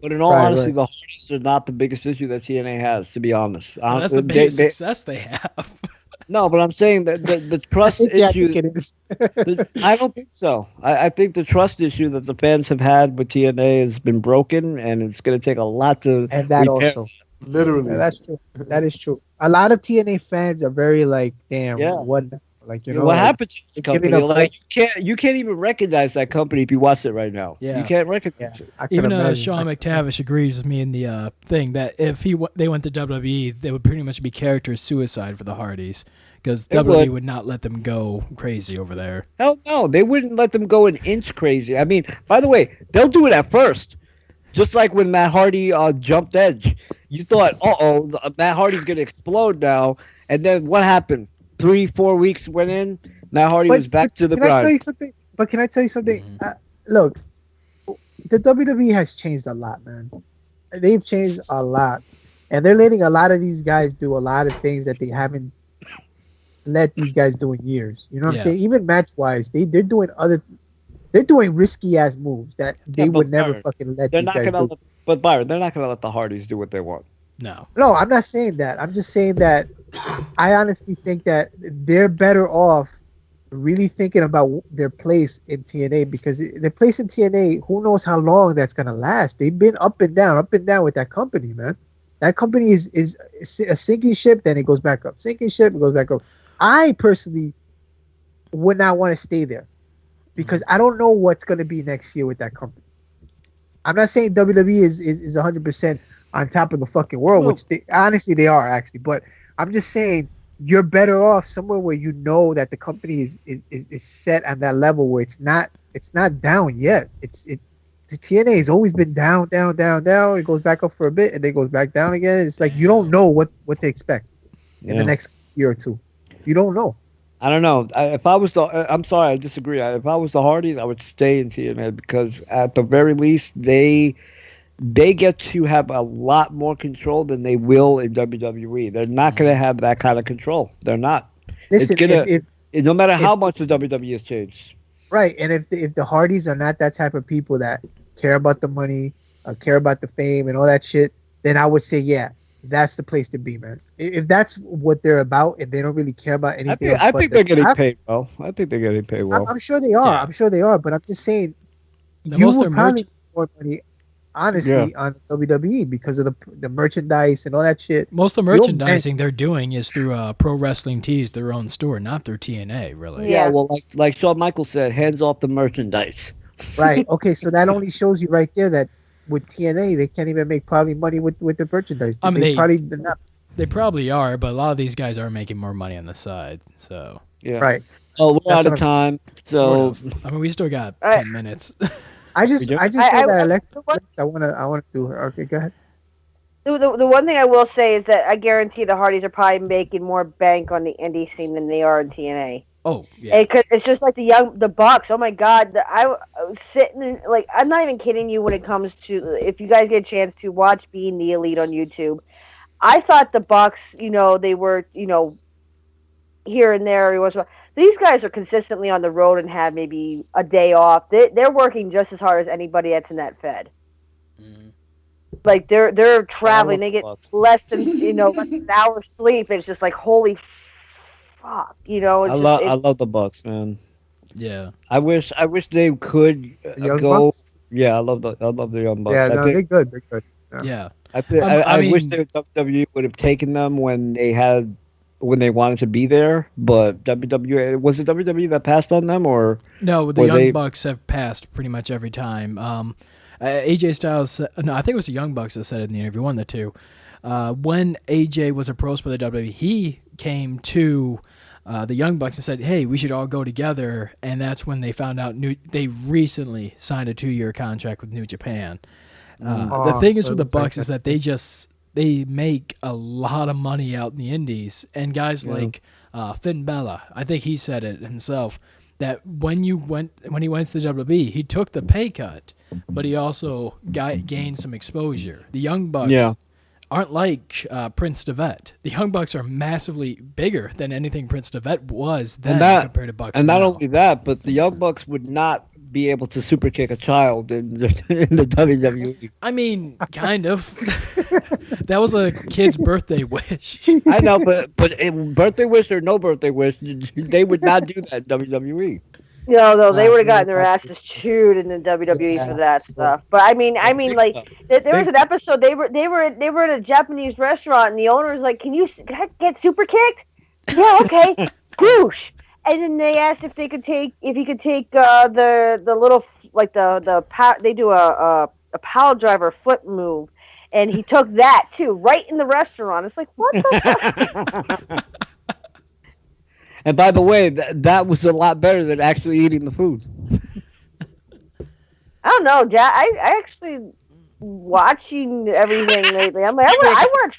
But in all honesty, the Hardys are not the biggest issue that TNA has, to be honest. Well, that's the biggest success they have. No, but I'm saying that the trust issue. I don't think so. I think the trust issue that the fans have had with TNA has been broken, and it's going to take a lot to repair. Also. Literally. Yeah, that's true. That is true. A lot of TNA fans are very what? Like, what happened to this company? Like, you can't even recognize that company if you watch it right now. Yeah. You can't recognize it. Even Sean McTavish agrees with me in the thing that if they went to WWE, they would pretty much be character suicide for the Hardys, because WWE would not let them go crazy over there. Hell no, they wouldn't let them go an inch crazy. I mean, by the way, they'll do it at first. Just like when Matt Hardy jumped Edge. You thought, Matt Hardy's going to explode now. And then what happened? 3-4 weeks went in, Matt Hardy was back to the grind. Can I tell you something? Look, the WWE has changed a lot, man. They've changed a lot. And they're letting a lot of these guys do a lot of things that they haven't let these guys do in years. You know what I'm saying? Even match-wise, they're doing risky-ass moves that they would never fucking let these guys do. But Byron, they're not going to let the Hardys do what they want. No, I'm not saying that. I'm just saying that I honestly think that they're better off really thinking about their place in TNA, because their place in TNA, who knows how long that's going to last. They've been up and down with that company, man. That company is a sinking ship, then it goes back up. Sinking ship, it goes back up. I personally would not want to stay there, because I don't know what's going to be next year with that company. I'm not saying WWE is 100% on top of the fucking world, which they are actually. But I'm just saying you're better off somewhere where you know that the company is set on that level where it's not down yet. The TNA has always been down. It goes back up for a bit and then goes back down again. It's like you don't know what to expect in the next year or two. You don't know. I don't know. I'm sorry, I disagree. If I was the Hardys, I would stay in TNA, because at the very least they get to have a lot more control than they will in WWE. They're not going to have that kind of control. They're not. Listen, no matter how much the WWE has changed. Right, and if the Hardys are not that type of people that care about the money, care about the fame and all that shit, then I would say, that's the place to be, man. If that's what they're about and they don't really care about anything I think they're getting paid well. I think they're getting paid well. I'm sure they are. Yeah. I'm sure they are, but I'm just saying you would probably make more money, honestly, on WWE because of the merchandise and all that shit. Most of the merchandising they're doing is through Pro Wrestling Tees, their own store, not through TNA, really. Yeah, well, like Shawn Michaels said, hands off the merchandise. Right. Okay, so that only shows you right there that with TNA, they can't even make probably money with the merchandise. I mean, they probably are, but a lot of these guys are making more money on the side. So right. Oh, we're out of time. So sort of. I mean, we still got 10 minutes. I just saw that Alexa. I want to do her. Okay, go ahead. The one thing I will say is that I guarantee the Hardys are probably making more bank on the indie scene than they are in TNA. Oh, yeah. It's just like the Bucks. Oh my God, I was sitting I'm not even kidding you when it comes to, if you guys get a chance to watch Being the Elite on YouTube. I thought the Bucks, they were, here and there. These guys are consistently on the road and have maybe a day off. They're working just as hard as anybody that's in that Fed. Mm-hmm. Like they're traveling. They get less than an hour's sleep. It's just like holy fuck, I love the Bucks, man. Yeah, I wish they could go. Bucks? Yeah, I love the Young Bucks. Yeah, no, they're good. They're good. Yeah. I wish the WWE would have taken them when they wanted to be there, but WWE was it WWE that passed on them or no? The Young Bucks have passed pretty much every time. AJ Styles, no, I think it was the Young Bucks that said it in the interview. One of the two. When AJ was approached by the WWE, he came to the Young Bucks and said, "Hey, we should all go together." And that's when they found out they recently signed a 2-year contract with New Japan. The thing is with the Bucks is that they make a lot of money out in the Indies, and guys like Finn Bella, I think he said it himself, that when he went to the WWE, he took the pay cut, but he also gained some exposure. The Young Bucks aren't like Prince Devitt. The Young Bucks are massively bigger than anything Prince Devitt was then compared to Bucks. And now. not only that, but the Young Bucks would not be able to super kick a child in the WWE. I mean, kind of. That was a kid's birthday wish. I know, but birthday wish or no birthday wish, they would not do that in WWE. No, they would have gotten their asses chewed in the WWE for that stuff. But I mean, like there was an episode they were in a Japanese restaurant and the owner was like, "Can you get super kicked?" Yeah, okay. Whoosh. And then they asked if he could take the little like they do a pile driver flip move, and he took that too right in the restaurant. It's like, what the fuck? And by the way, that was a lot better than actually eating the food. I don't know, I actually watching everything lately. I'm like, I want to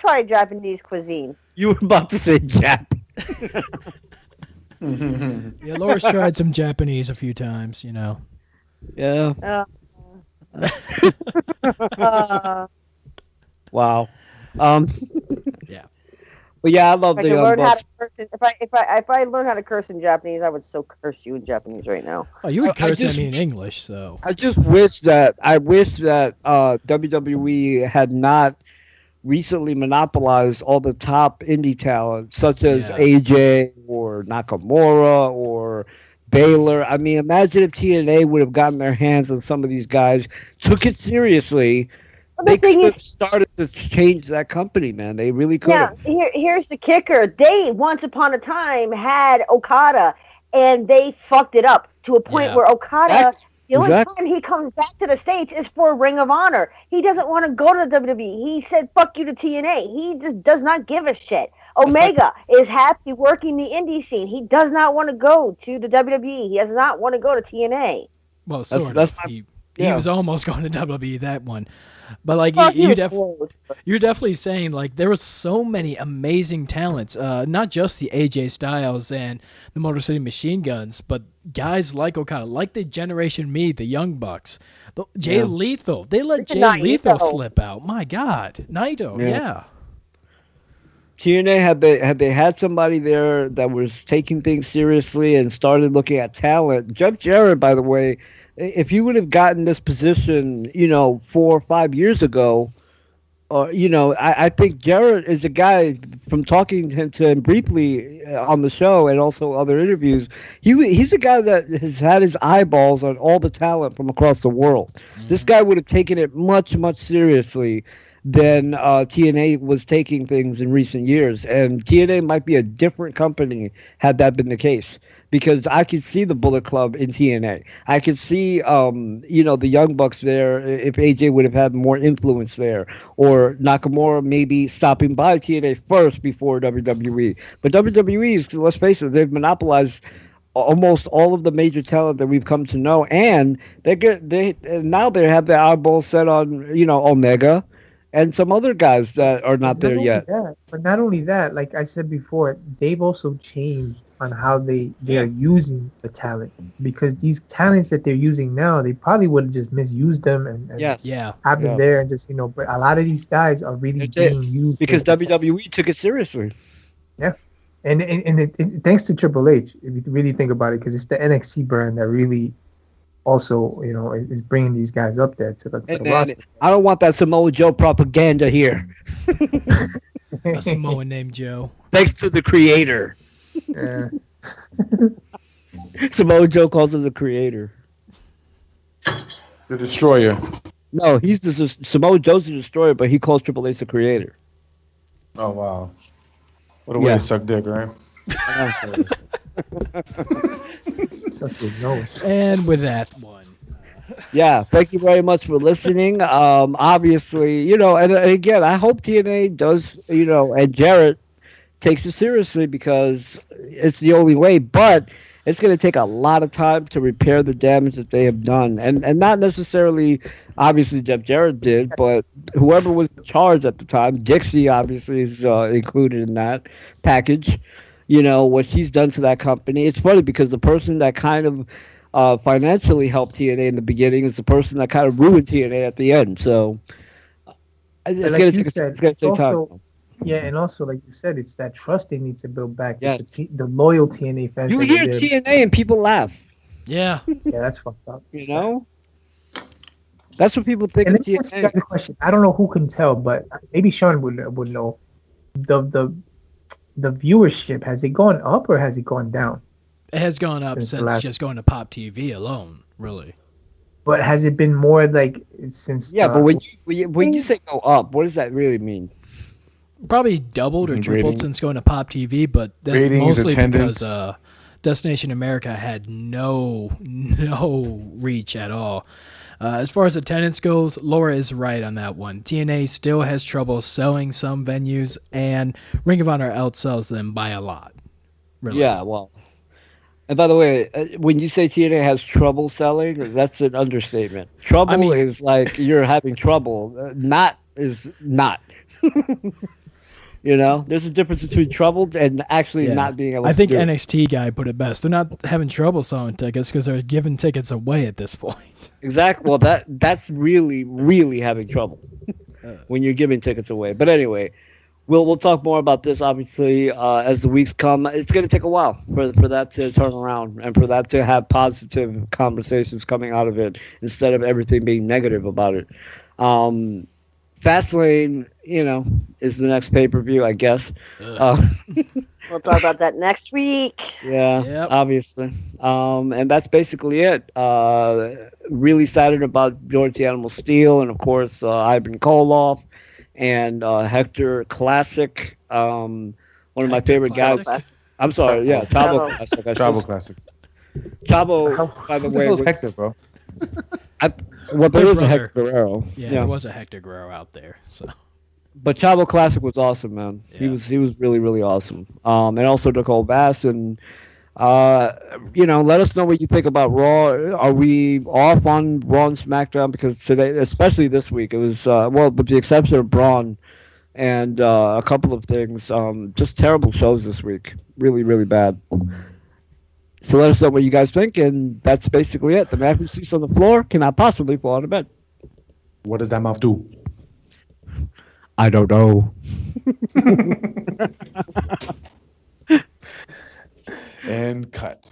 try Japanese cuisine. You were about to say Jap. Yeah, Laura's tried some Japanese a few times, you know. Yeah. Wow. Yeah. But yeah, I love the Young Bucks. If I learn how to curse in Japanese, I would so curse you in Japanese right now. Oh, you would curse at me in English, so. I just wish that WWE had not recently monopolized all the top indie talent, such as AJ or Nakamura or Baylor. I mean, imagine if TNA would have gotten their hands on some of these guys, took it seriously. They could have started to change that company, man. They really could have. Here's the kicker. They, once upon a time, had Okada, and they fucked it up to a point where Okada... The only time he comes back to the States is for Ring of Honor. He doesn't want to go to the WWE. He said, fuck you to TNA. He just does not give a shit. Omega is happy working the indie scene. He does not want to go to the WWE. He does not want to go to TNA. Well, sort of. He was almost going to WWE, that one. But like you're definitely saying like there was so many amazing talents, not just the AJ Styles and the Motor City Machine Guns, but guys like Okada, like the Generation Me, the Young Bucks, Jay Lethal. They let Jay Lethal slip out. My God, Naito, yeah. TNA had they had somebody there that was taking things seriously and started looking at talent. Jeff Jarrett, by the way. If you would have gotten this position, 4 or 5 years ago, I think Jarrett is a guy, from talking to him briefly on the show and also other interviews, he's a guy that has had his eyeballs on all the talent from across the world. Mm-hmm. This guy would have taken it much, much seriously than TNA was taking things in recent years. And TNA might be a different company had that been the case. Because I could see the Bullet Club in TNA. I could see, the Young Bucks there if AJ would have had more influence there. Or Nakamura maybe stopping by TNA first before WWE. But WWE, let's face it, they've monopolized almost all of the major talent that we've come to know. And now they have their eyeballs set on, Omega and some other guys that are not there yet. But not only that, like I said before, they've also changed on how they are using the talent, because these talents that they're using now, they probably would have just misused them and have them there and just but a lot of these guys are really being used because WWE took it seriously. Yeah, and thanks to Triple H, if you really think about it, because it's the NXT brand that really also is bringing these guys up there to the roster. I don't want that Samoa Joe propaganda here. A Samoan named Joe. Thanks to the creator. Yeah. Samoa Joe calls him the creator. The Destroyer. No, he's Samoa Joe's the Destroyer, but he calls Triple H the Creator. Oh wow! What a way to suck dick, right? Such a no. And with that one. Yeah, thank you very much for listening. Obviously, and again, I hope TNA does, and Jarrett takes it seriously because it's the only way. But it's going to take a lot of time to repair the damage that they have done, and not necessarily, obviously, Jeff Jarrett did, but whoever was in charge at the time, Dixie obviously is included in that package. What she's done to that company. It's funny because the person that kind of financially helped TNA in the beginning is the person that kind of ruined TNA at the end. So it's going to take time. Yeah, and also, like you said, it's that trust they need to build back. Yes. The loyal TNA fans. You hear TNA and people laugh. Yeah. Yeah, that's fucked up. That's what people think of TNA. The question. I don't know who can tell, but maybe Sean would know. The viewership, has it gone up or has it gone down? It has gone up since just going to Pop TV alone, really. But has it been more like since? Yeah, but when you say go up, what does that really mean? Probably doubled or tripled since going to Pop TV, but that's mostly because Destination America had no reach at all. As far as attendance goes, Laura is right on that one. TNA still has trouble selling some venues, and Ring of Honor outsells them by a lot. Really. Yeah, well. And by the way, when you say TNA has trouble selling, that's an understatement. Trouble is like you're having trouble. Not is not. There's a difference between troubled and actually not being able to I think do NXT guy put it best. They're not having trouble selling tickets because they're giving tickets away at this point. Exactly. Well, that's really, really having trouble when you're giving tickets away. But anyway, we'll talk more about this, obviously, as the weeks come. It's going to take a while for that to turn around and for that to have positive conversations coming out of it instead of everything being negative about it. Fastlane, is the next pay-per-view, I guess. We'll talk about that next week. Yeah, obviously. And that's basically it. Really excited about George the Animal Steele and, of course, Ivan Koloff and Hector Classic. One of my favorite guys. I'm sorry, yeah, Chavo Classic. Chavo Classic. Chavo, by the way, was Hector, bro. There is a Hector Guerrero. Yeah, there was a Hector Guerrero out there. So, but Chavo Classic was awesome, man. Yeah. He was really, really awesome. And also Nicole Bass. And let us know what you think about Raw. Are we off on Raw and SmackDown? Because today, especially this week, it was with the exception of Braun and a couple of things, just terrible shows this week. Really, really bad. So let us know what you guys think, and that's basically it. The man who sleeps on the floor cannot possibly fall out of bed. What does that mouth do? I don't know. And cut.